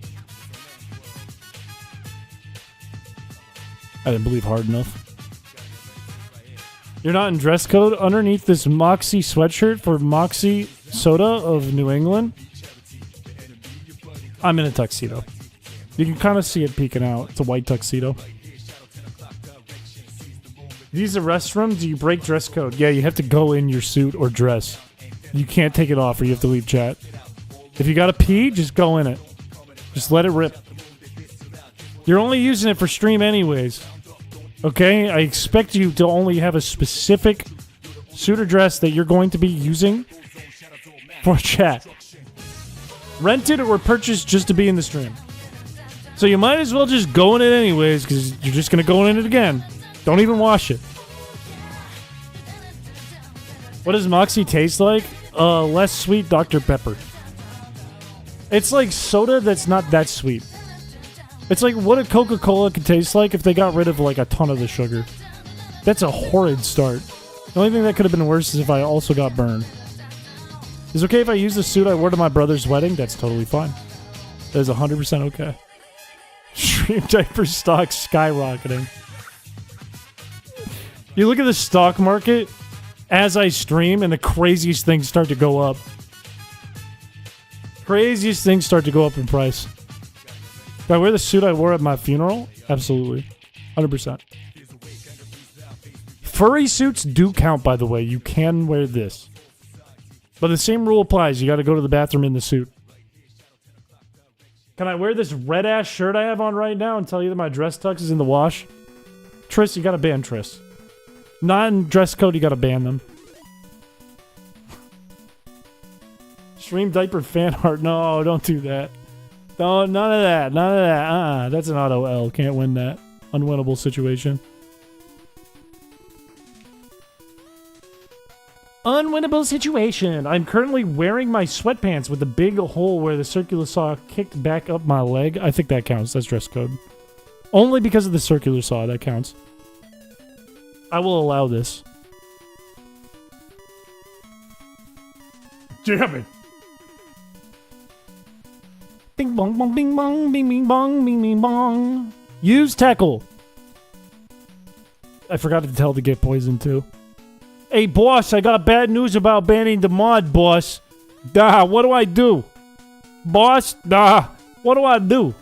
S1: I didn't believe hard enough. You're not in dress code? Underneath this Moxie sweatshirt for Moxie Soda of New England, I'm in a tuxedo. You can kind of see it peeking out. It's a white tuxedo. These are restrooms. Do you break dress code? Yeah, you have to go in your suit or dress. You can't take it off or you have to leave chat. If you gotta pee, just go in it. Just let it rip. You're only using it for stream anyways. Okay? I expect you to only have a specific suit or dress that you're going to be using for chat. Rented or purchased just to be in the stream. So you might as well just go in it anyways, because you're just going to go in it again. Don't even wash it. What does Moxie taste like? Less sweet Dr. Pepper. It's like soda that's not that sweet. It's like what a Coca-Cola could taste like if they got rid of like a ton of the sugar. That's a horrid start. The only thing that could have been worse is if I also got burned. Is it okay if I use the suit I wore to my brother's wedding? That's totally fine. That is 100% okay. Stream diaper stock skyrocketing. You look at the stock market as I stream and the craziest things start to go up. Craziest things start to go up in price. Do I wear the suit I wore at my funeral? Absolutely. 100%. Furry suits do count, by the way. You can wear this. But the same rule applies. You got to go to the bathroom in the suit. Can I wear this red-ass shirt I have on right now and tell you that my dress tux is in the wash? Triss, you got to ban Triss. Non-dress code, you got to ban them. Stream diaper fan art. No, don't do that. No, none of that. None of that. That's an auto L. Can't win that. Unwinnable situation. Unwinnable situation. I'm currently wearing my sweatpants with a big hole where the circular saw kicked back up my leg. I think that counts. That's dress code. Only because of the circular saw. That counts. I will allow this. Damn it. Bing bong bong bing bong bing bing bong bing bing bong. Use tackle. I forgot to tell to get poisoned too. Hey boss, I got bad news about banning the mod, boss. What do I do? Boss, what do I do?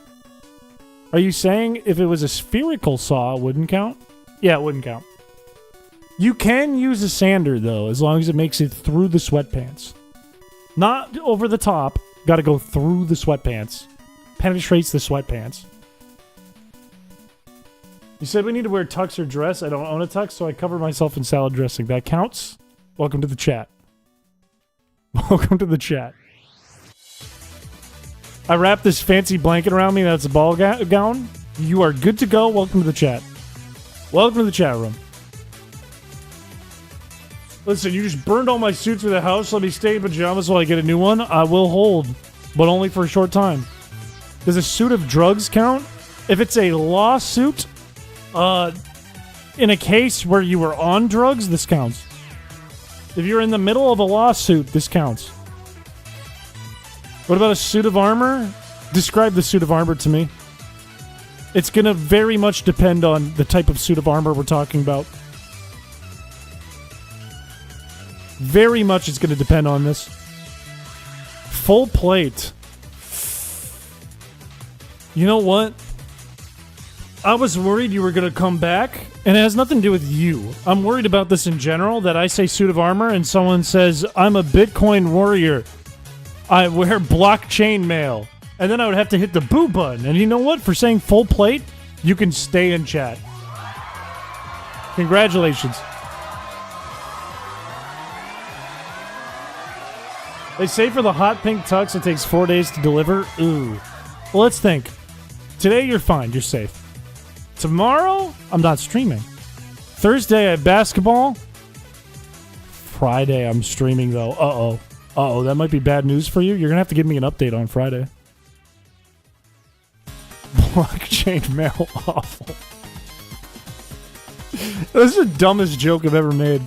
S1: Are you saying if it was a spherical saw, it wouldn't count? Yeah, it wouldn't count. You can use a sander though, as long as it makes it through the sweatpants. Not over the top. Gotta go through the sweatpants. Penetrates the sweatpants. You said we need to wear tux or dress. I don't own a tux, so I cover myself in salad dressing. That counts? Welcome to the chat. Welcome to the chat. I wrap this fancy blanket around me. That's a ball gown. You are good to go. Welcome to the chat. Welcome to the chat room. Listen, you just burned all my suits for the house. Let me stay in pajamas while I get a new one. I will hold, but only for a short time. Does a suit of drugs count? If it's a lawsuit, in a case where you were on drugs, this counts. If you're in the middle of a lawsuit, this counts. What about a suit of armor? Describe the suit of armor to me. It's gonna very much depend on the type of suit of armor we're talking about. Very much it's going to depend on this. Full plate. You know what? I was worried you were going to come back, and it has nothing to do with you. I'm worried about this in general, that I say suit of armor, and someone says, I'm a Bitcoin warrior. I wear blockchain mail. And then I would have to hit the boo button. And you know what? For saying full plate, you can stay in chat. Congratulations. They say for the hot pink tux, it takes 4 days to deliver. Ooh. Well, let's think. Today, you're fine. You're safe. Tomorrow, I'm not streaming. Thursday, I have basketball. Friday, I'm streaming, though. Uh-oh. Uh-oh, that might be bad news for you. You're going to have to give me an update on Friday. Blockchain mail awful. This is the dumbest joke I've ever made.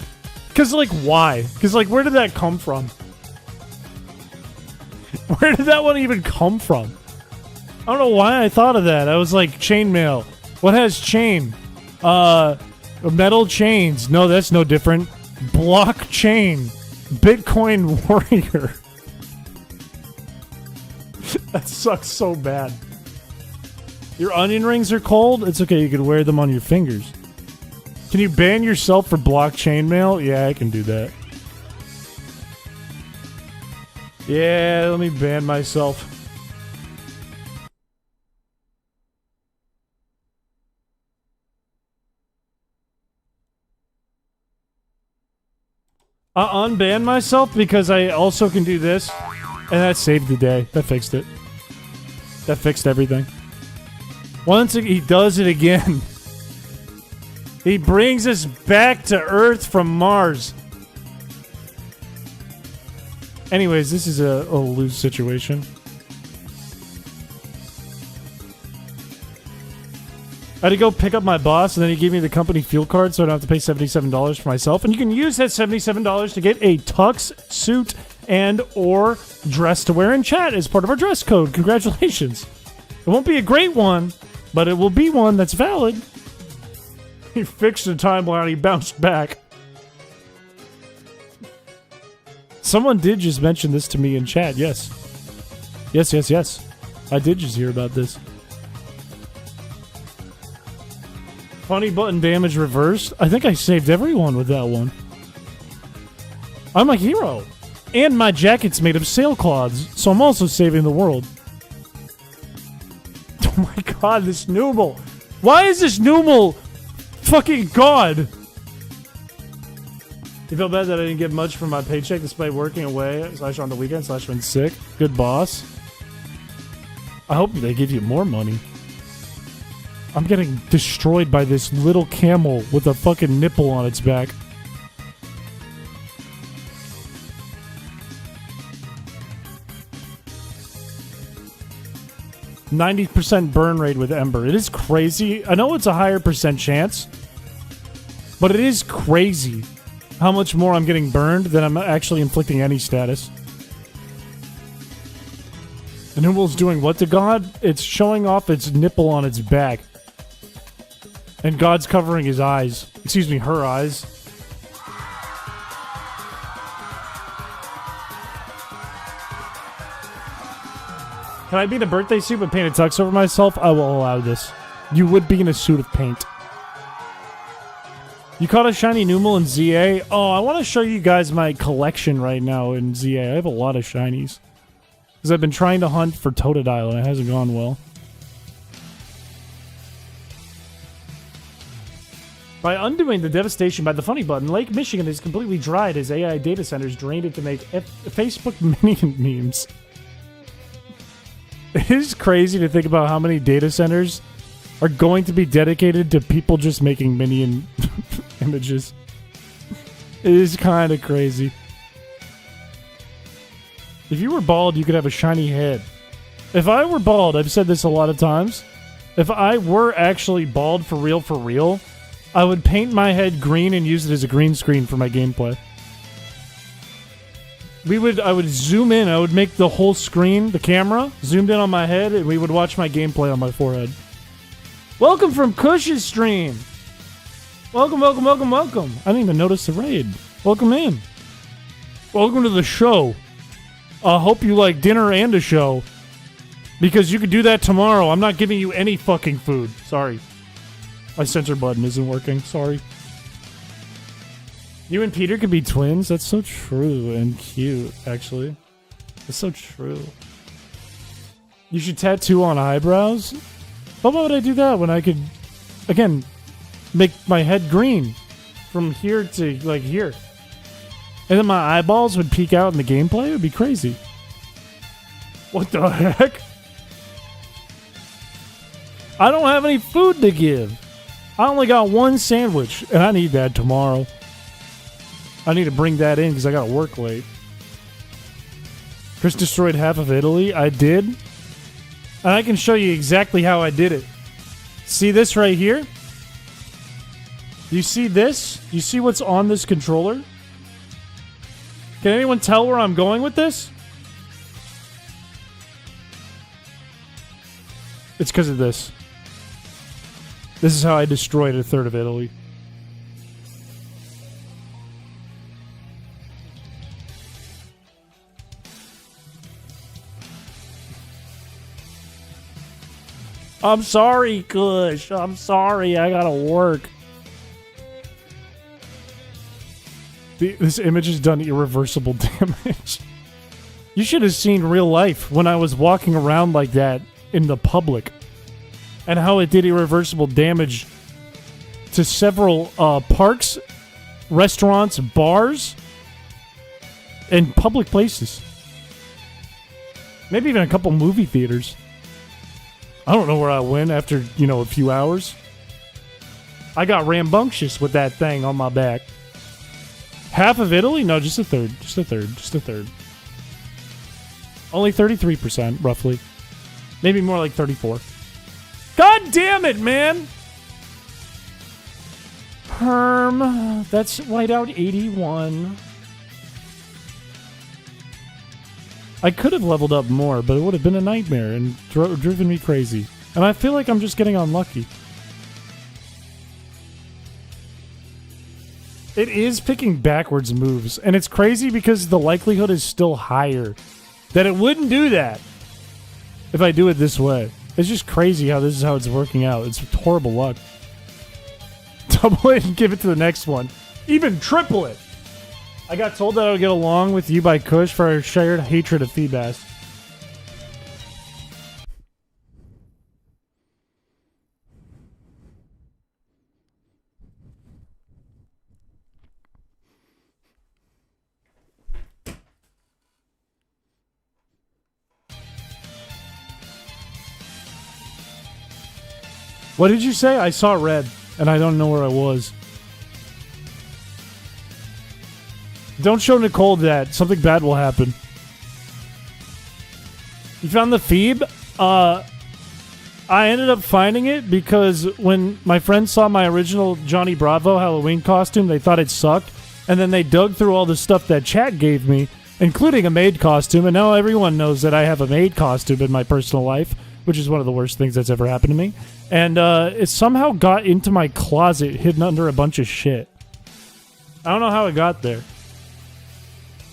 S1: Because, like, why? Because, like, where did that come from? Where did that one even come from? I don't know why I thought of that. I was like, chainmail. What has chain? Metal chains. No, that's no different. Blockchain. Bitcoin warrior. That sucks so bad. Your onion rings are cold? It's okay, you can wear them on your fingers. Can you ban yourself for blockchain mail? Yeah, I can do that. Yeah, let me ban myself. Unban myself because I also can do this. And that saved the day. That fixed it. That fixed everything. Once he does it again. He brings us back to Earth from Mars. Anyways, this is a lose situation. I had to go pick up my boss, and then he gave me the company fuel card so I don't have to pay $77 for myself. And you can use that $77 to get a tux, suit, and or dress to wear in chat as part of our dress code. Congratulations. It won't be a great one, but it will be one that's valid. He fixed the timeline, he bounced back. Someone did just mention this to me in chat, yes. Yes. I did just hear about this. Funny button damage reversed. I think I saved everyone with that one. I'm a hero. And my jacket's made of sailcloths, so I'm also saving the world. Oh my god, this Noomal. Why is this Noomal fucking god? You feel bad that I didn't get much from my paycheck despite working away / on the weekend / when sick. Good boss. I hope they give you more money. I'm getting destroyed by this little camel with a fucking nipple on its back. %90 burn rate with Ember. It is crazy. I know it's a higher % chance, but it is crazy how much more I'm getting burned than I'm actually inflicting any status. The Noomal's doing what to God? It's showing off its nipple on its back. And God's covering his eyes. Excuse me, her eyes. Can I be in a birthday suit but paint a tux over myself? I will allow this. You would be in a suit of paint. You caught a shiny Noomal in ZA? Oh, I want to show you guys my collection right now in ZA. I have a lot of shinies. Because I've been trying to hunt for Totodile and it hasn't gone well. By undoing the devastation by the funny button, Lake Michigan is completely dried as AI data centers drained it to make Facebook minion memes. It is crazy to think about how many data centers are going to be dedicated to people just making minion images. It is kind of crazy. If you were bald, you could have a shiny head. If I were bald, I've said this a lot of times, if I were actually bald for real, I would paint my head green and use it as a green screen for my gameplay. I would zoom in, I would make the whole screen, the camera, zoomed in on my head, and we would watch my gameplay on my forehead. Welcome from Cush's stream! Welcome. I didn't even notice the raid. Welcome in. Welcome to the show. I hope you like dinner and a show. Because you could do that tomorrow. I'm not giving you any fucking food. Sorry. My censor button isn't working. Sorry. You and Peter could be twins? That's so true and cute, actually. That's so true. You should tattoo on eyebrows? But why would I do that when I could, again, make my head green from here to, like, here? And then my eyeballs would peek out in the gameplay? It would be crazy. What the heck? I don't have any food to give. I only got one sandwich, and I need that tomorrow. I need to bring that in because I got to work late. Chris destroyed half of Italy. I did. And I can show you exactly how I did it. See this right here? You see this? You see what's on this controller? Can anyone tell where I'm going with this? It's because of this. This is how I destroyed a third of Italy. I'm sorry, Kush. I'm sorry. I gotta work. This image has done irreversible damage. You should have seen real life when I was walking around like that in the public. And how it did irreversible damage to several parks, restaurants, bars, and public places. Maybe even a couple movie theaters. I don't know where I went after, a few hours. I got rambunctious with that thing on my back. Half of Italy? No, just a third. Just a third. Only 33%, roughly. Maybe more like 34. God damn it, man! That's whiteout 81. I could have leveled up more, but it would have been a nightmare and driven me crazy. And I feel like I'm just getting unlucky. It is picking backwards moves, and it's crazy because the likelihood is still higher that it wouldn't do that if I do it this way. It's just crazy how this is how it's working out. It's horrible luck. Double it and give it to the next one. Even triple it. I got told that I would get along with you by Kush for our shared hatred of Feebas. What did you say? I saw red, and I don't know where I was. Don't show Nicole that. Something bad will happen. You found the Phoebe? I ended up finding it because when my friends saw my original Johnny Bravo Halloween costume, they thought it sucked. And then they dug through all the stuff that chat gave me, including a maid costume. And now everyone knows that I have a maid costume in my personal life, which is one of the worst things that's ever happened to me. And it somehow got into my closet hidden under a bunch of shit. I don't know how it got there.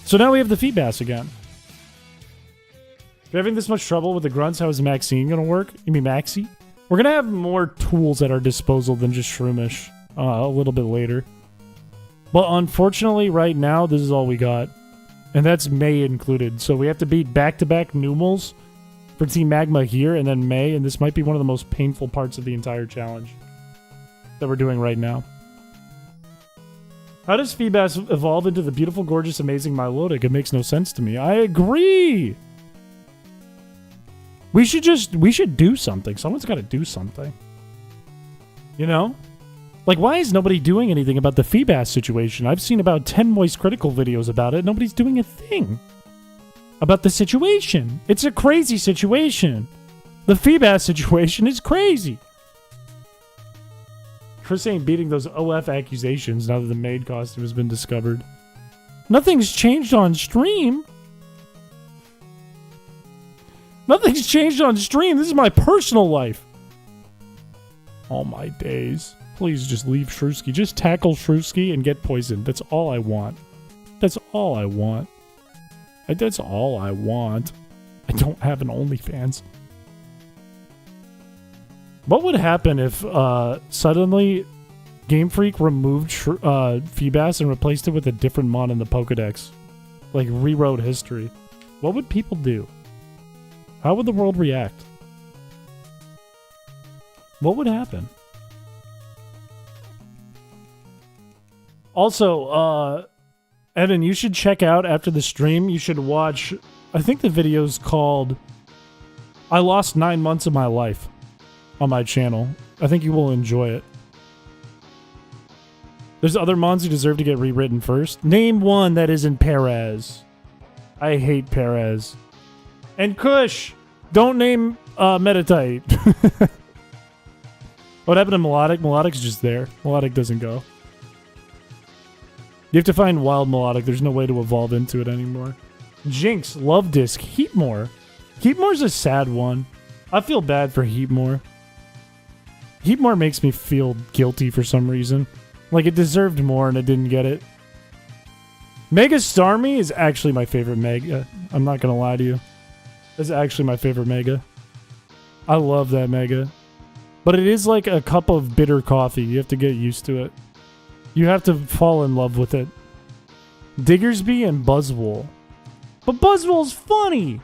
S1: So now we have the Feebas again. If you're having this much trouble with the grunts, how is Maxine going to work? You mean Maxie? We're going to have more tools at our disposal than just Shroomish a little bit later. But unfortunately, right now, this is all we got. And that's May included. So we have to beat back-to-back Numels for Team Magma here, and then May, and this might be one of the most painful parts of the entire challenge that we're doing right now. How does Feebas evolve into the beautiful, gorgeous, amazing Milotic? It makes no sense to me. I agree! We should do something. Someone's got to do something. You know? Like, why is nobody doing anything about the Feebas situation? I've seen about 10 Moist Critical videos about it. Nobody's doing a thing about the situation. It's a crazy situation. The Feebas situation is crazy. Chris ain't beating those OF accusations now that the maid costume has been discovered. Nothing's changed on stream. Nothing's changed on stream. This is my personal life. All my days. Please just leave Shrewski. Just tackle Shrewski and get poisoned. That's all I want. That's all I want. That's all I want. I don't have an OnlyFans. What would happen if suddenly Game Freak removed Feebas and replaced it with a different mod in the Pokedex? Like, rewrote history. What would people do? How would the world react? What would happen? Also, Evan, you should check out after the stream. You should watch, I think the video's called I Lost 9 Months of My Life on my channel. I think you will enjoy it. There's other mons who deserve to get rewritten first. Name one that isn't Perez. I hate Perez. And Kush, don't name Metatite. What happened to Melodic? Melodic's just there. Melodic doesn't go. You have to find Wild Melodic. There's no way to evolve into it anymore. Jinx, Love Disc, Heatmore. Heatmore's a sad one. I feel bad for Heatmore. Heatmore makes me feel guilty for some reason. Like it deserved more and it didn't get it. Mega Starmie is actually my favorite Mega. I'm not gonna lie to you. It's actually my favorite Mega. I love that Mega. But it is like a cup of bitter coffee. You have to get used to it. You have to fall in love with it. Diggersby and Buzzwole. But Buzzwole's funny!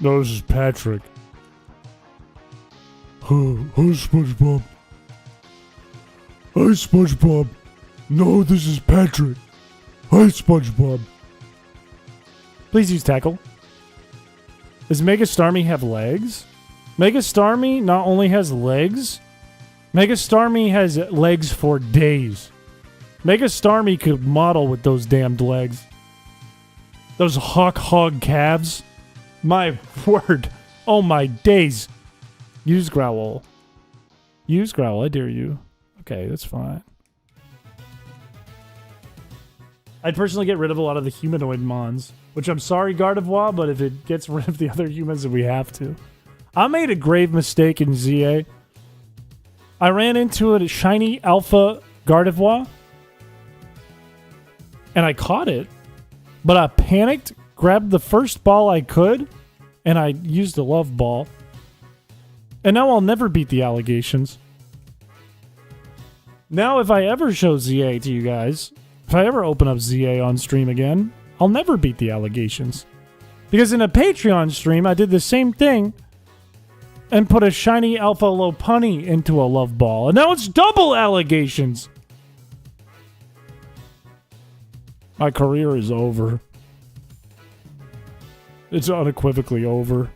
S1: No, this is Patrick. Hi, SpongeBob. Hi, SpongeBob. No, this is Patrick. Hi, SpongeBob. Please use tackle. Does Mega Starmie have legs? Mega Starmie not only has legs, Mega Starmie has legs for days. Mega Starmie could model with those damned legs. Those hog calves. My word. Oh my days. Use Growl. Use growl, I dare you. Okay, that's fine. I'd personally get rid of a lot of the humanoid mons, which I'm sorry, Gardevoir, but if it gets rid of the other humans, then we have to. I made a grave mistake in ZA. I ran into a shiny alpha Gardevoir, and I caught it, but I panicked, grabbed the first ball I could, and I used a love ball. And now I'll never beat the allegations. Now if I ever show ZA to you guys, if I ever open up ZA on stream again, I'll never beat the allegations. Because in a Patreon stream, I did the same thing and put a shiny alpha Lopunny into a love ball. And now it's double allegations. My career is over. It's unequivocally over.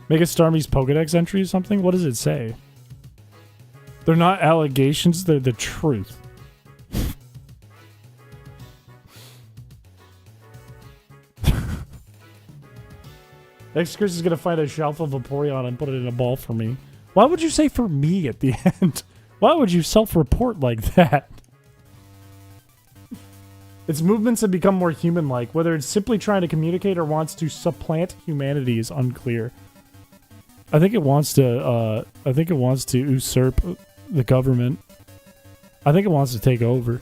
S1: Make a Starmie's Pokedex entry or something? What does it say? They're not allegations, they're the truth. Next Chris is going to find a shelf of Vaporeon and put it in a ball for me. Why would you say for me at the end? Why would you self-report like that? Its movements have become more human-like. Whether it's simply trying to communicate or wants to supplant humanity is unclear. I think it wants to usurp the government. I think it wants to take over.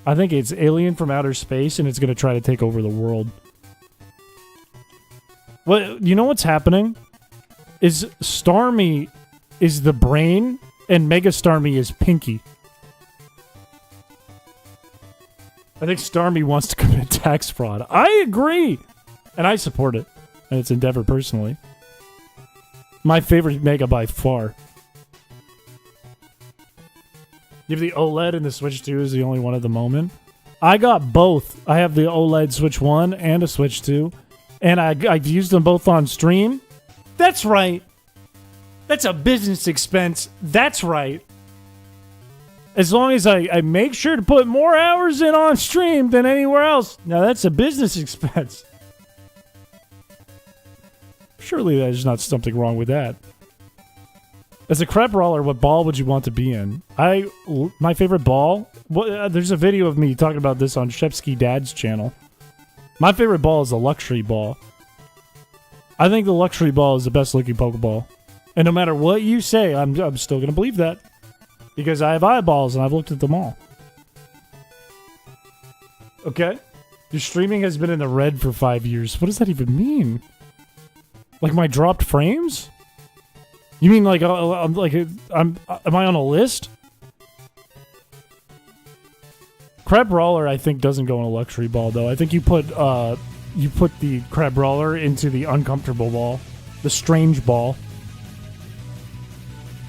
S1: I think it's alien from outer space and it's going to try to take over the world. Well, you know what's happening? Is Starmie is the brain and Mega Starmie is Pinky. I think Starmie wants to commit tax fraud. I agree! And I support it. And its endeavor personally. My favorite Mega by far. You have the OLED and the Switch 2 is the only one at the moment. I got both. I have the OLED Switch 1 and a Switch 2. And I've used them both on stream. That's right. That's a business expense. That's right. As long as I make sure to put more hours in on stream than anywhere else. Now that's a business expense. Surely there's not something wrong with that. As a crep roller, what ball would you want to be in? My favorite ball? Well, there's a video of me talking about this on Shepsky Dad's channel. My favorite ball is the luxury ball. I think the luxury ball is the best looking Pokeball. And no matter what you say, I'm still going to believe that. Because I have eyeballs and I've looked at them all. Okay? Your streaming has been in the red for 5 years. What does that even mean? Like my dropped frames? You mean like am I on a list? Crab Brawler, I think, doesn't go in a luxury ball though. I think you put the Crab Brawler into the uncomfortable ball, the strange ball.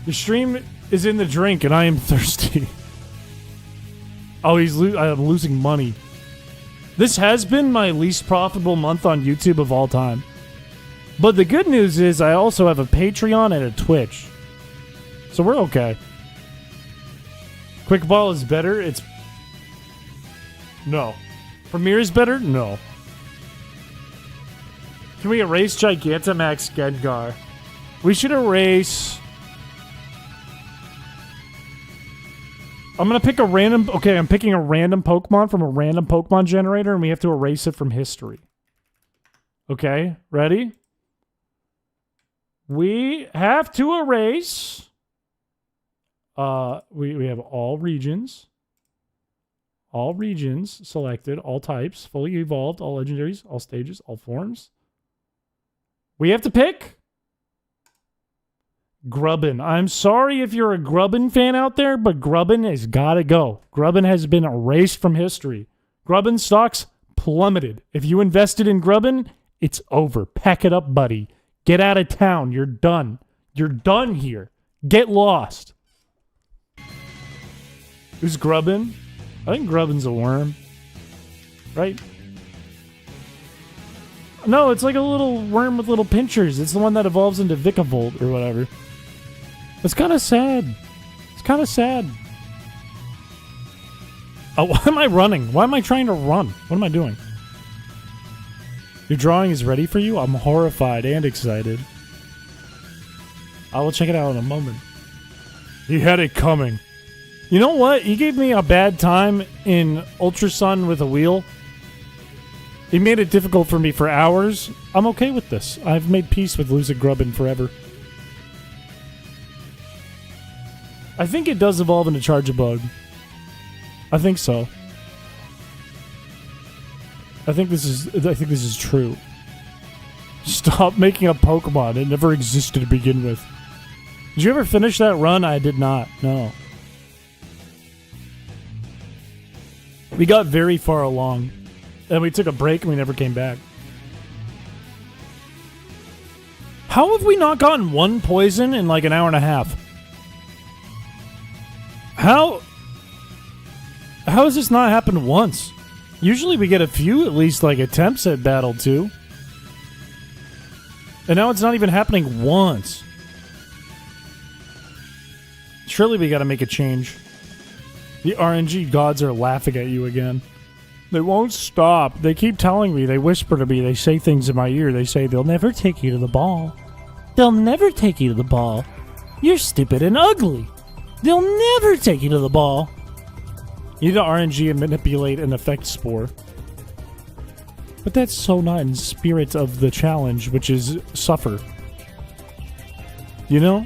S1: Your stream is in the drink, and I am thirsty. Oh, I am losing money. This has been my least profitable month on YouTube of all time. But the good news is I also have a Patreon and a Twitch. So we're okay. Quick Ball is better. It's... No. Premier is better? No. Can we erase Gigantamax Gengar? We should erase... I'm gonna pick a random... Okay, I'm picking a random Pokemon from a random Pokemon generator, and we have to erase it from history. Okay, ready? We have to erase... We have all regions. All regions selected, all types, fully evolved, all legendaries, all stages, all forms. We have to pick... Grubbin. I'm sorry if you're a Grubbin fan out there, but Grubbin has got to go. Grubbin has been erased from history. Grubbin stocks plummeted. If you invested in Grubbin, it's over. Pack it up, buddy. Get out of town. You're done. You're done here. Get lost. Who's Grubbin? I think Grubbin's a worm. Right? No, it's like a little worm with little pinchers. It's the one that evolves into Vikavolt or whatever. It's kind of sad. It's kind of sad. Oh, why am I running? Why am I trying to run? What am I doing? Your drawing is ready for you? I'm horrified and excited. I will check it out in a moment. He had it coming. You know what? He gave me a bad time in Ultra Sun with a wheel. He made it difficult for me for hours. I'm okay with this. I've made peace with losing Grubbin forever. I think it does evolve into Charge-a-Bug. I think so. I think this is true. Stop making up Pokemon. It never existed to begin with. Did you ever finish that run? I did not. No. We got very far along. And we took a break and we never came back. How have we not gotten one poison in like an hour and a half? How has this not happened once? Usually we get a few at least like attempts at Battle 2. And now it's not even happening once. Surely we gotta make a change. The RNG gods are laughing at you again. They won't stop. They keep telling me. They whisper to me. They say things in my ear. They say, they'll never take you to the ball. They'll never take you to the ball. You're stupid and ugly. They'll never take you to the ball. You need to RNG and manipulate an effect spore. But that's so not in spirit of the challenge, which is suffer. You know?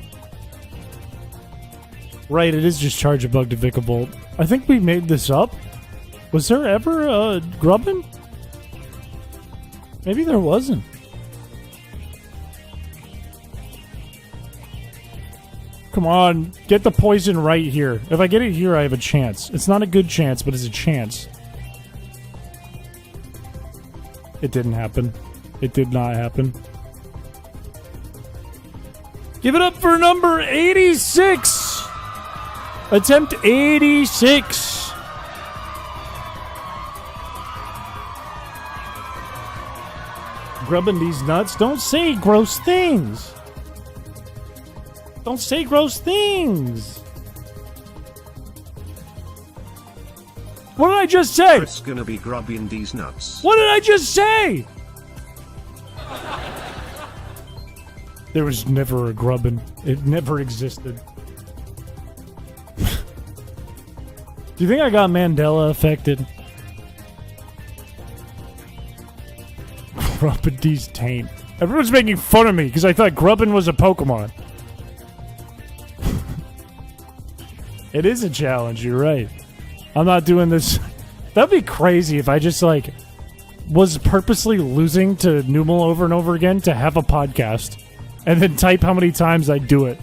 S1: Right, it is just Charge-a-Bug to Vikavolt. I think we made this up. Was there ever a Grubbin? Maybe there wasn't. Come on, get the poison right here. If I get it here, I have a chance. It's not a good chance, but it's a chance. It didn't happen. It did not happen. Give it up for number 86! Attempt 86! Grubbing these nuts. Don't say gross things. Don't say gross things. What did I just say?
S2: It's gonna be grubbing these nuts.
S1: What did I just say? There was never a Grubbin. It never existed. Do you think I got Mandela affected? Grubbin's taint. Everyone's making fun of me because I thought Grubbin was a Pokemon. It is a challenge, you're right. I'm not doing this. That'd be crazy if I just, like, was purposely losing to Numel over and over again to have a podcast. And then type how many times I do it.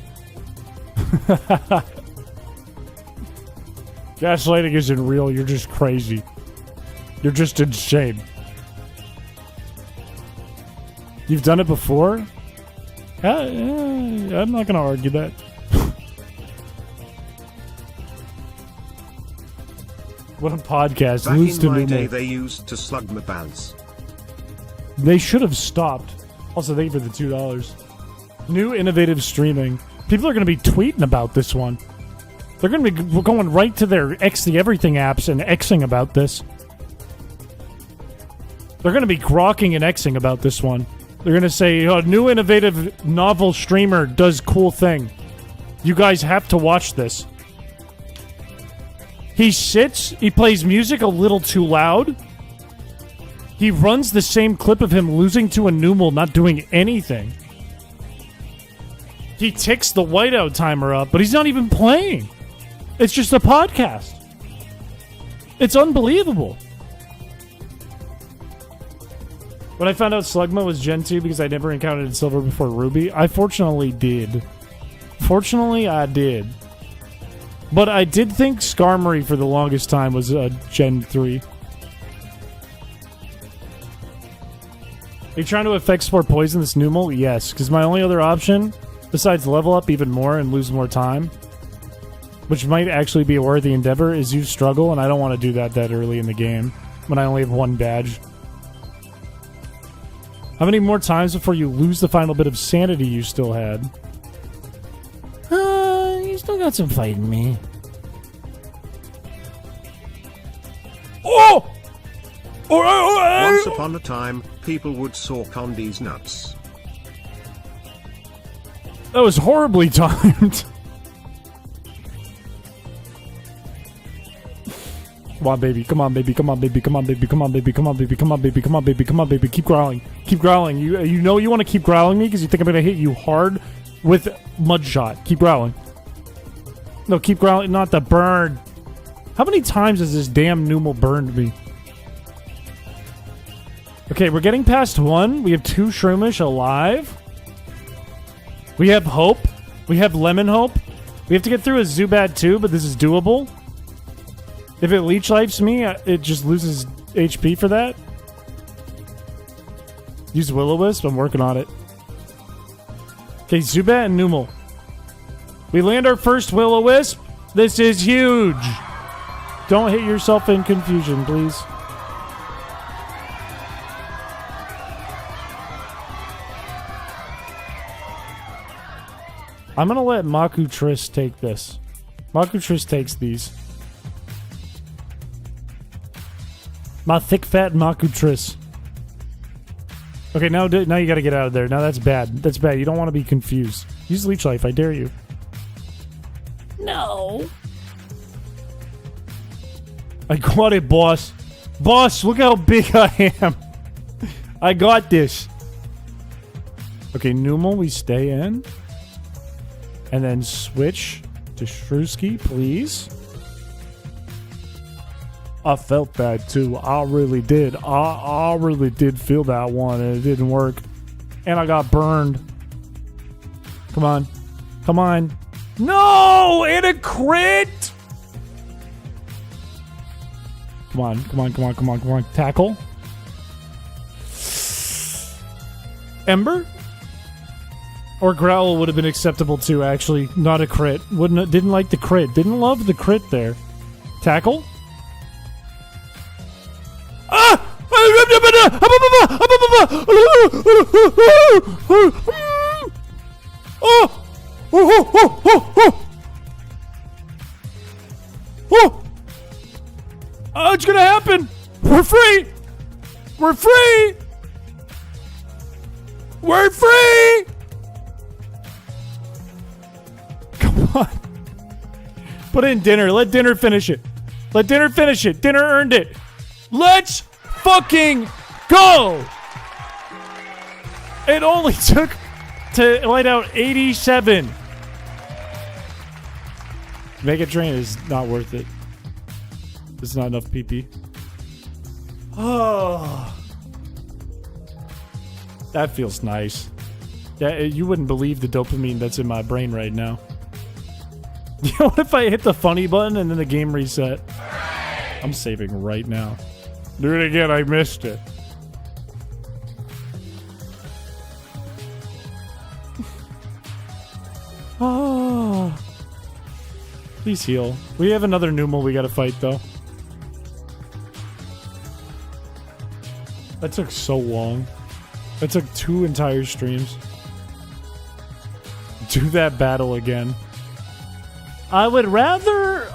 S1: Gaslighting isn't real, you're just crazy. You're just insane. You've done it before? I'm not gonna argue that. What a podcast.
S2: Back
S1: Lose to
S2: in my
S1: Numel.
S2: day, they used to slug my pants.
S1: They should have stopped. Also, thank you for the $2. New innovative streaming. People are going to be tweeting about this one. They're going to be going right to their X the Everything apps and Xing about this. They're going to be grokking and Xing about this one. They're going to say, oh, new innovative novel streamer does cool thing. You guys have to watch this. He sits, he plays music a little too loud. He runs the same clip of him losing to a Numel, not doing anything. He ticks the whiteout timer up, but he's not even playing. It's just a podcast. It's unbelievable. When I found out Slugma was Gen 2 because I never encountered Silver before Ruby, I fortunately did. Fortunately, I did. But I did think Skarmory for the longest time was Gen 3. Are you trying to effect spore poison this Numel? Yes, because my only other option, besides level up even more and lose more time, which might actually be a worthy endeavor, is use Struggle, and I don't want to do that early in the game when I only have one badge. How many more times before you lose the final bit of sanity you still had? You still got some fight in me. Oh!
S2: Once upon a time, people would suck on these nuts.
S1: That was horribly timed. Come on, baby. Come on, baby. Come on, baby. Come on, baby. Come on, baby. Come on, baby. Come on, baby. Come on, baby. Come on, baby. Keep growling. Keep growling. You know you want to keep growling me because you think I'm going to hit you hard with mud shot. Keep growling. No, keep growling. Not the burn. How many times has this damn Numal burned me? Okay, we're getting past 1. We have 2 Shroomish alive. We have Hope. We have Lemon Hope. We have to get through a Zubat too, but this is doable. If it Leech Lifes me, it just loses HP for that. Use Will-O-Wisp. I'm working on it. Okay, Zubat and Numal. We land our first Will-O-Wisp. This is huge. Don't hit yourself in confusion, please. I'm going to let Makutris take this. Makutris takes these. My thick, fat Makutris. Okay, now you got to get out of there. Now that's bad. That's bad. You don't want to be confused. Use Leech Life. I dare you. No. I got it, boss. Boss, look how big I am. I got this. Okay, Numal, we stay in. And then switch to Shrewsky, please. I felt that too. I really did. I really did feel that one, and it didn't work. And I got burned. Come on. Come on. No! And a crit! Come on. Come on. Come on. Come on. Come on. Tackle. Ember? Or Growl would have been acceptable too, actually. Not a crit. Didn't like the crit. Didn't love the crit there. Tackle? Ah! Oh, it's gonna happen! We're free! We're free! We're free! Come on. Put in dinner. Let dinner finish it. Let dinner finish it. Dinner earned it. Let's fucking go! It only took to light out 87. Mega Drain is not worth it. It's not enough PP. Oh. That feels nice. Yeah, you wouldn't believe the dopamine that's in my brain right now. You know what if I hit the funny button and then the game reset? I'm saving right now. Do it again, I missed it. Oh. Please heal. We have another Numal we gotta fight though. That took so long. That took 2 entire streams. Do that battle again. I would rather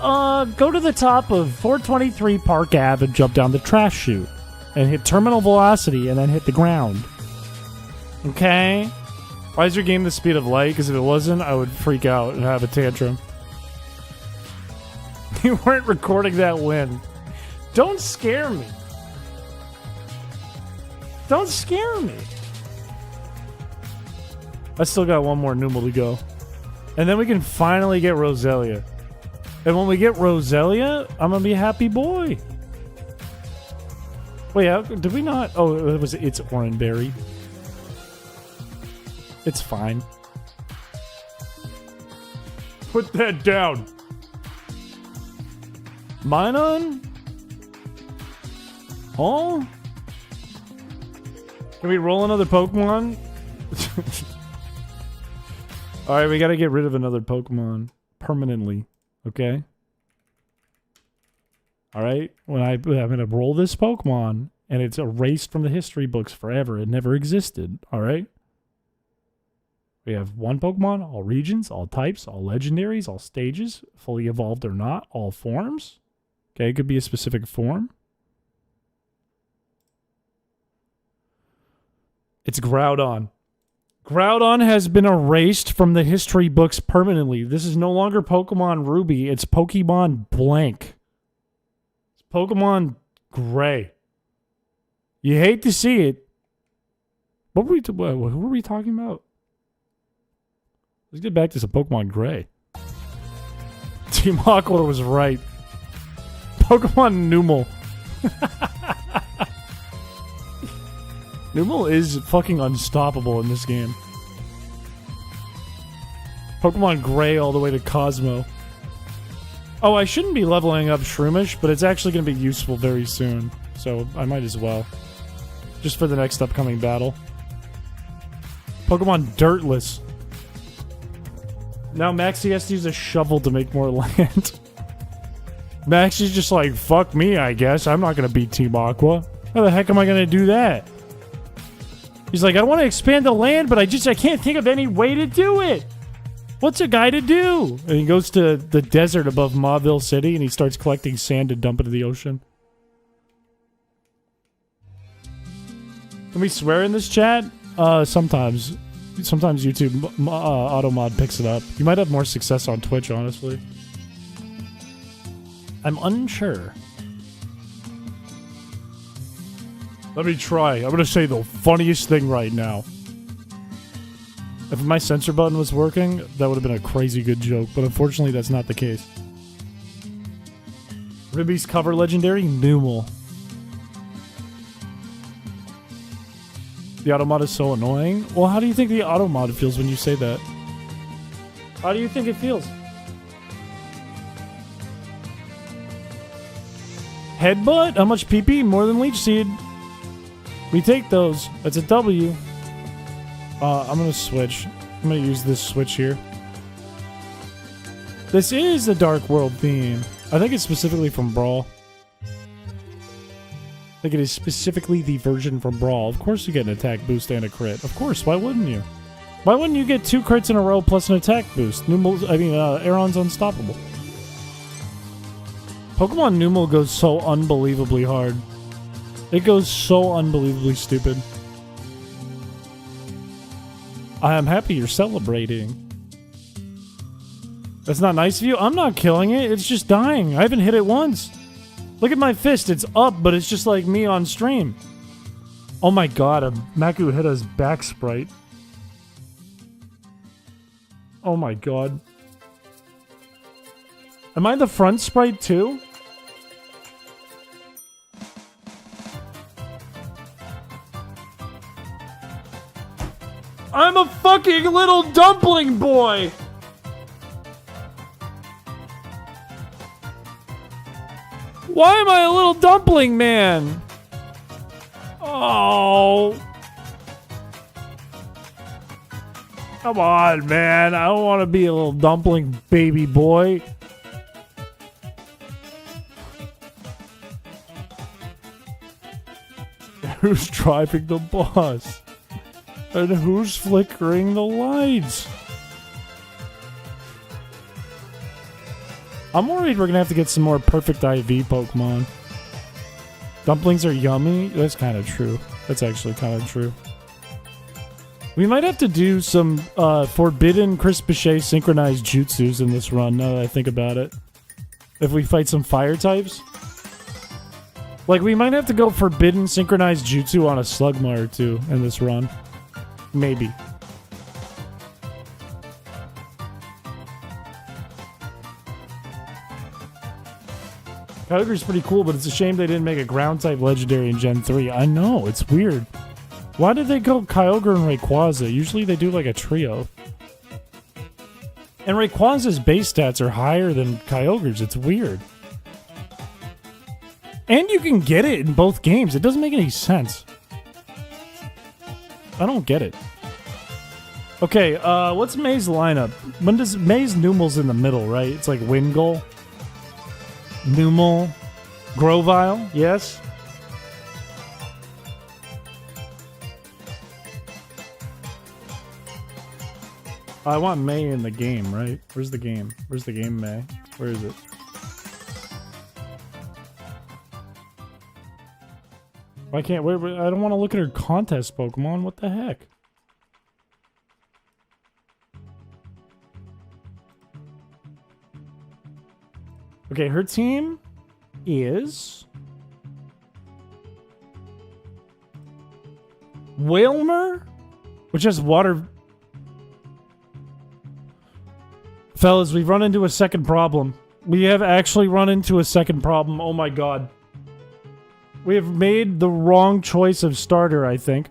S1: go to the top of 423 Park Ave and jump down the trash chute and hit terminal velocity and then hit the ground. Okay? Why is your game the speed of light? Because if it wasn't, I would freak out and have a tantrum. You weren't recording that win. Don't scare me. Don't scare me. I still got one more Numal to go. And then we can finally get Roselia. And when we get Roselia, I'm gonna be a happy boy. Wait, did we not? Oh, it's Oranberry. It's fine. Put that down. Minun? Oh? Can we roll another Pokemon? Alright, we gotta get rid of another Pokemon. Permanently. Okay? Alright? I'm gonna roll this Pokemon, and it's erased from the history books forever. It never existed. Alright? We have one Pokemon, all regions, all types, all legendaries, all stages, fully evolved or not, all forms. Okay, it could be a specific form. It's Groudon. Groudon has been erased from the history books permanently. This is no longer Pokemon Ruby. It's Pokemon blank. It's Pokemon Gray. You hate to see it. Who were we talking about? Let's get back to some Pokemon Gray. Team Aqua was right. Pokemon Numel. Numel is fucking unstoppable in this game. Pokemon Gray all the way to Cosmo. Oh, I shouldn't be leveling up Shroomish, but it's actually going to be useful very soon. So I might as well. Just for the next upcoming battle. Pokemon Dirtless. Now Maxie has to use a shovel to make more land. Maxie's just like, fuck me, I guess. I'm not going to beat Team Aqua. How the heck am I going to do that? He's like, I want to expand the land, but I can't think of any way to do it. What's a guy to do? And he goes to the desert above Mauville City, and he starts collecting sand to dump into the ocean. Can we swear in this chat? Sometimes. Sometimes YouTube Automod picks it up. You might have more success on Twitch, honestly. I'm unsure. Let me try. I'm gonna say the funniest thing right now. If my censor button was working, that would have been a crazy good joke, but unfortunately that's not the case. Ribby's cover legendary, Numel. The Automod is so annoying. Well, how do you think the Automod feels when you say that? How do you think it feels? Headbutt? How much PP? More than Leech Seed. We take those. That's a W. I'm gonna switch. I'm gonna use this switch here. This is the Dark World theme. I think it's specifically from Brawl. I think it is specifically the version from Brawl. Of course you get an attack boost and a crit. Of course, why wouldn't you? Why wouldn't you get 2 crits in a row plus an attack boost? Aeron's unstoppable. Pokemon Numel goes so unbelievably hard. It goes so unbelievably stupid. I am happy you're celebrating. That's not nice of you. I'm not killing it. It's just dying. I haven't hit it once. Look at my fist. It's up, but it's just like me on stream. Oh my god, a Makuhita's back sprite. Oh my god. Am I the front sprite too? I'm a fucking little dumpling boy! Why am I a little dumpling man? Oh. Come on, man. I don't want to be a little dumpling baby boy. Who's driving the bus? And who's flickering the lights? I'm worried we're gonna have to get some more perfect IV Pokemon. Dumplings are yummy? That's kind of true. That's actually kind of true. We might have to do some forbidden Chrispiche synchronized jutsus in this run, now that I think about it. If we fight some fire types. Like, we might have to go forbidden synchronized jutsu on a Slugma or two in this run. Maybe. Kyogre's pretty cool, but it's a shame they didn't make a ground-type legendary in Gen 3. I know, it's weird. Why did they go Kyogre and Rayquaza? Usually they do like a trio. And Rayquaza's base stats are higher than Kyogre's. It's weird. And you can get it in both games. It doesn't make any sense. I don't get it. Okay, what's May's lineup? When does May's Numel's in the middle, right? It's like Wingull, Numel, Grovyle, yes? I want May in the game, right? Where's the game? Where's the game, May? Where is it? Why can't... I don't want to look at her contest Pokemon. What the heck? Okay, her team is Whalmer, which has water. Fellas, we've run into a second problem. We have actually run into a second problem. Oh my god. We have made the wrong choice of starter, I think.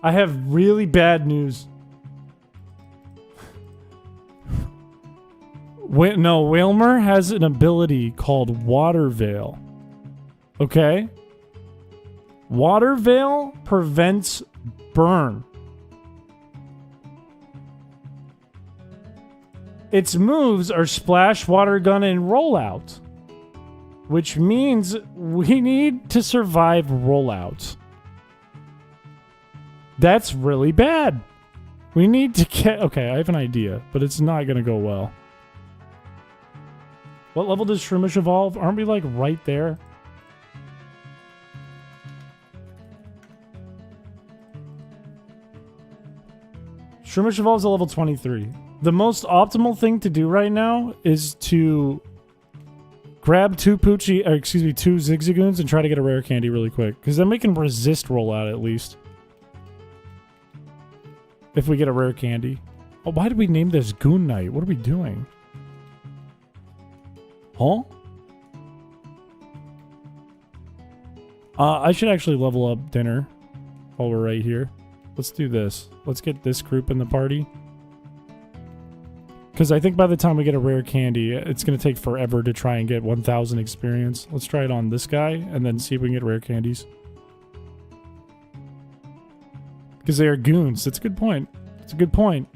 S1: I have really bad news. No, Whalmer has an ability called Water Veil. Okay? Water Veil prevents burn. Its moves are Splash, Water Gun, and Rollout. Which means we need to survive Rollout. That's really bad. We need to get... Okay, I have an idea, but it's not going to go well. What level does Shroomish evolve? Aren't we, like, right there? Shroomish evolves at level 23. The most optimal thing to do right now is to grab two Zigzagoons and try to get a rare candy really quick. Because then we can resist rollout at least. If we get a rare candy. Oh, why did we name this Goon Night? What are we doing? Huh? I should actually level up dinner while we're right here. Let's do this. Let's get this group in the party. Because I think by the time we get a rare candy, it's going to take forever to try and get 1,000 experience. Let's try it on this guy and then see if we can get rare candies. Because they are goons. That's a good point. That's a good point.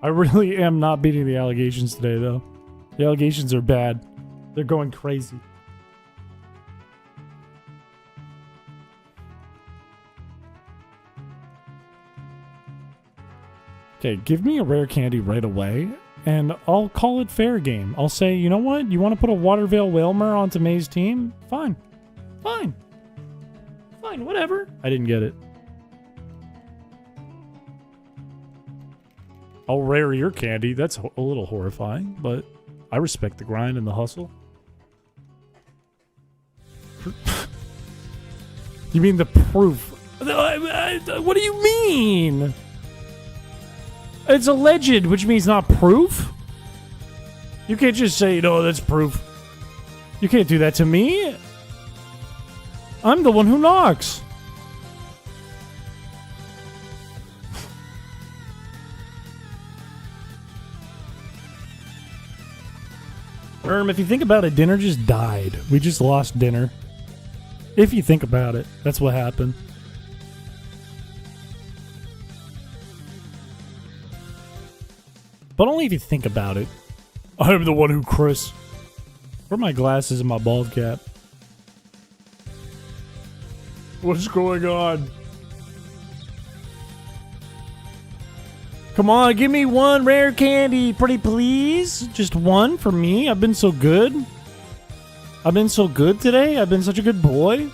S1: I really am not beating the allegations today, though. The allegations are bad. They're going crazy. Okay, give me a rare candy right away, and I'll call it fair game. I'll say, you know what? You want to put a Water Veil Whalmer onto May's team? Fine. Fine. Fine, whatever. I didn't get it. I'll rare your candy. That's a little horrifying, but I respect the grind and the hustle. You mean the proof? What do you mean? It's alleged, which means not proof. You can't just say, no, that's proof. You can't do that to me. I'm the one who knocks. If you think about it, dinner just died. We just lost dinner. If you think about it, that's what happened. But only if you think about it. I'm the one who Chris. Where are my glasses and my bald cap? What's going on? Come on, give me one rare candy, pretty please. Just one for me. I've been so good. I've been so good today. I've been such a good boy.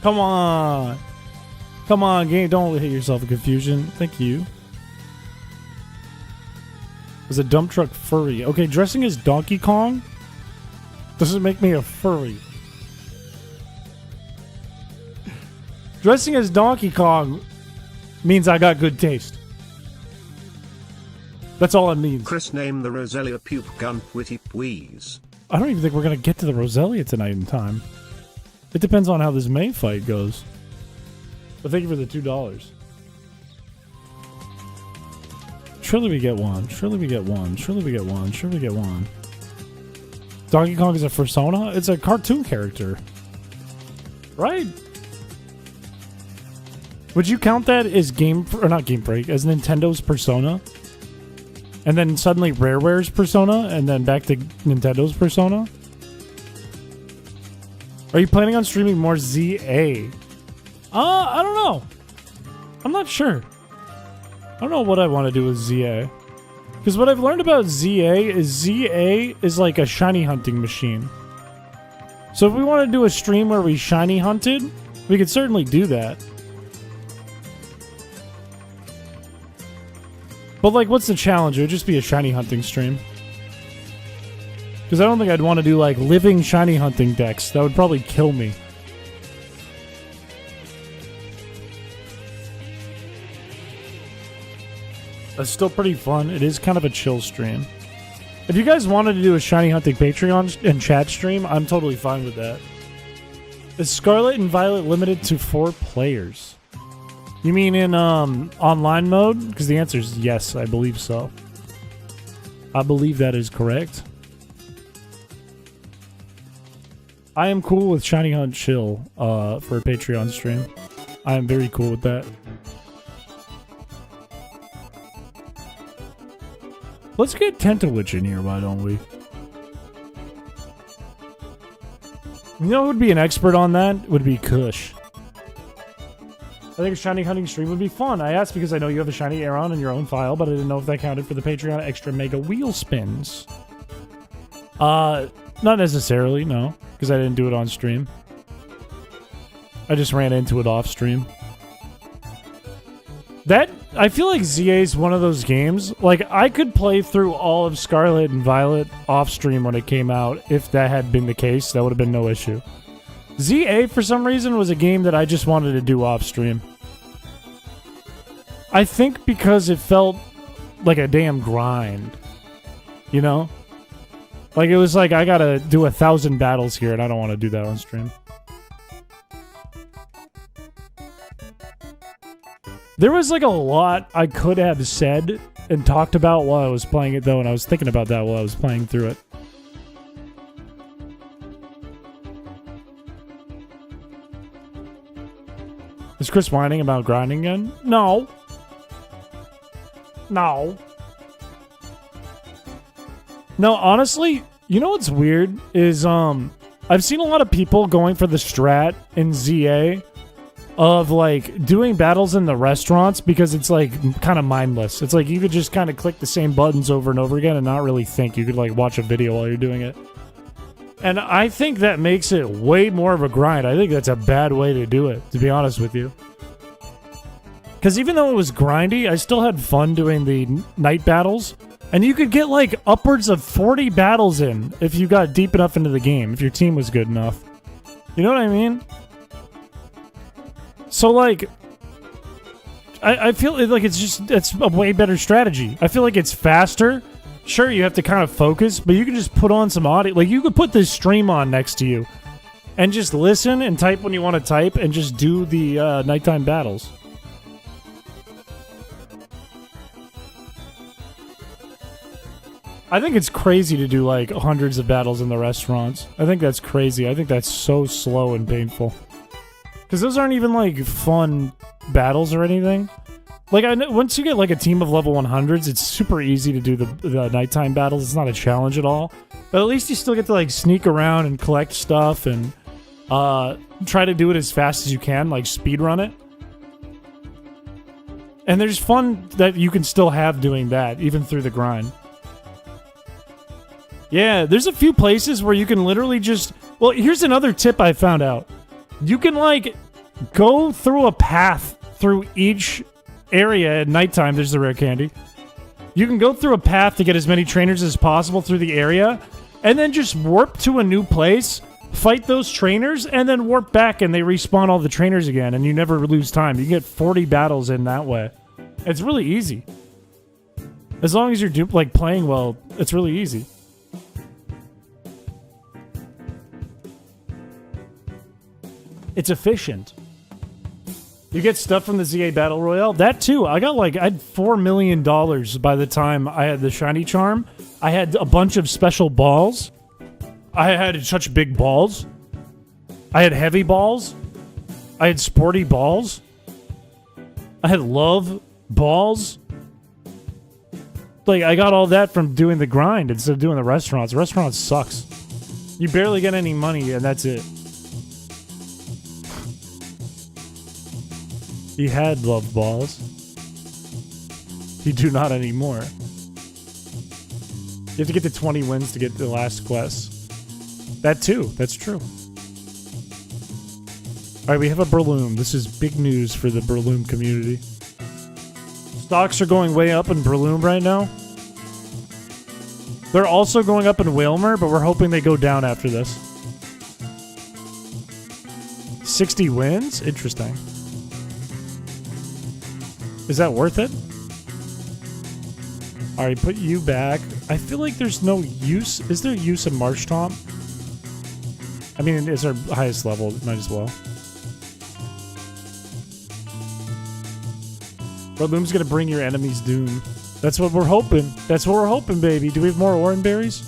S1: Come on. Come on, game. Don't hit yourself in confusion. Thank you. Is a dump truck furry? Okay, dressing as Donkey Kong doesn't make me a furry. Dressing as Donkey Kong means I got good taste. That's all it means.
S2: Chris named the Roselia Pupe Gun Witty Please.
S1: I don't even think we're going to get to the Roselia tonight in time. It depends on how this May fight goes. But thank you for the $2. Surely we get one. Surely we get one. Surely we get one. Surely we get one. Donkey Kong is a persona? It's a cartoon character. Right? Would you count that as not Game Freak, as Nintendo's Persona? And then suddenly Rareware's Persona, and then back to Nintendo's Persona? Are you planning on streaming more ZA? I don't know. I'm not sure. I don't know what I want to do with ZA. Because what I've learned about ZA is like a shiny hunting machine. So if we want to do a stream where we shiny hunted, we could certainly do that. But, like, what's the challenge? It would just be a shiny hunting stream. Because I don't think I'd want to do, like, living shiny hunting decks. That would probably kill me. It's still pretty fun. It is kind of a chill stream. If you guys wanted to do a shiny hunting Patreon and chat stream, I'm totally fine with that. Is Scarlet and Violet limited to 4 players? You mean in online mode? Because the answer is yes, I believe so. I believe that is correct. I am cool with Shiny Hunt Chill for a Patreon stream. I am very cool with that. Let's get Tentawitch in here, why don't we? You know who would be an expert on that? Would be Kush. I think a shiny hunting stream would be fun. I asked because I know you have a shiny Aeron in your own file, but I didn't know if that counted for the Patreon extra mega wheel spins. Not necessarily, no. Because I didn't do it on stream. I just ran into it off stream. I feel like ZA is one of those games. Like, I could play through all of Scarlet and Violet off stream when it came out. If that had been the case, that would have been no issue. ZA, for some reason, was a game that I just wanted to do off stream. I think because it felt like a damn grind. You know? Like, it was like, I gotta do 1,000 battles here, and I don't want to do that on stream. There was, like, a lot I could have said and talked about while I was playing it, though, and I was thinking about that while I was playing through it. Is Chris whining about grinding again? No. No. No, honestly, you know what's weird is I've seen a lot of people going for the strat in ZA of like doing battles in the restaurants because it's like kind of mindless. It's like you could just kind of click the same buttons over and over again and not really think. You could like watch a video while you're doing it. And I think that makes it way more of a grind. I think that's a bad way to do it, to be honest with you. Because even though it was grindy, I still had fun doing the night battles. And you could get like upwards of 40 battles in if you got deep enough into the game, if your team was good enough. You know what I mean? So like, I feel like it's a way better strategy. I feel like it's faster. Sure, you have to kind of focus, but you can just put on some audio. Like, you could put this stream on next to you and just listen and type when you want to type and just do the nighttime battles. I think it's crazy to do, like, hundreds of battles in the restaurants. I think that's crazy. I think that's so slow and painful. Because those aren't even, like, fun battles or anything. Like, I know, once you get, like, a team of level 100s, it's super easy to do the nighttime battles. It's not a challenge at all. But at least you still get to, like, sneak around and collect stuff and try to do it as fast as you can, like, speedrun it. And there's fun that you can still have doing that, even through the grind. Yeah, there's a few places where you can literally just... Well, here's another tip I found out. You can, like, go through a path through each area at nighttime. There's the rare candy. You can go through a path to get as many trainers as possible through the area, and then just warp to a new place, fight those trainers, and then warp back, and they respawn all the trainers again, and you never lose time. You get 40 battles in that way. It's really easy. As long as you're like playing well, it's really easy. It's efficient. You get stuff from the ZA Battle Royale. That too. I had $4 million by the time I had the Shiny Charm. I had a bunch of special balls. I had such big balls. I had heavy balls. I had sporty balls. I had love balls. Like, I got all that from doing the grind instead of doing the restaurants. The restaurants sucks. You barely get any money, and that's it. He had love balls. He do not anymore. You have to get to 20 wins to get the last quest. That too. That's true. Alright, we have a Berloom. This is big news for the Berloom community. Stocks are going way up in Breloom right now. They're also going up in Wilmer, but we're hoping they go down after this. 60 wins? Interesting. Is that worth it? Alright, put you back. I feel like there's no use. Is there use in Marshtomp? I mean, it's our highest level. Might as well. Breloom's gonna bring your enemies doom. That's what we're hoping. That's what we're hoping, baby. Do we have more orange berries?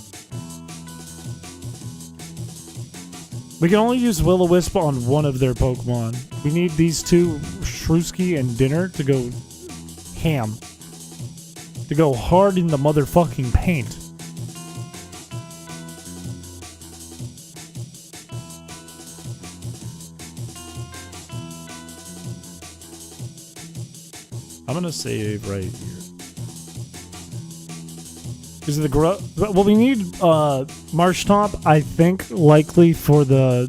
S1: We can only use Will-O-Wisp on one of their Pokemon. We need these two, Shrewsky and Dinner, to go ham. To go hard in the motherfucking paint. I'm gonna save right here. Is it the well, we need Marshtomp, I think, likely for the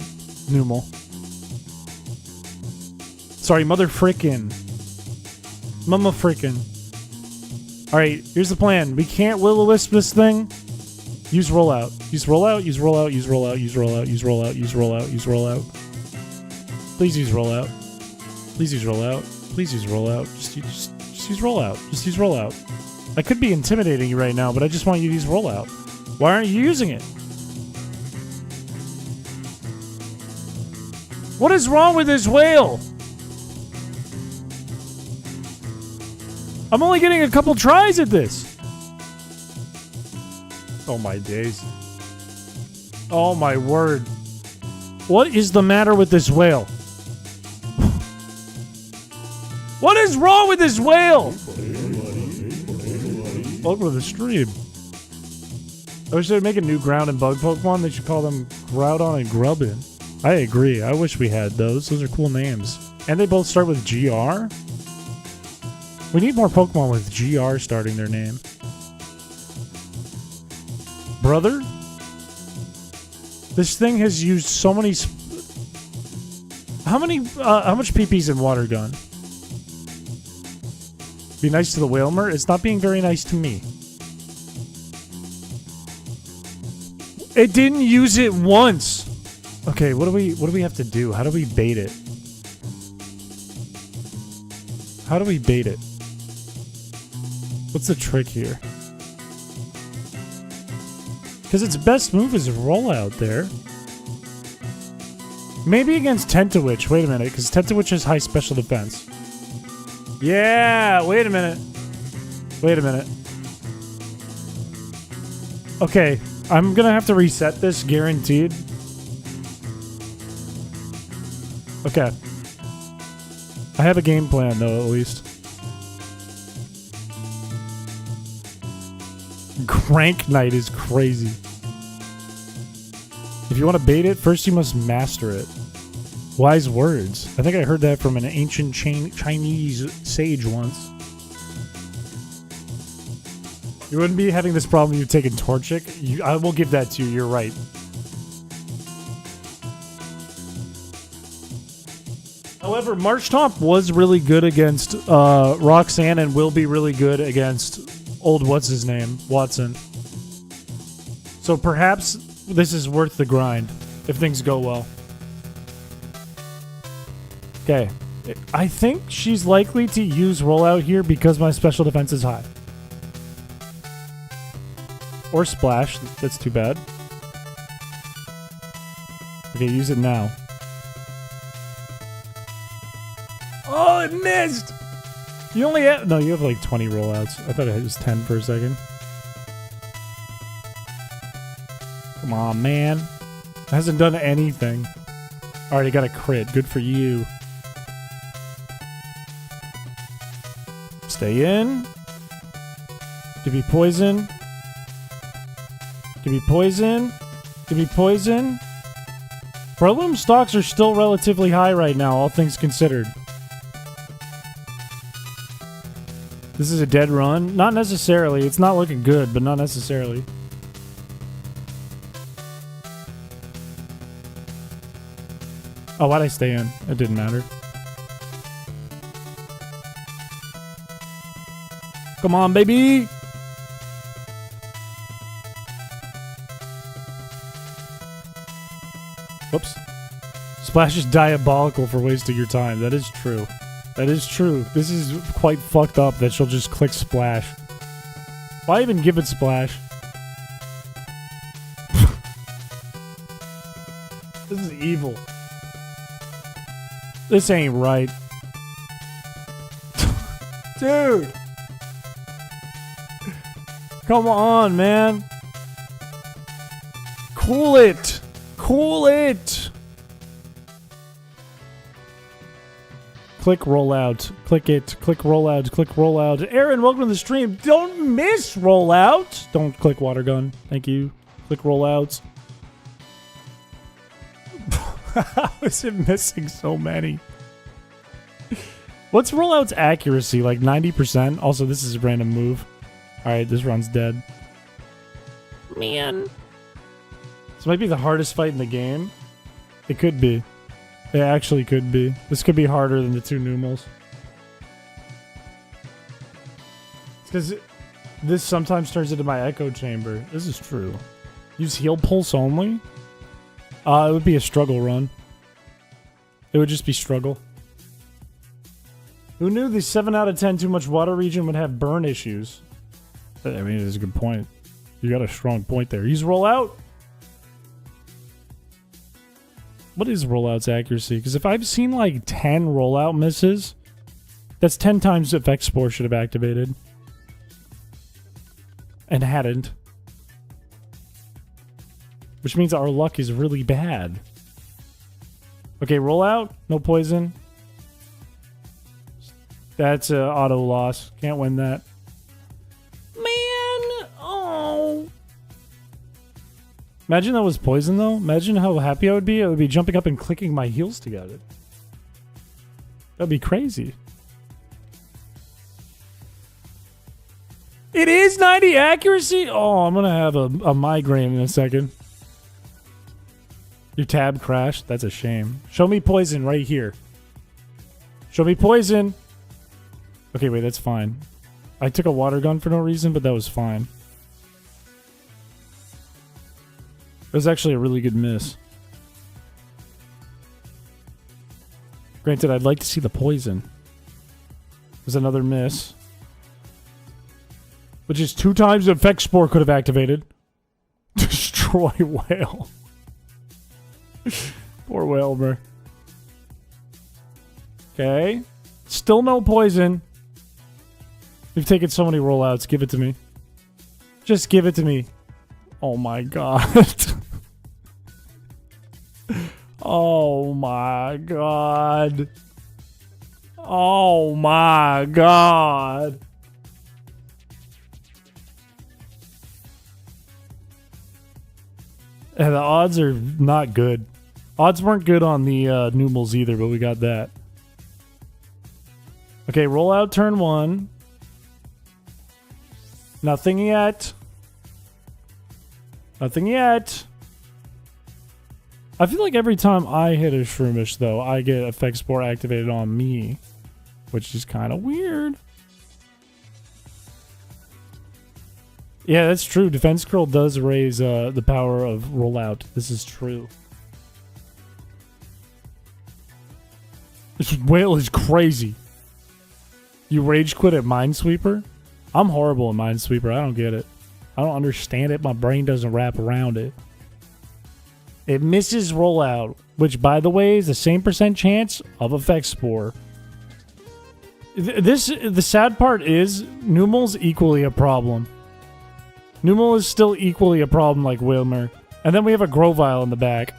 S1: Numel. Sorry, mother frickin'. Mama frickin'. Alright, here's the plan. We can't Will-O-Wisp this thing. Use rollout. Use rollout, use rollout, use rollout, use rollout, use rollout, use rollout, use rollout. Please use rollout. Please use rollout. Please use rollout. Just use rollout. Just use rollout. I could be intimidating you right now, but I just want you to use rollout. Why aren't you using it? What is wrong with this whale? I'm only getting a couple tries at this. Oh my days. Oh my word. What is the matter with this whale? What is wrong with this whale? Welcome to the stream. I wish they'd make a new ground and bug Pokemon. They should call them Groudon and Grubbin. I agree. I wish we had those. Those are cool names. And they both start with GR? We need more Pokemon with GR starting their name. Brother? This thing has used so many... How much PP's in Water Gun? Be nice to the Whalmer? It's not being very nice to me. It didn't use it once. Okay, what do we have to do? How do we bait it? How do we bait it? What's the trick here? Because its best move is roll out there. Maybe against Tentawitch. Wait a minute, because Tentawitch has high special defense. Yeah, wait a minute. Wait a minute. Okay, I'm gonna have to reset this, guaranteed. Okay. I have a game plan, though, at least. Crank Knight is crazy. If you want to bait it, first you must master it. Wise words. I think I heard that from an ancient Chinese sage once. You wouldn't be having this problem if you've taken Torchic. I will give that to you. You're right. However, Marshtomp was really good against Roxanne and will be really good against old what's-his-name, Watson. So perhaps this is worth the grind if things go well. Okay. I think she's likely to use rollout here because my special defense is high. Or splash. That's too bad. Okay, use it now. Oh, it missed! You only have... No, you have like 20 rollouts. I thought it was 10 for a second. Come on, man. It hasn't done anything. Alright, got a crit. Good for you. Stay in. Give me poison. Give me poison. Give me poison. Breloom stocks are still relatively high right now, all things considered. This is a dead run? Not necessarily. It's not looking good, but not necessarily. Oh, why'd I stay in? It didn't matter. Come on, baby. Whoops. Splash is diabolical for wasting your time. That is true. That is true. This is quite fucked up that she'll just click splash. Why even give it splash? This is evil. This ain't right. Dude! Come on, man. Cool it. Cool it. Click rollout. Click it. Click rollout. Click rollout. Aaron, welcome to the stream. Don't miss rollout. Don't click water gun. Thank you. Click rollouts. How is it missing so many? What's rollout's accuracy? Like 90%? Also, this is a random move. Alright, this run's dead. Man. This might be the hardest fight in the game. It could be. It actually could be. This could be harder than the two Numels. It's because this sometimes turns into my echo chamber. This is true. Use heal pulse only? It would be a struggle run. It would just be struggle. Who knew the 7 out of 10 too much water region would have burn issues? I mean, it's a good point. You got a strong point there. Use rollout? What is rollout's accuracy? Because if I've seen like 10 rollout misses, that's 10 times effect spore should have activated. And hadn't. Which means our luck is really bad. Okay, rollout. No poison. That's an auto loss. Can't win that. Man! Oh! Imagine that was poison, though. Imagine how happy I would be. I would be jumping up and clicking my heels together. That'd be crazy. It is 90 accuracy? Oh, I'm gonna have a migraine in a second. Your tab crashed? That's a shame. Show me poison right here. Show me poison! Okay, wait, that's fine. I took a water gun for no reason, but that was fine. It was actually a really good miss. Granted, I'd like to see the poison. There's another miss. Which is 2 times the effect spore could have activated. Destroy whale. Poor Whalmer. Okay. Still no poison. We've taken so many rollouts. Give it to me. Just give it to me. Oh my god. Oh my god. Oh my god. And the odds are not good. Odds weren't good on the Numels either, but we got that. Okay, roll out turn 1. Nothing yet. Nothing yet. I feel like every time I hit a Shroomish, though, I get effect spore activated on me. Which is kind of weird. Yeah, that's true. Defense Curl does raise the power of rollout. This is true. This whale is crazy. You rage quit at Minesweeper? I'm horrible at Minesweeper. I don't get it. I don't understand it. My brain doesn't wrap around it. It misses rollout, which, by the way, is the same % chance of effect spore. The sad part is, Numel's equally a problem. Numel is still equally a problem like Wilmer. And then we have a Grovile in the back.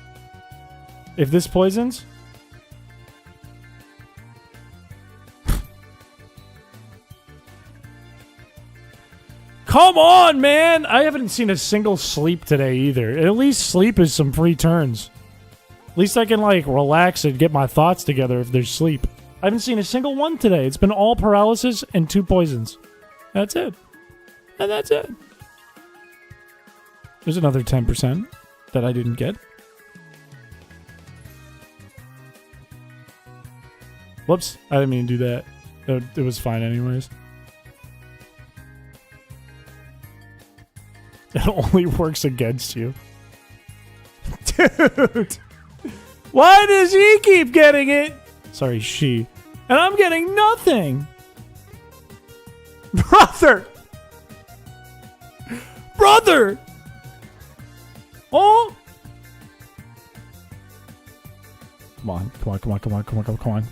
S1: If this poisons... Come on, man! I haven't seen a single sleep today either. At least sleep is some free turns. At least I can, like, relax and get my thoughts together if there's sleep. I haven't seen a single one today. It's been all paralysis and 2 poisons. That's it. And that's it. There's another 10% that I didn't get. Whoops. I didn't mean to do that. It was fine anyways. It only works against you. Dude! Why does he keep getting it? Sorry, she. And I'm getting nothing! Brother! Brother! Oh! Come on, come on, come on, come on, come on, come on, come on.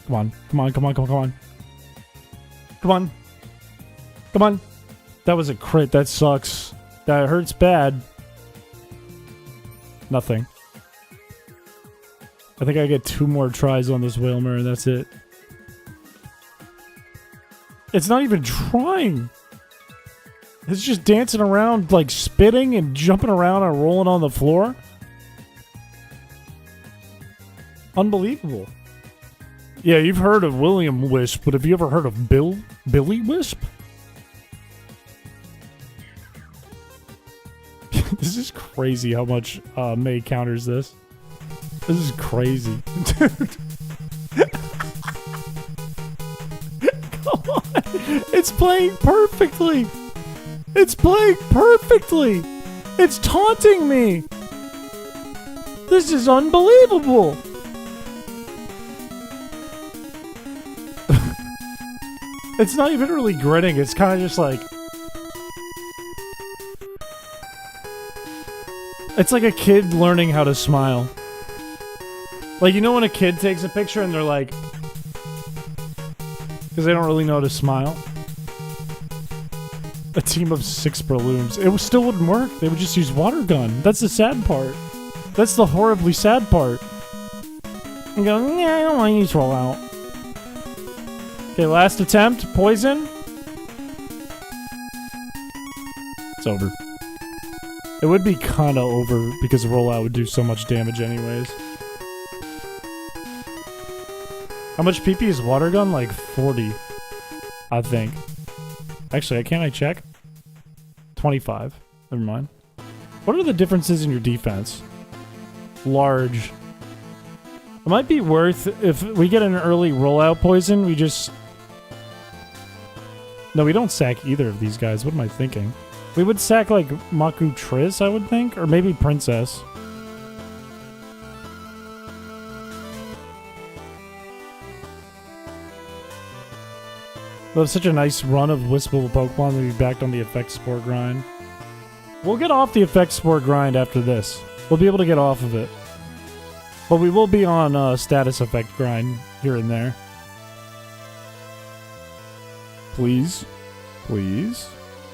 S1: Come on, come on, come on, come on, come on. Come on. Come on. That was a crit. That sucks. That hurts bad. Nothing. I think I get 2 more tries on this Whalmer and that's it. It's not even trying. It's just dancing around, like spitting and jumping around and rolling on the floor. Unbelievable. Yeah, you've heard of Will-O-Wisp, but have you ever heard of Billy-Wisp? This is crazy how much May counters this. This is crazy. Dude. Come on. It's playing perfectly. It's playing perfectly. It's taunting me. This is unbelievable. It's not even really grinning. It's kind of just like... It's like a kid learning how to smile. Like, you know when a kid takes a picture and they're like... Because they don't really know how to smile? A team of 6 balloons. It still wouldn't work. They would just use water gun. That's the sad part. That's the horribly sad part. And go, yeah, I don't want to use rollout. Okay, last attempt. Poison. It's over. It would be kind of over because rollout would do so much damage anyways. How much PP is water gun? Like 40, I think. Actually, can't I check? 25. Never mind. What are the differences in your defense? Large. It might be worth if we get an early rollout poison, we just... No, we don't sack either of these guys. What am I thinking? We would sack, like, Maku Triss, I would think? Or maybe Princess. That was such a nice run of Wispable Pokemon that we backed on the Effect Spore grind. We'll get off the Effect Spore grind after this. We'll be able to get off of it. But we will be on Status Effect grind here and there. Please. Please.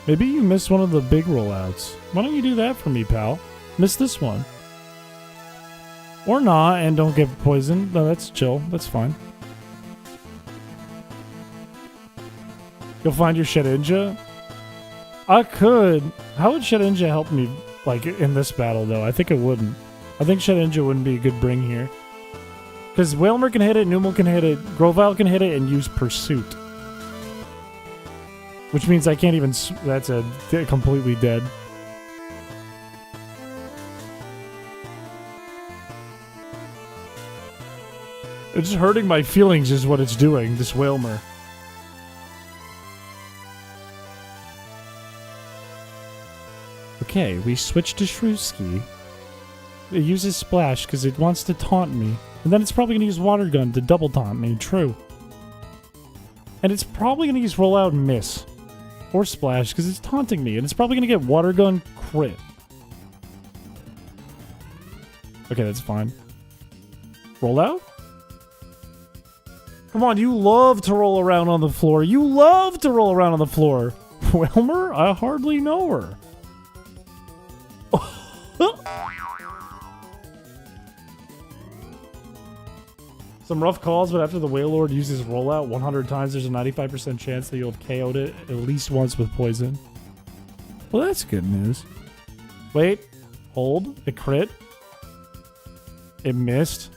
S1: Maybe you missed one of the big rollouts. Why don't you do that for me, pal? Miss this one. Or not, and don't get poisoned. No, that's chill. That's fine. You'll find your Shedinja? I could. How would Shedinja help me, like, in this battle, though? I think it wouldn't. I think Shedinja wouldn't be a good bring here. Because Whalmer can hit it, Numel can hit it, Grovyle can hit it, and use Pursuit. Which means I can't even... That's completely dead. It's just hurting my feelings is what it's doing, this Whalmer. Okay, we switch to Shrewsky. It uses Splash because it wants to taunt me. And then it's probably going to use Water Gun to double taunt me, true. And it's probably going to use Rollout and Miss. Or Splash because it's taunting me. And it's probably going to get Water Gun crit. Okay, that's fine. Rollout? Come on, you love to roll around on the floor. You love to roll around on the floor. Whalmer? I hardly know her. Some rough calls, but after the Wailord uses rollout 100 times, there's a 95% chance that you'll have KO'd it at least once with poison. Well, that's good news. Wait. Hold. It crit. It missed.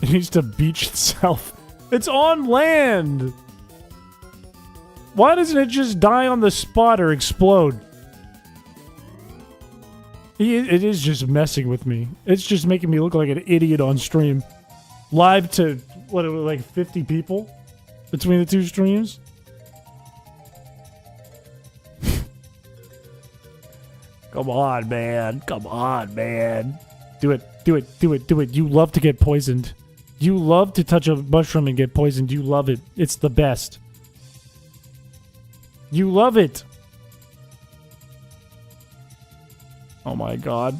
S1: It needs to beach itself. It's on land! Why doesn't it just die on the spot or explode? It is just messing with me. It's just making me look like an idiot on stream. Live to, what, like 50 people? Between the two streams? Come on, man. Come on, man. Do it. Do it. Do it. Do it. You love to get poisoned. You love to touch a mushroom and get poisoned. You love it. It's the best. You love it. Oh my god.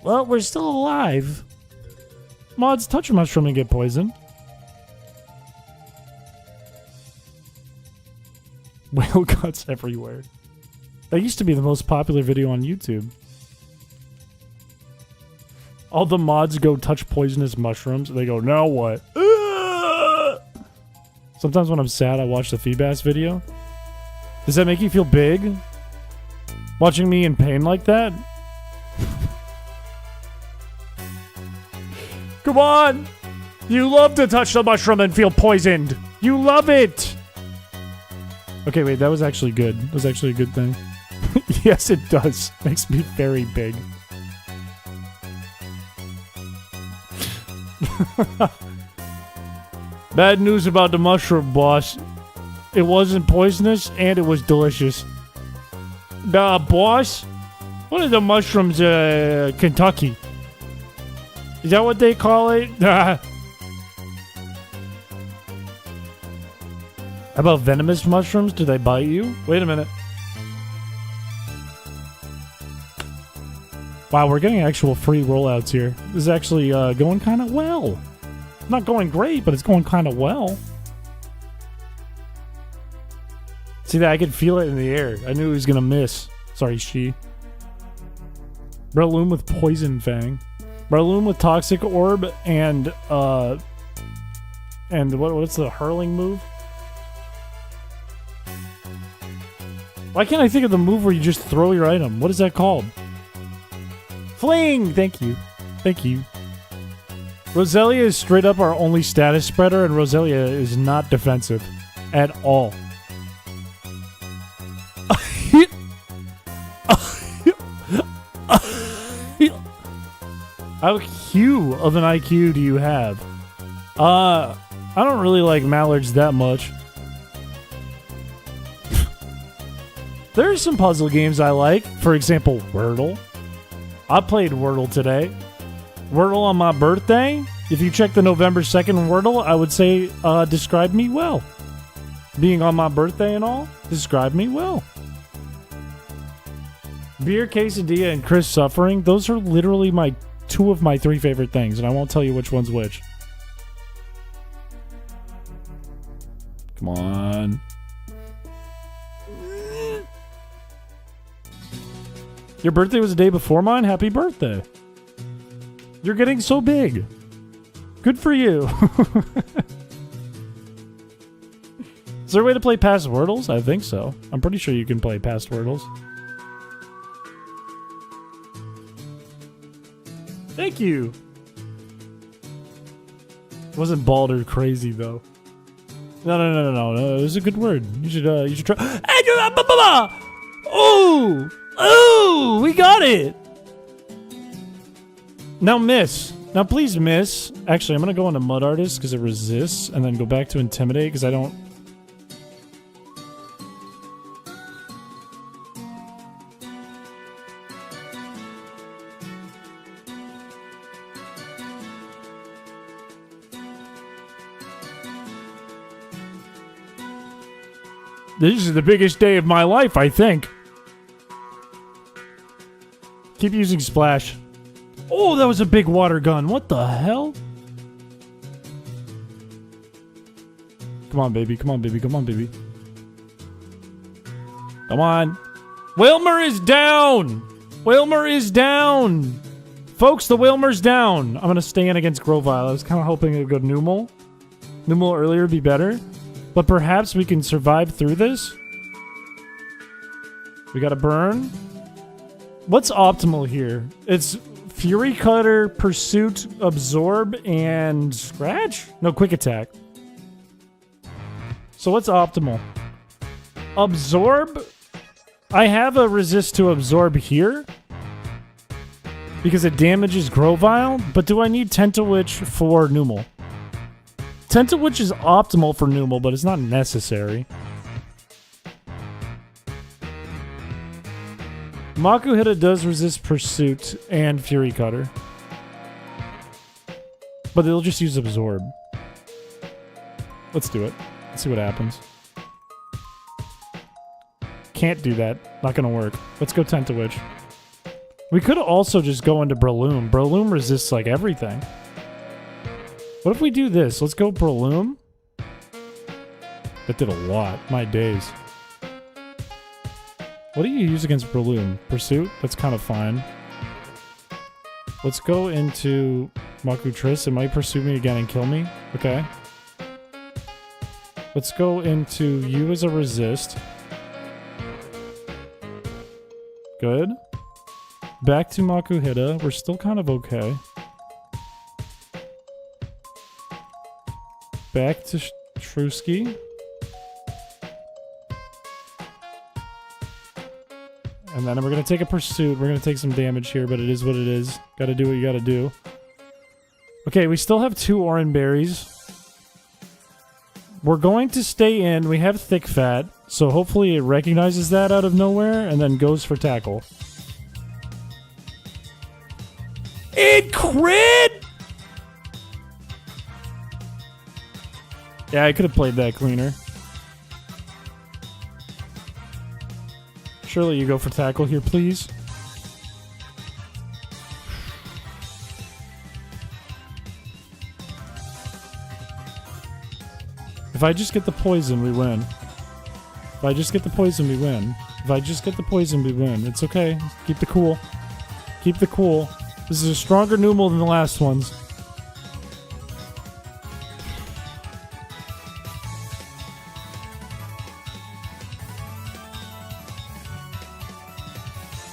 S1: Well, we're still alive. Mods, touch a mushroom and get poisoned. Whale guts everywhere. That used to be the most popular video on YouTube. All the mods go touch poisonous mushrooms, and they go, now what? Sometimes when I'm sad, I watch the Feedbass video. Does that make you feel big? Watching me in pain like that? Come on! You love to touch the mushroom and feel poisoned! You love it! Okay, wait, that was actually good. That was actually a good thing. Yes, it does. Makes me very big. Bad news about the mushroom, boss. It wasn't poisonous, and it was delicious. Boss? What are the mushrooms, Kentucky? Is that what they call it? How about venomous mushrooms? Do they bite you? Wait a minute. Wow, we're getting actual free rollouts here. This is actually going kind of well. Not going great, but it's going kind of well. See that? I could feel it in the air. I knew he was going to miss. Sorry, she. Breloom with Poison Fang. Breloom with Toxic Orb and what's the hurling move? Why can't I think of the move where you just throw your item? What is that called? Fling! Thank you. Thank you. Roselia is straight up our only status spreader, and Roselia is not defensive at all. How Q of an IQ do you have? I don't really like mallards that much. There are some puzzle games I like. For example, Wordle. I played Wordle today. Wordle on my birthday. If you check the November 2nd Wordle, I would say describe me well. Being on my birthday and all, describe me well. Beer quesadilla and Chris suffering, those are literally two of my three favorite things, and I won't tell you which one's which. Come on. Your birthday was the day before mine? Happy birthday. You're getting so big. Good for you. Is there a way to play past Wordles? I think so. I'm pretty sure you can play past Wordles. Thank you. Wasn't bald or crazy though. No. It was a good word. You should try. Oh, we got it. Now miss. Now please miss. Actually, I'm gonna go into Mud Artist because it resists, and then go back to Intimidate because I don't. This is the biggest day of my life, I think. Keep using Splash. Oh, that was a big water gun. What the hell? Come on, baby. Come on, baby. Come on, baby. Come on. Wilmer is down. Wilmer is down. Folks, the Wilmer's down. I'm going to stay in against Grovile. I was kind of hoping it would go Numel. Numel earlier would be better. But perhaps we can survive through this. We got to burn. What's optimal here? It's Fury Cutter, Pursuit, Absorb, and Scratch? No, Quick Attack. So what's optimal? Absorb? I have a resist to Absorb here. Because it damages Grovile. But do I need Tentawitch for Numel? Tentawitch is optimal for Numel, but it's not necessary. Makuhita does resist pursuit and Fury Cutter. But they'll just use absorb. Let's do it. Let's see what happens. Can't do that. Not gonna work. Let's go Tentawitch. We could also just go into Breloom. Breloom resists like everything. What if we do this? Let's go Breloom. That did a lot. My days. What do you use against Breloom? Pursuit? That's kind of fine. Let's go into Makutris. It might pursue me again and kill me. Okay. Let's go into you as a resist. Good. Back to Makuhita. We're still kind of okay. Back to Shrewsky. And then we're going to take a pursuit. We're going to take some damage here, but it is what it is. Got to do what you got to do. Okay, we still have 2 Oran Berries. We're going to stay in. We have Thick Fat, so hopefully it recognizes that out of nowhere and then goes for tackle. It crit! Yeah, I could have played that cleaner. Surely you go for tackle here, please. If I just get the poison, we win. If I just get the poison, we win. If I just get the poison, we win. It's okay. Keep the cool. Keep the cool. This is a stronger Numel than the last ones.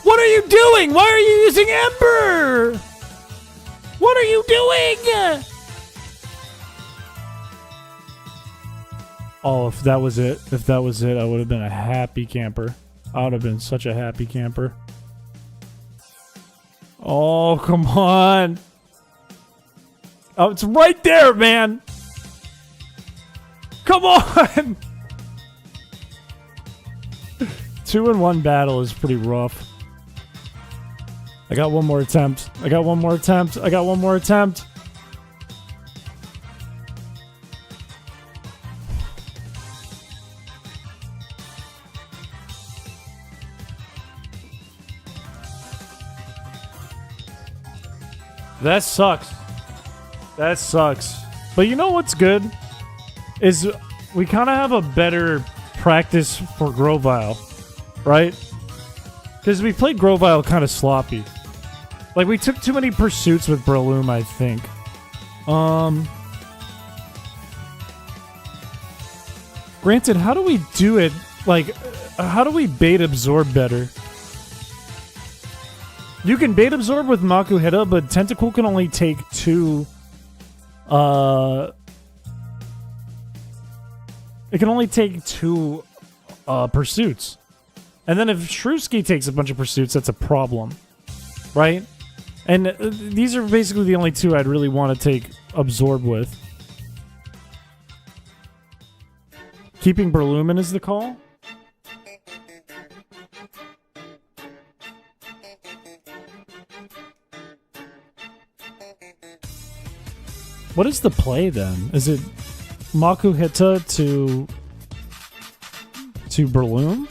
S1: What are you doing? Why are you using Ember? What are you doing? Oh, if that was it, I would have been a happy camper. I would have been such a happy camper. Oh, come on. Oh, it's right there, man. Come on. 2-in-1 battle is pretty rough. I got one more attempt. I got one more attempt. I got one more attempt. That sucks. That sucks. But you know what's good? Is we kind of have a better practice for Grovyle, right? Because we played Grovyle kind of sloppy. Like, we took too many pursuits with Breloom, I think. Granted, how do we do it? Like, how do we bait absorb better? You can bait absorb with Makuhita, but Tentacool can only take 2. It can only take 2 pursuits. And then if Shrewsky takes a bunch of pursuits, that's a problem. Right? And these are basically the only 2 I'd really want to take absorb with. Keeping Breloom is the call? What is the play then? Is it Makuhita to Breloom?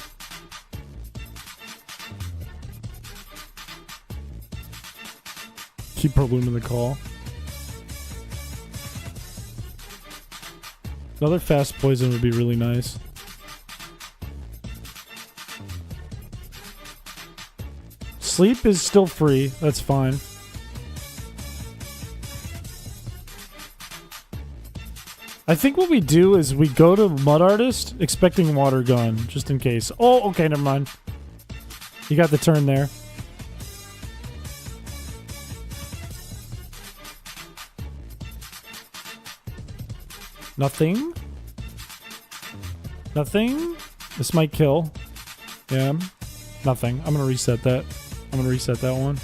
S1: Keep Breloom in the call. Another fast poison would be really nice. Sleep is still free. That's fine. I think what we do is we go to Mud Artist expecting Water Gun, just in case. Oh, okay, never mind. You got the turn there. Nothing? Nothing? This might kill. Yeah. Nothing. I'm gonna reset that. I'm gonna reset that one.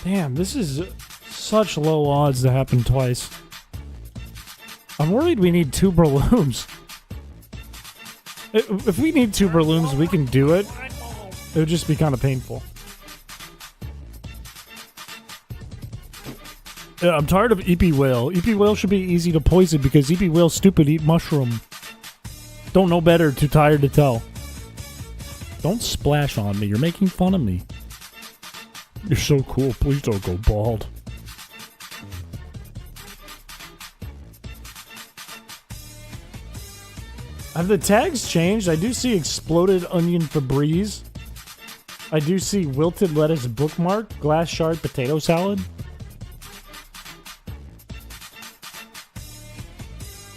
S1: Damn, this is such low odds to happen twice. I'm worried we need 2 Brelooms. If we need 2 Brelooms, we can do it. It would just be kind of painful. Yeah, I'm tired of EP whale. EP whale should be easy to poison because EP whale stupid eat mushroom. Don't know better, too tired to tell. Don't splash on me, you're making fun of me. You're so cool, please don't go bald. Have the tags changed? I do see exploded onion Febreze. I do see wilted lettuce bookmark, glass shard potato salad.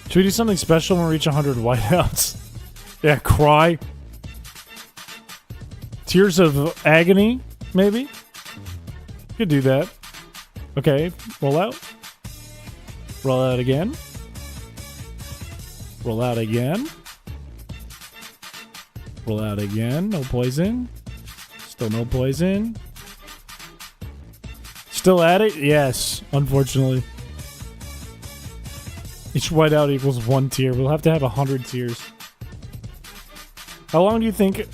S1: Should we do something special when we reach 100 whiteouts? Yeah, cry. Tears of agony, maybe? Could do that. Okay, roll out. Roll out again. Roll out again. Roll out again. No poison. Still no poison. Still at it? Yes, unfortunately. Each whiteout equals 1 tear. We'll have to have 100 tears. How long do you think...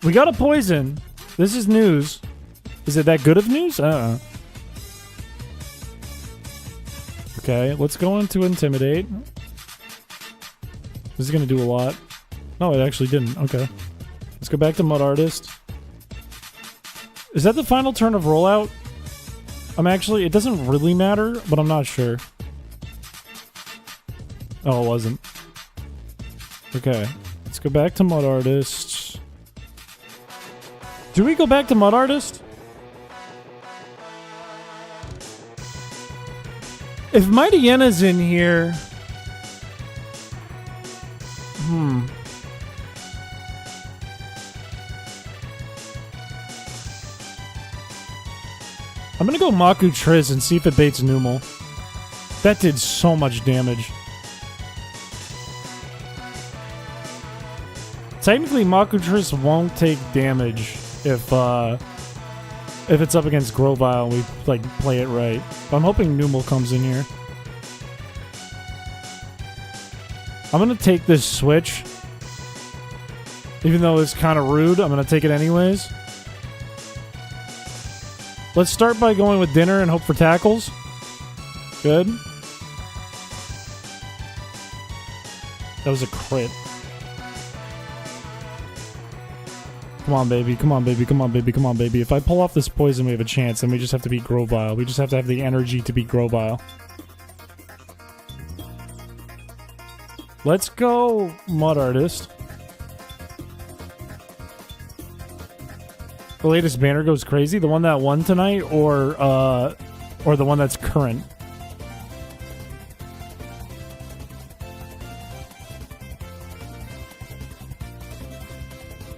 S1: We got a poison. This is news. Is it that good of news? Okay, let's go into Intimidate. This is going to do a lot. No, it actually didn't. Okay. Let's go back to Mud Artist. Is that the final turn of Rollout? I'm actually... It doesn't really matter, but I'm not sure. Oh, it wasn't. Okay. Let's go back to Mud Artist. Do we go back to Mud Artist? If Mighty Yenna's in here... I'm gonna go Maku Triz and see if it baits Numal. That did so much damage. Technically, Maku Triz won't take damage if it's up against Grovyle and we like play it right. But I'm hoping Numal comes in here. I'm gonna take this switch. Even though it's kind of rude, I'm gonna take it anyways. Let's start by going with dinner and hope for tackles. Good. That was a crit. Come on, baby. Come on, baby. Come on, baby. Come on, baby. If I pull off this poison, we have a chance, and we just have to beat Grovyle. We just have to have the energy to beat Grovyle. Let's go Mud Artist. The latest banner goes crazy? The one that won tonight, or the one that's current?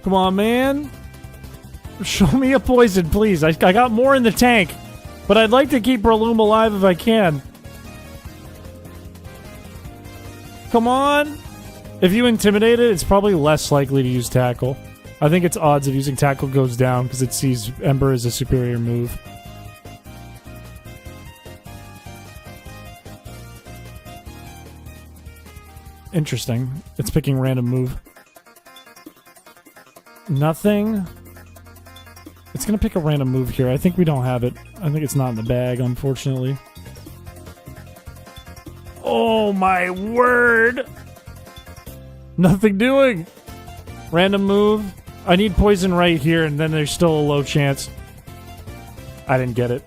S1: Come on, man. Show me a poison, please. I got more in the tank, but I'd like to keep Breloom alive if I can. Come on. If you intimidate it, it's probably less likely to use Tackle. I think its odds of using Tackle goes down because it sees Ember as a superior move. Interesting. It's picking random move. Nothing. It's gonna pick a random move here. I think we don't have it. I think it's not in the bag, unfortunately. Oh my word! Nothing doing! Random move. I need poison right here, and then there's still a low chance. I didn't get it.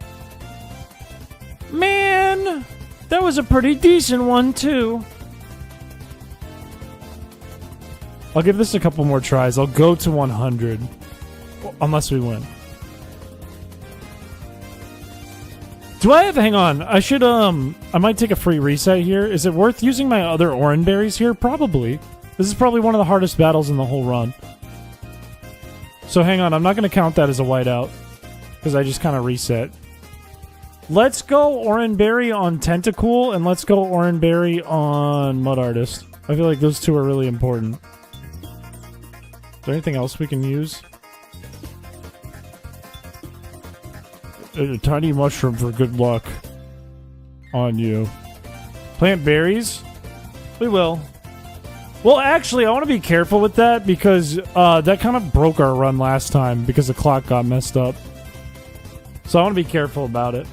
S1: Man! That was a pretty decent one, too. I'll give this a couple more tries. I'll go to 100. Unless we win. Do I have... Hang on. I should, I might take a free reset here. Is it worth using my other Oran Berries here? Probably. This is probably one of the hardest battles in the whole run. So hang on. I'm not going to count that as a whiteout. Because I just kind of reset. Let's go Oran Berry on Tentacool. And let's go Oran Berry on Mud Artist. I feel like those two are really important. Is there anything else we can use? A tiny mushroom for good luck on you. Plant berries? We will. Well, actually, I want to be careful with that because that kind of broke our run last time because the clock got messed up. So I want to be careful about it.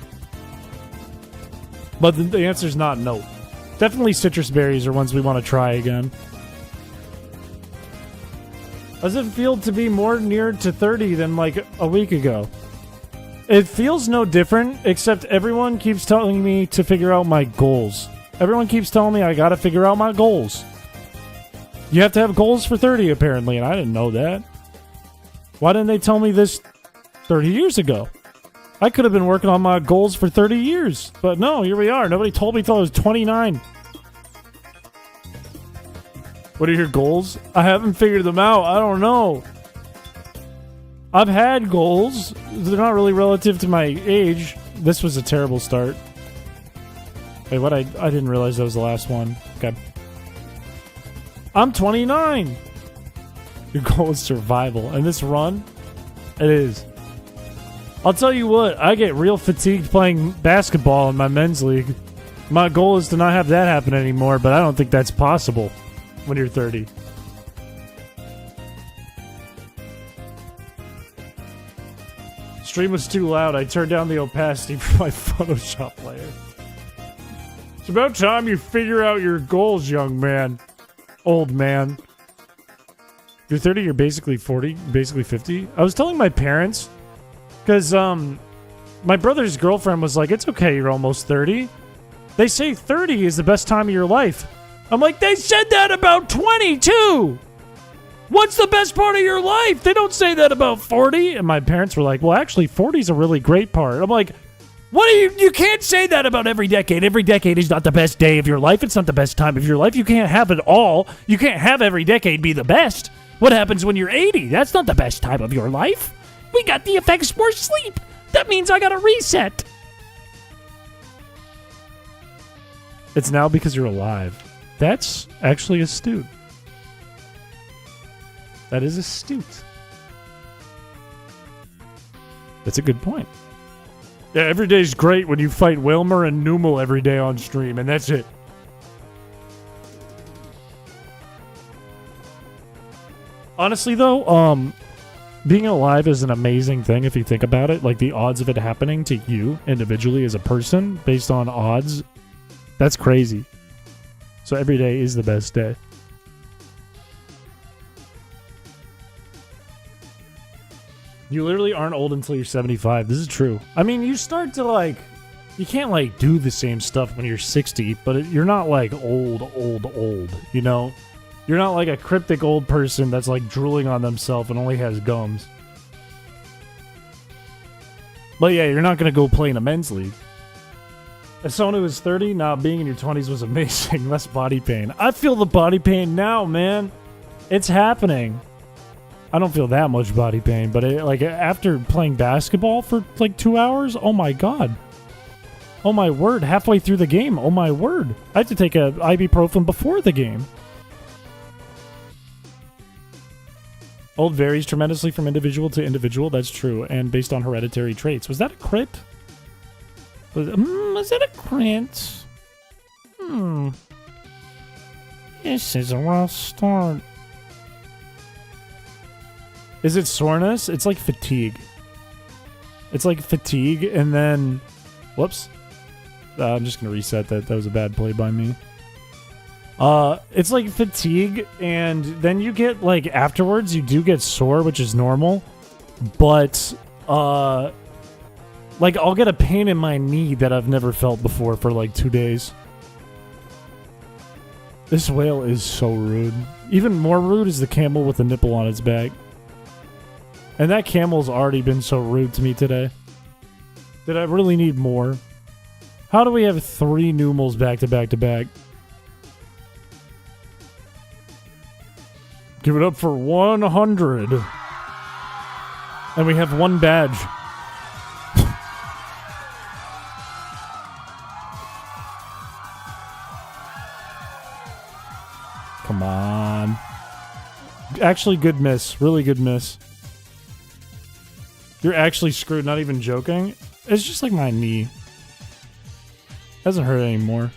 S1: But the answer's not no. Definitely citrus berries are ones we want to try again. Does it feel to be more near to 30 than like a week ago? It feels no different, except everyone keeps telling me to figure out my goals. Everyone keeps telling me I gotta figure out my goals. You have to have goals for 30, apparently, and I didn't know that. Why didn't they tell me this 30 years ago? I could have been working on my goals for 30 years. But no, here we are. Nobody told me till I was 29. What are your goals? I haven't figured them out. I don't know. I've had goals. They're not really relative to my age. This was a terrible start. Wait, what? I didn't realize that was the last one. Okay. I'm 29. Your goal is survival. And this run, it is. I'll tell you what, I get real fatigued playing basketball in my men's league. My goal is to not have that happen anymore, but I don't think that's possible when you're 30. Stream was too loud. I turned down the opacity for my Photoshop player. It's about time you figure out your goals, young man. Old man. You're 30, you're basically 40, basically 50. I was telling my parents, because my brother's girlfriend was like, it's okay, you're almost 30. They say 30 is the best time of your life. I'm like, they said that about 22. What's the best part of your life? They don't say that about 40. And my parents were like, well, actually, 40 is a really great part. I'm like, what are you can't say that about every decade. Every decade is not the best day of your life. It's not the best time of your life. You can't have it all. You can't have every decade be the best. What happens when you're 80? That's not the best time of your life. We got the effects for sleep. That means I got to reset. It's now because you're alive. That's actually astute. That is astute. That's a good point. Yeah, every day's great when you fight Wilmer and Numel every day on stream, and that's it. Honestly, though, being alive is an amazing thing if you think about it. Like, the odds of it happening to you individually as a person based on odds, that's crazy. So every day is the best day. You literally aren't old until you're 75. This is true. I mean, you start to, like... You can't, like, do the same stuff when you're 60, but you're not, like, old, you know? You're not, like, a cryptic old person that's, like, drooling on themselves and only has gums. But, yeah, you're not going to go play in a men's league. As someone who was 30, being in your 20s was amazing. Less body pain. I feel the body pain now, man. It's happening. I don't feel that much body pain, but like after playing basketball for like 2 hours, oh my god. Oh my word, halfway through the game, oh my word. I had to take a ibuprofen before the game. Old varies tremendously from individual to individual, that's true, and based on hereditary traits. Was that a crit? Was that a crit? This is a rough start. Is it soreness? It's like fatigue. It's like fatigue, and then... Whoops. I'm just going to reset that. That was a bad play by me. It's like fatigue, and then you get, like, afterwards, you do get sore, which is normal. But, like, I'll get a pain in my knee that I've never felt before for, like, 2 days. This whale is so rude. Even more rude is the camel with a nipple on its back. And that camel's already been so rude to me today. Did I really need more? How do we have 3 Numels back to back to back? Give it up for 100. And we have 1 badge. Come on. Actually, good miss. Really good miss. You're actually screwed, not even joking. It's just like my knee. Doesn't hurt anymore.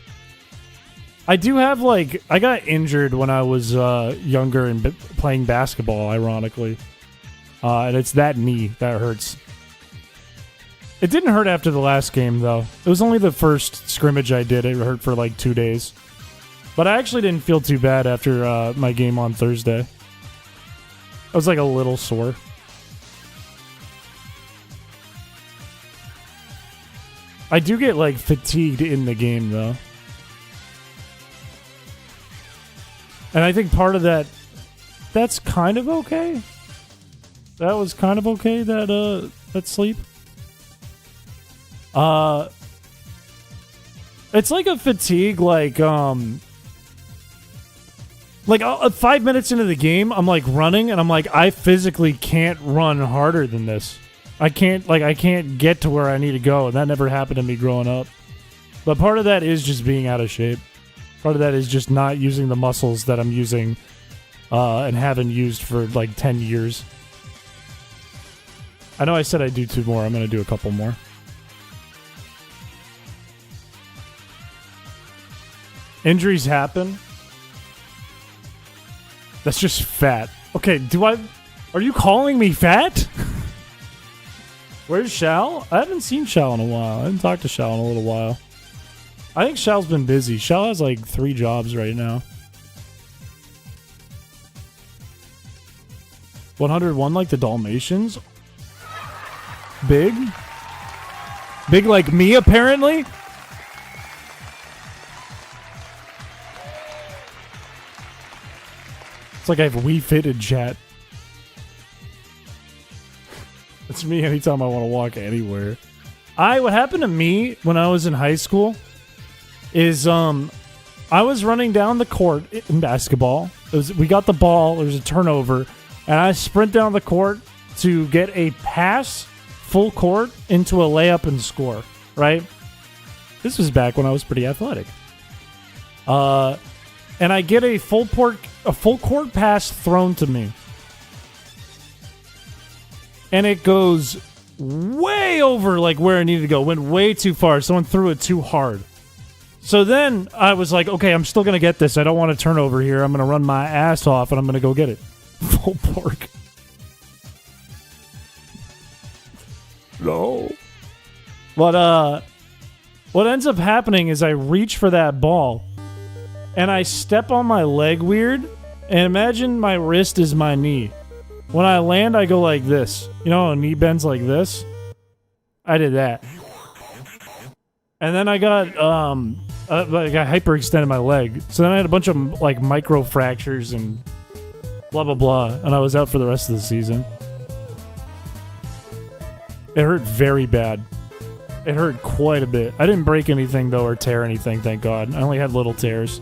S1: I do have, like, I got injured when I was younger and playing basketball, ironically. And it's that knee that hurts. It didn't hurt after the last game, though. It was only the first scrimmage I did. It hurt for, like, 2 days. But I actually didn't feel too bad after my game on Thursday. I was, like, a little sore. I do get, like, fatigued in the game, though. And I think part of that's kind of okay. That was kind of okay, that sleep. It's like a fatigue, like 5 minutes into the game, I'm like running, and I'm like, I physically can't run harder than this. I can't get to where I need to go, and that never happened to me growing up. But part of that is just being out of shape. Part of that is just not using the muscles that I'm using and haven't used for like 10 years. I know I said I'd do 2 more. I'm going to do a couple more. Injuries happen. That's just fat. Okay, are you calling me fat? Where's Shal? I haven't seen Shal in a while. I haven't talked to Shal in a little while. I think Shal's been busy. Shal has like 3 jobs right now. 101 like the Dalmatians? Big? Big like me, apparently? It's like I have Wii Fitted chat. It's me anytime I want to walk anywhere. What happened to me when I was in high school is I was running down the court in basketball. We got the ball, there was a turnover, and I sprint down the court to get a pass full court into a layup and score, right? This was back when I was pretty athletic. And I get a full court pass thrown to me. And it goes way over like where I needed to go. Went way too far. Someone threw it too hard. So then I was like, okay, I'm still going to get this. I don't want to turn over here. I'm going to run my ass off and I'm going to go get it. Full pork. No. But what ends up happening is I reach for that ball and I step on my leg weird, and imagine my wrist is my knee. When I land, I go like this. You know, a knee bends like this? I did that. And then I got hyperextended my leg. So then I had a bunch of like micro fractures and blah, blah, blah. And I was out for the rest of the season. It hurt very bad. It hurt quite a bit. I didn't break anything, though, or tear anything, thank God. I only had little tears.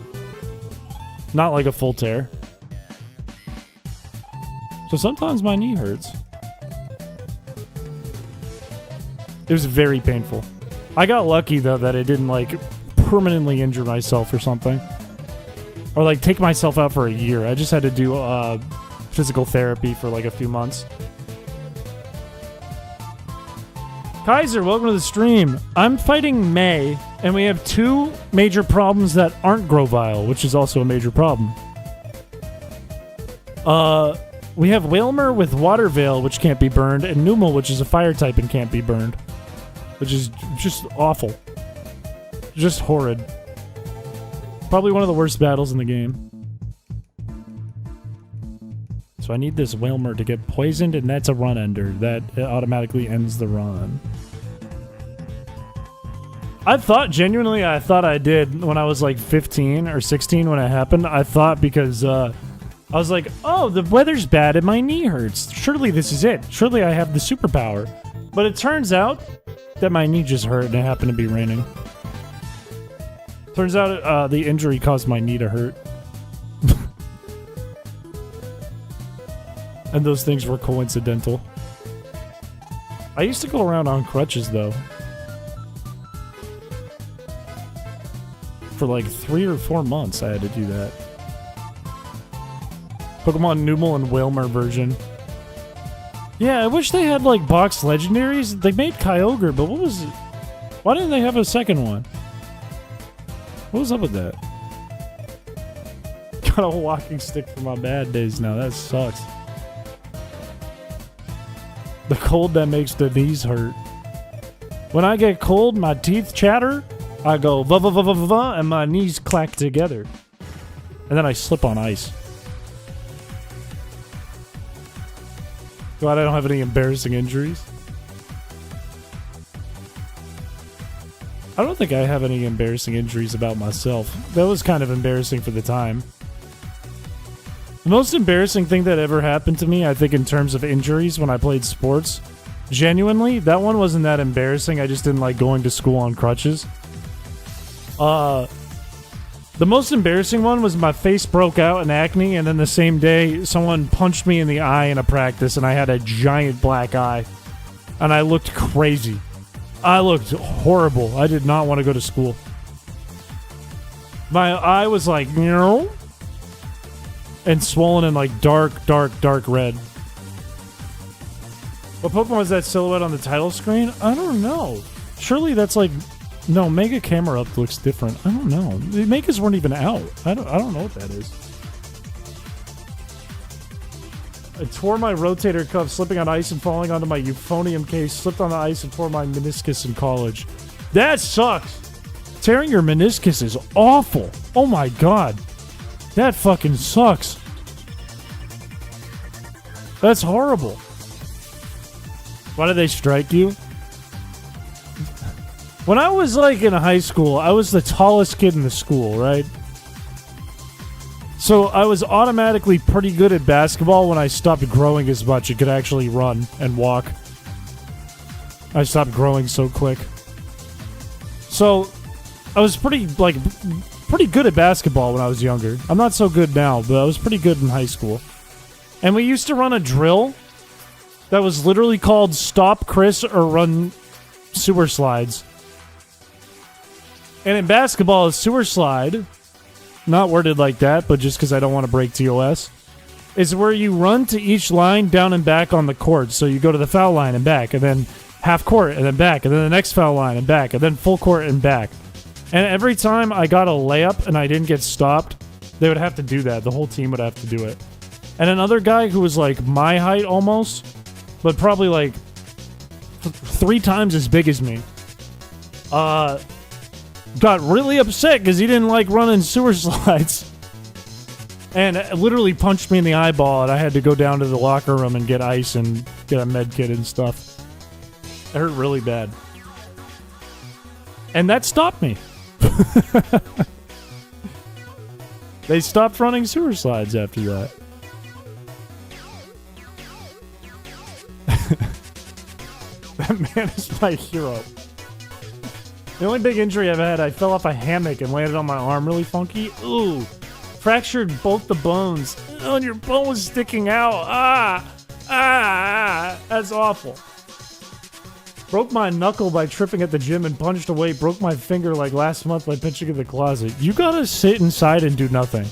S1: Not like a full tear. So sometimes my knee hurts. It was very painful. I got lucky, though, that I didn't, like, permanently injure myself or something. Or, like, take myself out for a year. I just had to do physical therapy for, like, a few months. Kaiser, welcome to the stream. I'm fighting May, and we have 2 major problems that aren't Grovile, which is also a major problem. We have Whalmer with Water Veil, which can't be burned, and Numel, which is a fire type and can't be burned. Which is just awful. Just horrid. Probably one of the worst battles in the game. So I need this Whalmer to get poisoned, and that's a run ender. That automatically ends the run. I thought I did when I was like 15 or 16 when it happened. I thought because I was like, oh, the weather's bad and my knee hurts. Surely this is it. Surely I have the superpower. But it turns out that my knee just hurt and it happened to be raining. Turns out the injury caused my knee to hurt. And those things were coincidental. I used to go around on crutches, though. For like 3 or 4 months, I had to do that. Pokemon Numel and Whalmer version. Yeah, I wish they had like box legendaries. They made Kyogre, but what was it? Why didn't they have a second one? What was up with that? got a walking stick for my bad days now. That sucks. The cold that makes the knees hurt. When I get cold, my teeth chatter. I go va va va va va, and my knees clack together. And then I slip on ice. Glad I don't have any embarrassing injuries. I don't think I have any embarrassing injuries about myself. That was kind of embarrassing for the time. The most embarrassing thing that ever happened to me, I think, in terms of injuries when I played sports, genuinely, that one wasn't that embarrassing. I just didn't like going to school on crutches. The most embarrassing one was my face broke out in acne, and then the same day, someone punched me in the eye in a practice, and I had a giant black eye. And I looked crazy. I looked horrible. I did not want to go to school. My eye was like, and swollen and like dark red. What Pokemon was that silhouette on the title screen? I don't know. Surely that's like... No, Mega Camera Up looks different. I don't know. The Megas weren't even out. I don't know what that is. I tore my rotator cuff slipping on ice and falling onto my euphonium case. Slipped on the ice and tore my meniscus in college. That sucks. Tearing your meniscus is awful. Oh my god. That fucking sucks. That's horrible. Why did they strike you? When I was like in high school, I was the tallest kid in the school, right? So I was automatically pretty good at basketball when I stopped growing as much and could actually run and walk. I stopped growing so quick. So I was pretty good at basketball when I was younger. I'm not so good now, but I was pretty good in high school. And we used to run a drill that was literally called Stop Chris or Run Sewer Slides. And in basketball, a sewer slide, not worded like that, but just because I don't want to break TOS, is where you run to each line down and back on the court. So you go to the foul line and back, and then half court and then back, and then the next foul line and back, and then full court and back. And every time I got a layup and I didn't get stopped, they would have to do that. The whole team would have to do it. And another guy who was like my height almost, but probably like 3 times as big as me, got really upset because he didn't like running sewer slides and literally punched me in the eyeball, and I had to go down to the locker room and get ice and get a med kit and stuff. It hurt really bad. And that stopped me. They stopped running sewer slides after that. That man is my hero. The only big injury I've had, I fell off a hammock and landed on my arm really funky. Ooh. Fractured both the bones. Oh, and your bone was sticking out. That's awful. Broke my knuckle by tripping at the gym and punched away. Broke my finger like last month by pitching in the closet. You gotta sit inside and do nothing.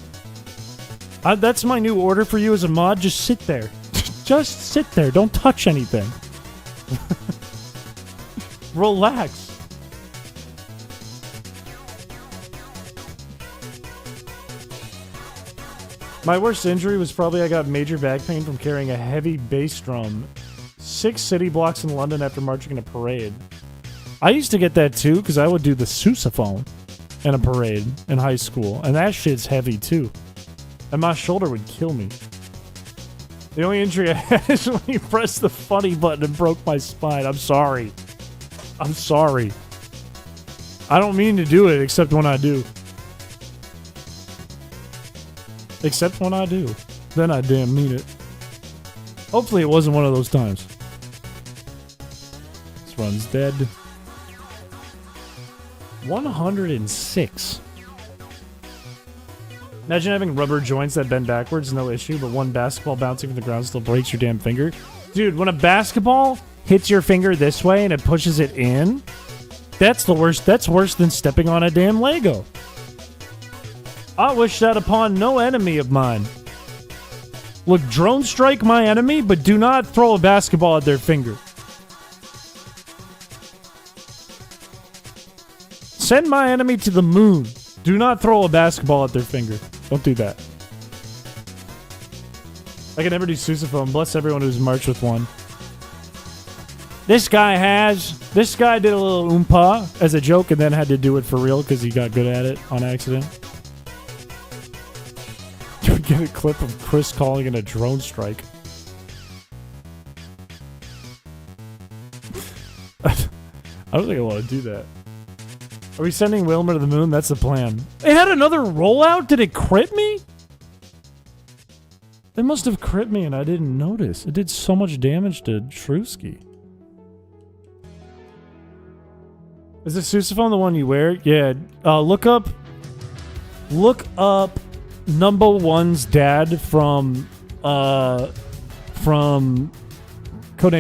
S1: That's my new order for you as a mod. Just sit there. Just sit there. Don't touch anything. Relax. My worst injury was probably I got major back pain from carrying a heavy bass drum 6 city blocks in London after marching in a parade. I used to get that too because I would do the sousaphone in a parade in high school, and that shit's heavy too. And my shoulder would kill me. The only injury I had is when you pressed the funny button and broke my spine. I'm sorry. I'm sorry. I don't mean to do it except when I do. Except when I do. Then I damn mean it. Hopefully it wasn't one of those times. This run's dead. 106. Imagine having rubber joints that bend backwards, no issue, but one basketball bouncing from the ground still breaks your damn finger. Dude, when a basketball hits your finger this way and it pushes it in, that's the worst. That's worse than stepping on a damn Lego. I wish that upon no enemy of mine. Look, drone strike my enemy, but do not throw a basketball at their finger. Send my enemy to the moon. Do not throw a basketball at their finger. Don't do that. I can never do sousaphone. Bless everyone who's marched with one. This guy did a little oompa as a joke and then had to do it for real because he got good at it on accident. You would get a clip of Chris calling in a drone strike. I don't think I want to do that. Are we sending Wilmer to the moon? That's the plan. It had another rollout? Did it crit me? It must have crit me and I didn't notice. It did so much damage to Shrewski. Is the sousaphone the one you wear? Yeah. Look up Number One's dad from Codename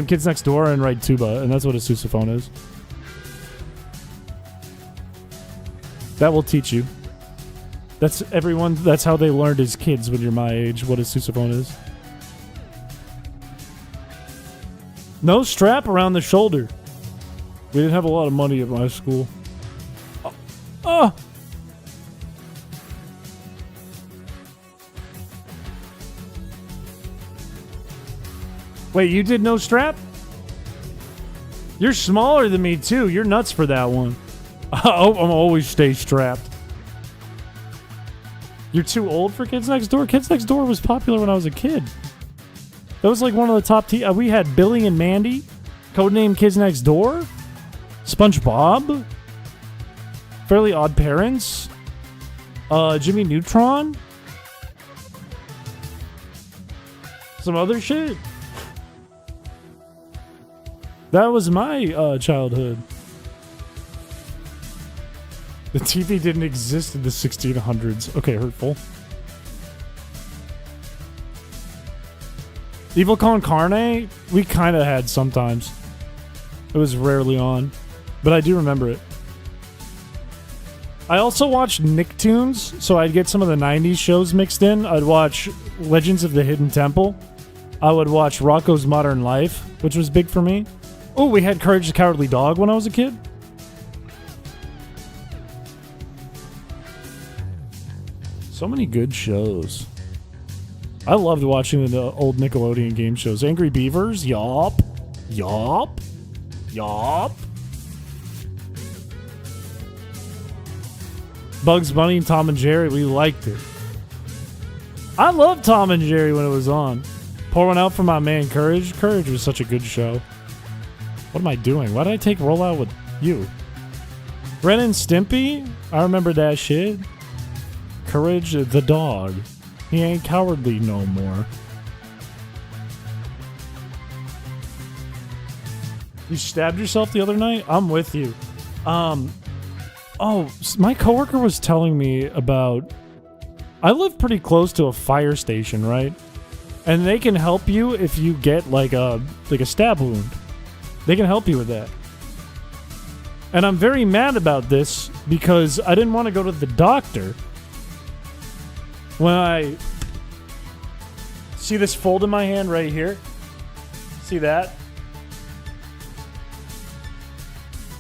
S1: Kids Next Door and write tuba, and that's what a sousaphone is. That will teach you. That's how they learned as kids when you're my age, what a sousaphone is. No strap around the shoulder. We didn't have a lot of money at my school. Oh! Wait, you did no strap? You're smaller than me, too. You're nuts for that one. I'm always stay strapped. You're too old for Kids Next Door? Kids Next Door was popular when I was a kid. That was like one of the top... we had Billy and Mandy, Codename Kids Next Door, SpongeBob, Fairly Odd Parents, Jimmy Neutron, some other shit. That was my childhood. The TV didn't exist in the 1600s. Okay, hurtful. Evil Con Carne, we kind of had sometimes. It was rarely on, but I do remember it. I also watched Nicktoons, so I'd get some of the 90s shows mixed in. I'd watch Legends of the Hidden Temple. I would watch Rocko's Modern Life, which was big for me. Oh, we had Courage the Cowardly Dog when I was a kid. So many good shows. I loved watching the old Nickelodeon game shows. Angry Beavers, yup. Yup. Yup. Bugs Bunny and Tom and Jerry, we liked it. I loved Tom and Jerry when it was on. Pour one out for my man Courage. Courage was such a good show. What am I doing? Why did I take rollout with you? Ren and Stimpy? I remember that shit. Courage the dog. He ain't cowardly no more. You stabbed yourself the other night? I'm with you. Oh, my coworker was telling me about... I live pretty close to a fire station, right? And they can help you if you get like a stab wound. They can help you with that. And I'm very mad about this because I didn't want to go to the doctor. When I see this fold in my hand right here, see that?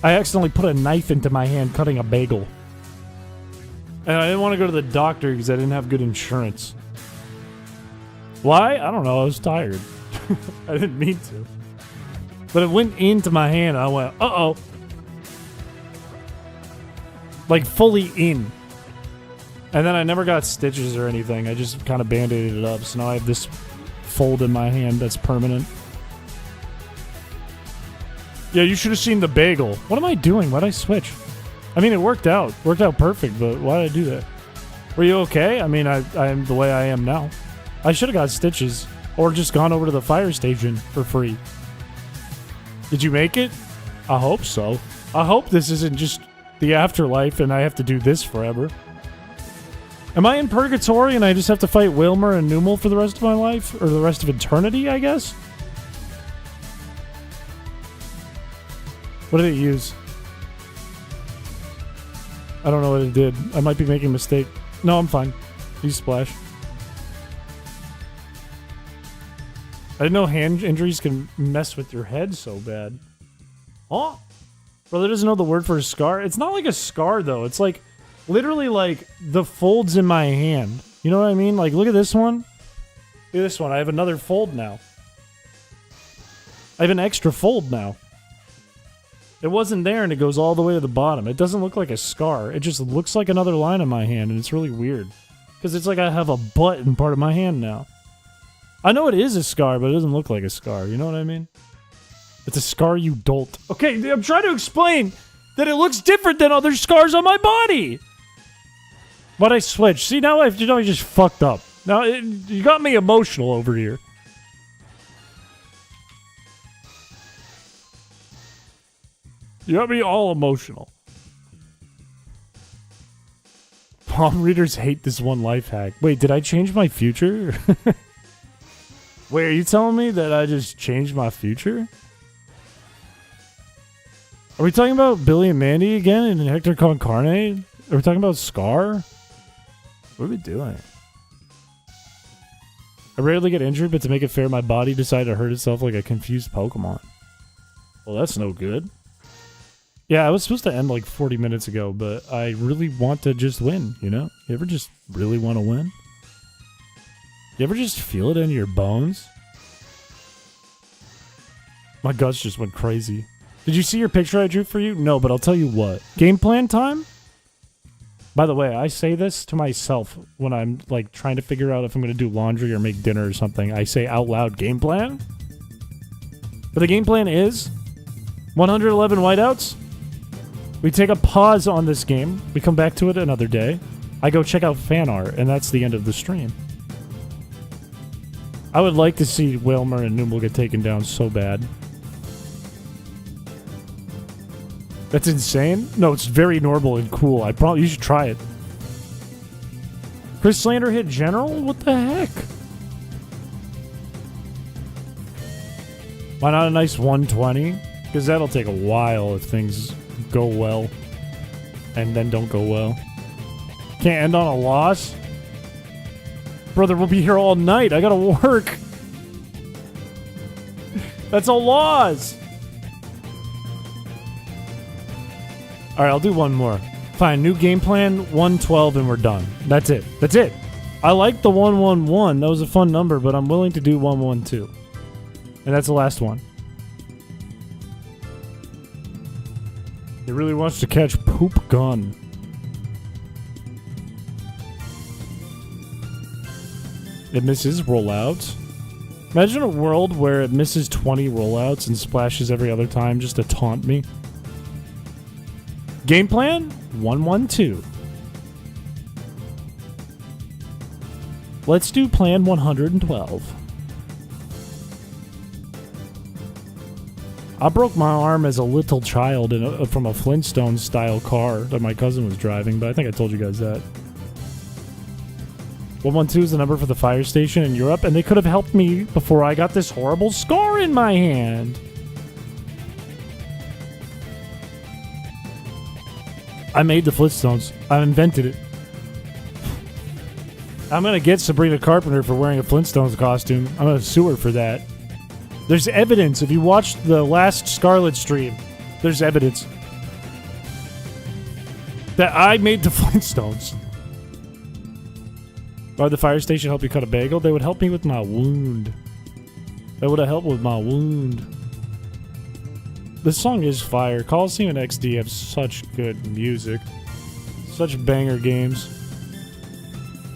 S1: I accidentally put a knife into my hand cutting a bagel. And I didn't want to go to the doctor because I didn't have good insurance. Why? I don't know. I was tired. I didn't mean to. But it went into my hand. I went, uh-oh. Like fully in. And then I never got stitches or anything. I just kind of band-aided it up. So now I have this fold in my hand that's permanent. Yeah, you should have seen the bagel. What am I doing? Why'd I switch? I mean, it worked out. Worked out perfect, but why did I do that? Were you okay? I mean, I'm the way I am now. I should have got stitches. Or just gone over to the fire station for free. Did you make it? I hope so. I hope this isn't just the afterlife and I have to do this forever. Am I in purgatory and I just have to fight Wilmer and Numel for the rest of my life? Or the rest of eternity, I guess? What did it use? I don't know what it did. I might be making a mistake. No, I'm fine. Use splash. I didn't know hand injuries can mess with your head so bad. Oh! Brother doesn't know the word for a scar. It's not like a scar, though. It's like, literally like the folds in my hand. You know what I mean? Like, look at this one. Look at this one. I have another fold now. I have an extra fold now. It wasn't there and it goes all the way to the bottom. It doesn't look like a scar. It just looks like another line on my hand and it's really weird. Because it's like I have a butt in part of my hand now. I know it is a scar, but it doesn't look like a scar. You know what I mean? It's a scar, you dolt. Okay, I'm trying to explain that it looks different than other scars on my body. But I switched. See, now I just fucked up. Now, you got me emotional over here. You got me all emotional. Palm readers hate this one life hack. Wait, did I change my future? Wait, are you telling me that I just changed my future? Are we talking about Billy and Mandy again in Hector Con Carne? Are we talking about Scar? What are we doing? I rarely get injured, but to make it fair, my body decided to hurt itself like a confused Pokemon. Well, that's no good. Yeah, I was supposed to end like 40 minutes ago, but I really want to just win, you know? You ever just really want to win? You ever just feel it in your bones? My guts just went crazy. Did you see your picture I drew for you? No, but I'll tell you what. Game plan time? By the way, I say this to myself when I'm like trying to figure out if I'm going to do laundry or make dinner or something. I say out loud, game plan? But the game plan is 111 whiteouts. We take a pause on this game. We come back to it another day. I go check out fan art, and that's the end of the stream. I would like to see Wilmer and Numble get taken down so bad. That's insane? No, it's very normal and cool. I probably you should try it. Chris Slander hit General? What the heck? Why not a nice 120? Because that'll take a while if things go well. And then don't go well. Can't end on a loss? Brother, we'll be here all night. I gotta work. That's a loss. Alright, I'll do one more. Fine, new game plan, 112 and we're done. That's it. That's it. I like the 111. That was a fun number, but I'm willing to do 112. And that's the last one. He really wants to catch Poop Gun. It misses rollouts. Imagine a world where it misses 20 rollouts and splashes every other time just to taunt me. Game plan? 112. Let's do plan 112. I broke my arm as a little child from a Flintstone-style car that my cousin was driving, but I think I told you guys that. 112 is the number for the fire station in Europe, and they could have helped me before I got this horrible scar in my hand. I made the Flintstones. I invented it. I'm gonna get Sabrina Carpenter for wearing a Flintstones costume. I'm gonna sue her for that. There's evidence. If you watched the last Scarlet stream, there's evidence that I made the Flintstones. Why would the fire station help you cut a bagel? They would help me with my wound. They would have helped with my wound. This song is fire. Coliseum and XD have such good music. Such banger games.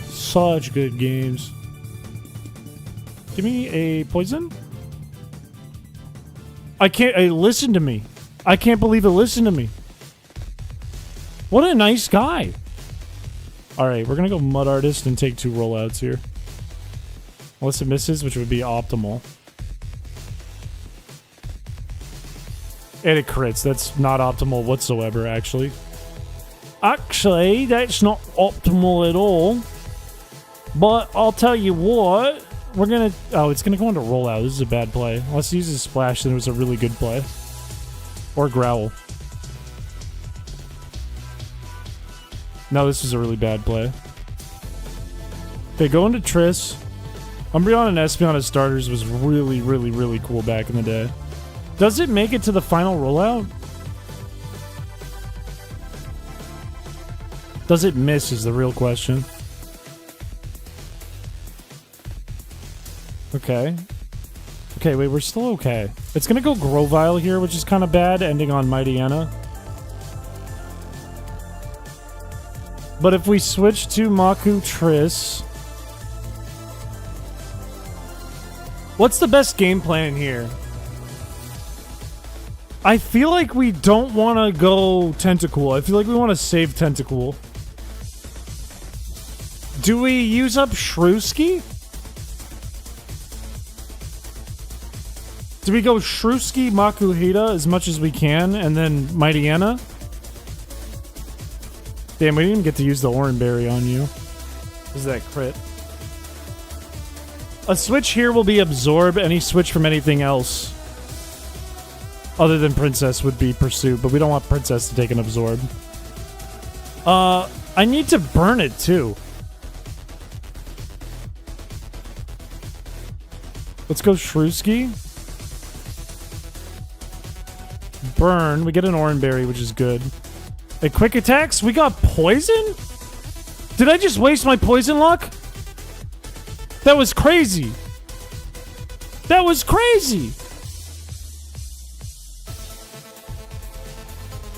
S1: Such good games. Give me a poison. I can't... listen to me. I can't believe it listened to me. What a nice guy. Alright, we're gonna go Mud Artist and take 2 rollouts here. Unless it misses, which would be optimal. And it crits. That's not optimal whatsoever, actually. Actually, that's not optimal at all. But I'll tell you what. We're gonna... Oh, it's gonna go into rollout. This is a bad play. Unless he uses Splash, then it was a really good play. Or Growl. No, this is a really bad play. Okay, go into Triss. Umbreon and Espeon as starters was really, really, really cool back in the day. Does it make it to the final rollout? Does it miss is the real question. Okay. Okay, wait, we're still okay. It's gonna go Grovile here, which is kind of bad, ending on Mighty Anna. But if we switch to Maku Triss... What's the best game plan here? I feel like we don't want to go Tentacool. I feel like we want to save Tentacool. Do we use up Shrewsky? Do we go Shrewsky, Makuhita as much as we can, and then Mighty Anna? Damn, we didn't even get to use the Oran Berry on you. Is that crit? A switch here will be Absorb. Any switch from anything else other than Princess would be Pursuit, but we don't want Princess to take an Absorb. I need to burn it too. Let's go Shrewsky. Burn. We get an Oran Berry, which is good. A Quick Attacks? We got Poison? Did I just waste my Poison luck? That was crazy. That was crazy.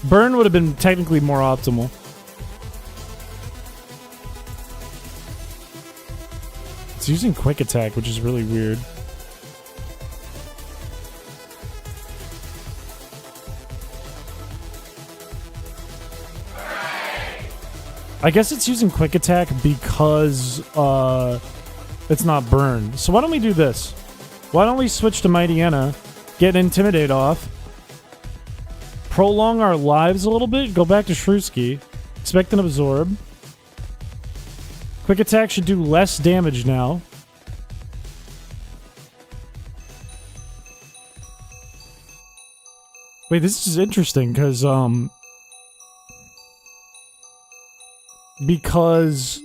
S1: Burn would have been technically more optimal. It's using Quick Attack, which is really weird. I guess it's using Quick Attack because it's not Burn. So why don't we do this? Why don't we switch to Mighty Anna, get Intimidate off, prolong our lives a little bit, go back to Shrewsky, expect an Absorb. Quick Attack should do less damage now. Wait, this is interesting because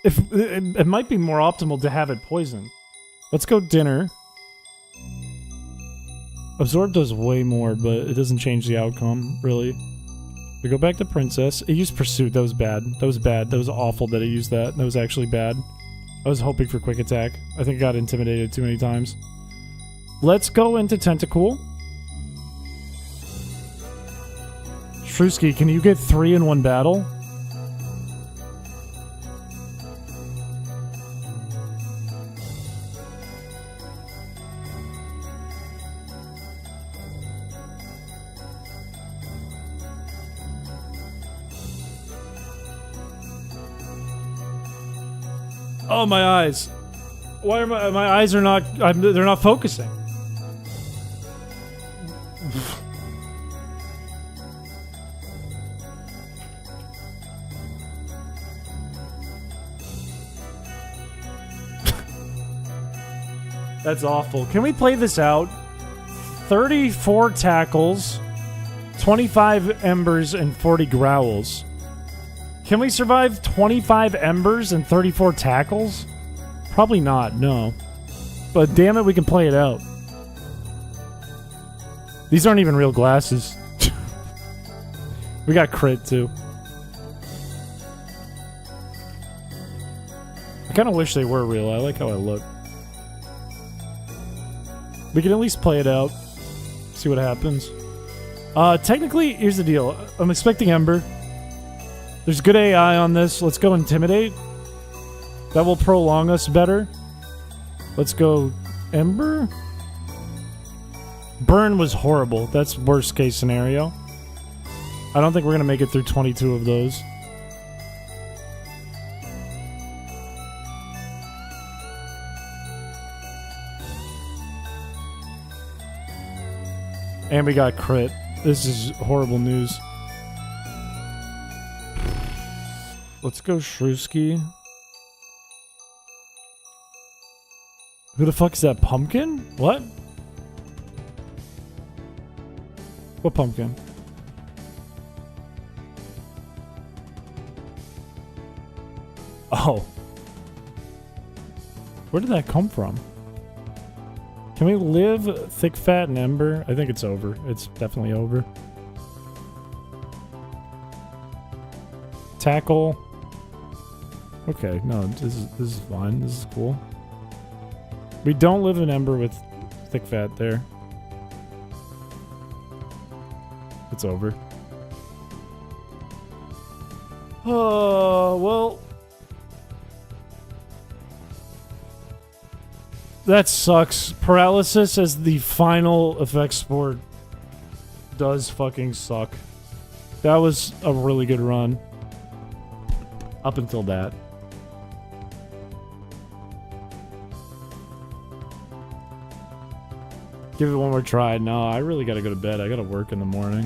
S1: if it might be more optimal to have it poison. Let's go Dinner. Absorb does way more, but it doesn't change the outcome, really. We go back to Princess. It used Pursuit. That was bad. That was bad. That was awful that it used that. That was actually bad. I was hoping for Quick Attack. I think I got intimidated too many times. Let's go into Tentacool. Shrewsky, can you get 3 in one battle? Oh, my eyes. Why are my eyes are not... they're not focusing. That's awful. Can we play this out? 34 tackles, 25 embers, and 40 growls. Can we survive 25 embers and 34 tackles? Probably not, no. But damn it, we can play it out. These aren't even real glasses. We got crit, too. I kind of wish they were real. I like how I look. We can at least play it out. See what happens. Technically, here's the deal. I'm expecting Ember. There's good AI on this. Let's go Intimidate. That will prolong us better. Let's go Ember. Burn was horrible. That's worst case scenario. I don't think we're going to make it through 22 of those. And we got crit. This is horrible news. Let's go Shrewsky. Who the fuck is that? Pumpkin? What? What pumpkin? Oh. Where did that come from? Can we live Thick, Fat, and Ember? I think it's over. It's definitely over. Tackle. Okay, no, this is fine. This is cool. We don't live in Ember with thick fat there. It's over. Oh, well. That sucks. Paralysis as the final effect sport does fucking suck. That was a really good run. Up until that. Give it one more try. No, I really gotta go to bed. I gotta work in the morning.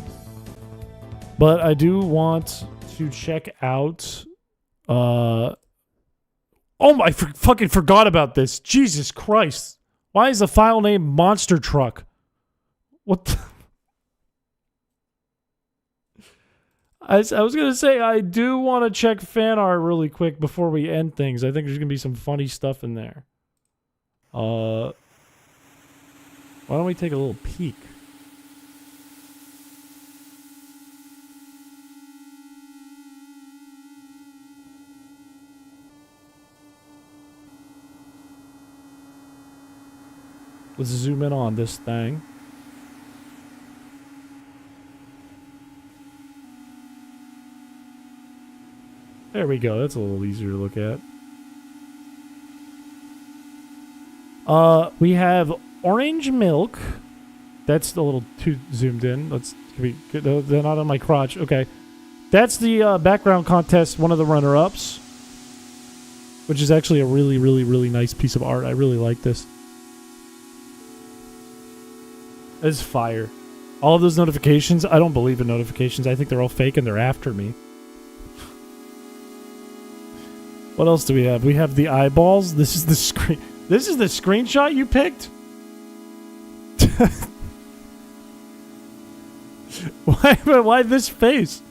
S1: But I do want to check out... Oh my... fucking forgot about this. Jesus Christ. Why is the file name Monster Truck? What the... I was gonna say, I do want to check fan art really quick before we end things. I think there's gonna be some funny stuff in there. Why don't we take a little peek? Let's zoom in on this thing. There we go. That's a little easier to look at. We have orange milk. That's a little too zoomed in. They're not on my crotch. Okay. That's the background contest, one of the runner-ups. Which is actually a really, really, really nice piece of art. I really like this. It's fire. All of those notifications, I don't believe in notifications. I think they're all fake and they're after me. What else do we have? We have the eyeballs. This is the screen. This is the screenshot you picked? Why this face?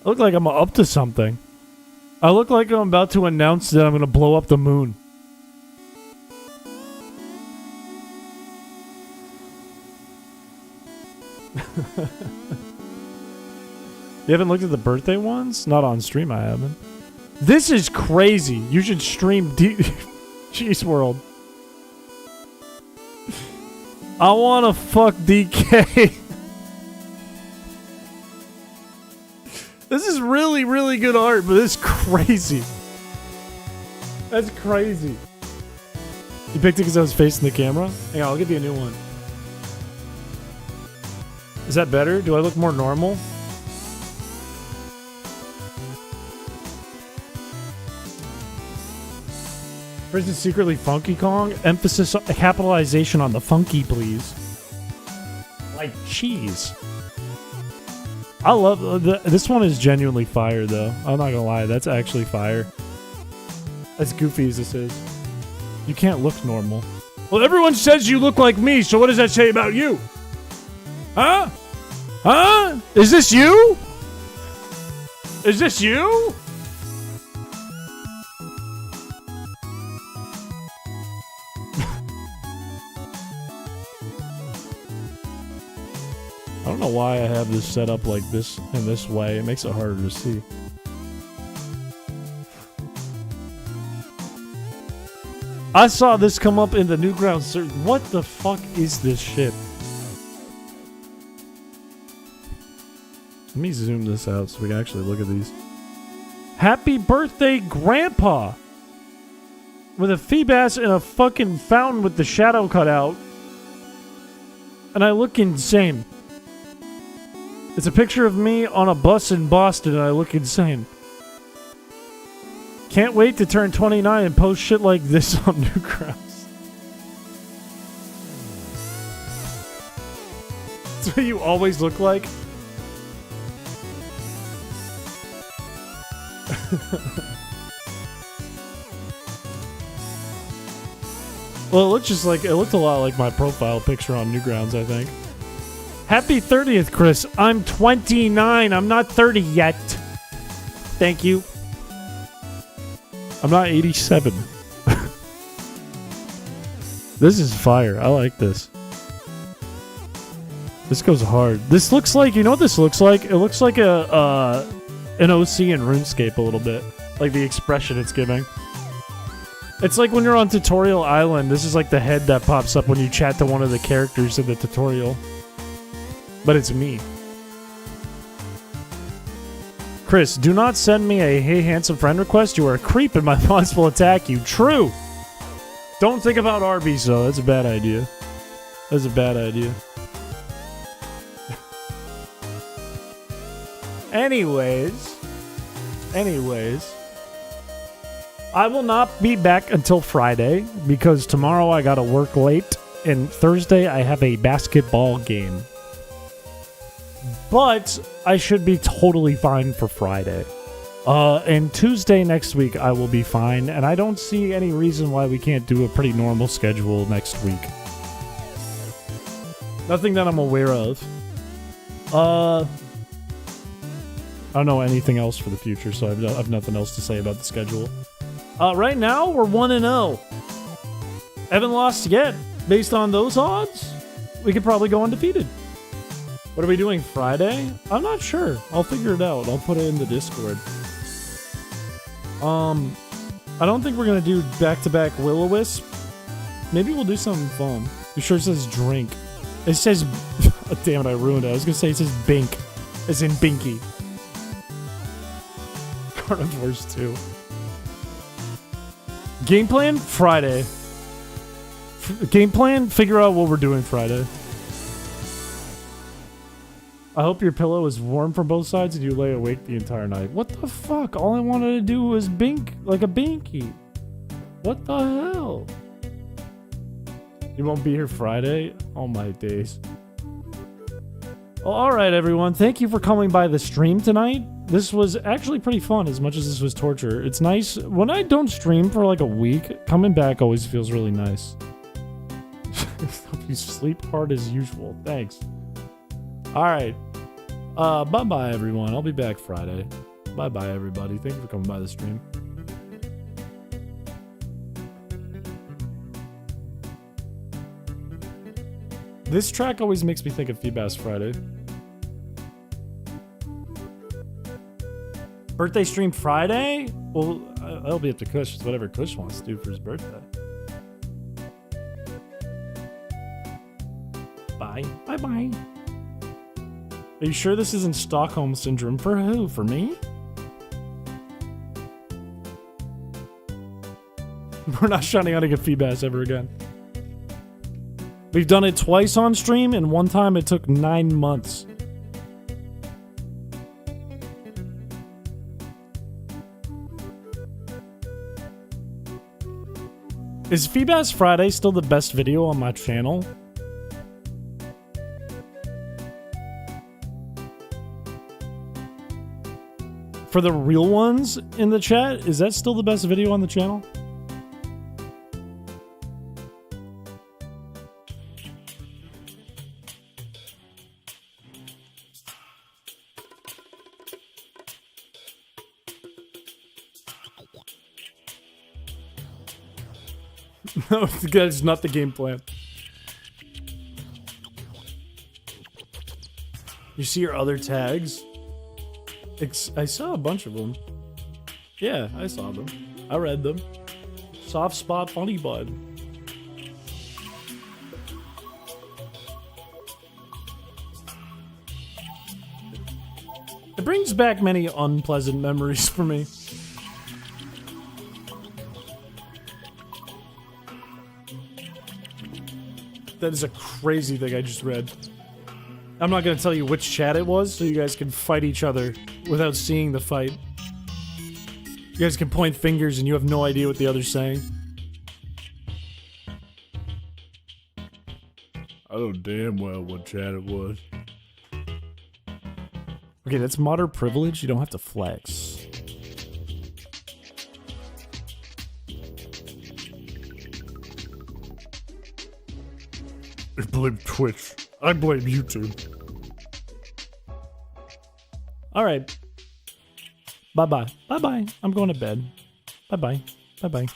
S1: I look like I'm up to something. I look like I'm about to announce that I'm going to blow up the moon. You haven't looked at the birthday ones? Not on stream, I haven't. This is crazy. You should stream Cheese World. I want to fuck DK. This is really, really good art, but it's crazy. That's crazy. You picked it because I was facing the camera? Hang on, I'll give you a new one. Is that better? Do I look more normal? Or is it secretly Funky Kong? Emphasis, capitalization on the funky, please. Like cheese. I love... this one is genuinely fire, though. I'm not gonna lie. That's actually fire. As goofy as this is. You can't look normal. Well, everyone says you look like me, so what does that say about you? Huh? Huh? Is this you? Is this you? I don't know why I have this set up like this in this way. It makes it harder to see. I saw this come up in the Newgrounds search. What the fuck is this shit? Let me zoom this out so we can actually look at these. Happy birthday, Grandpa! With a Feebas and a fucking fountain with the shadow cut out. And I look insane. It's a picture of me on a bus in Boston and I look insane. Can't wait to turn 29 and post shit like this on Newgrounds. That's what you always look like? Well, it looked a lot like my profile picture on Newgrounds, I think. Happy 30th, Chris. I'm 29. I'm not 30 yet. Thank you. I'm not 87. This is fire. I like this. This goes hard. This looks like, you know what this looks like? It looks like a an OC in RuneScape a little bit. Like the expression it's giving. It's like when you're on Tutorial Island, this is like the head that pops up when you chat to one of the characters in the tutorial. But it's me. Chris, do not send me a hey handsome friend request. You are a creep and my thoughts will attack you. True! Don't think about Arby's though, that's a bad idea. That's a bad idea. Anyways, I will not be back until Friday because tomorrow I gotta work late and Thursday I have a basketball game. But I should be totally fine for Friday. And Tuesday next week I will be fine, and I don't see any reason why we can't do a pretty normal schedule next week. Nothing that I'm aware of. I don't know anything else for the future, so I've nothing else to say about the schedule. Right now, we're 1-0. Haven't lost yet. Based on those odds, we could probably go undefeated. What are we doing Friday? I'm not sure. I'll figure it out. I'll put it in the Discord. I don't think we're going to do back-to-back Will-O-Wisp. Maybe we'll do something fun. You sure it says drink? It says... Damn it, I ruined it. I was going to say it says bink. As in binky. Carnivores 2. Game plan? Friday. Game plan? Figure out what we're doing Friday. I hope your pillow is warm from both sides and you lay awake the entire night. What the fuck? All I wanted to do was bink like a binky. What the hell? You won't be here Friday? Oh my days. Well, alright everyone. Thank you for coming by the stream tonight. This was actually pretty fun as much as this was torture. It's nice. When I don't stream for like a week, coming back always feels really nice. You sleep hard as usual. Thanks. Alright. Bye-bye, everyone. I'll be back Friday. Bye-bye, everybody. Thank you for coming by the stream. This track always makes me think of Feebas Friday. Birthday stream Friday? Well, I'll be up to Kush. It's whatever Kush wants to do for his birthday. Bye. Bye-bye. Are you sure this isn't Stockholm Syndrome? For who? For me? We're not shining on a good Feebas ever again. We've done it twice on stream, and one time it took 9 months. Is Feebas Friday still the best video on my channel? For the real ones in the chat, is that still the best video on the channel? No, that's not the game plan. You see your other tags? I saw a bunch of them. Yeah, I saw them. I read them. Soft spot funny bud. It brings back many unpleasant memories for me. That is a crazy thing I just read. I'm not going to tell you which chat it was, so you guys can fight each other without seeing the fight. You guys can point fingers and you have no idea what the other's saying. I know damn well what chat it was. Okay, that's modern privilege. You don't have to flex. I blame Twitch. I blame YouTube. Alright. Bye-bye. Bye-bye. I'm going to bed. Bye-bye. Bye-bye.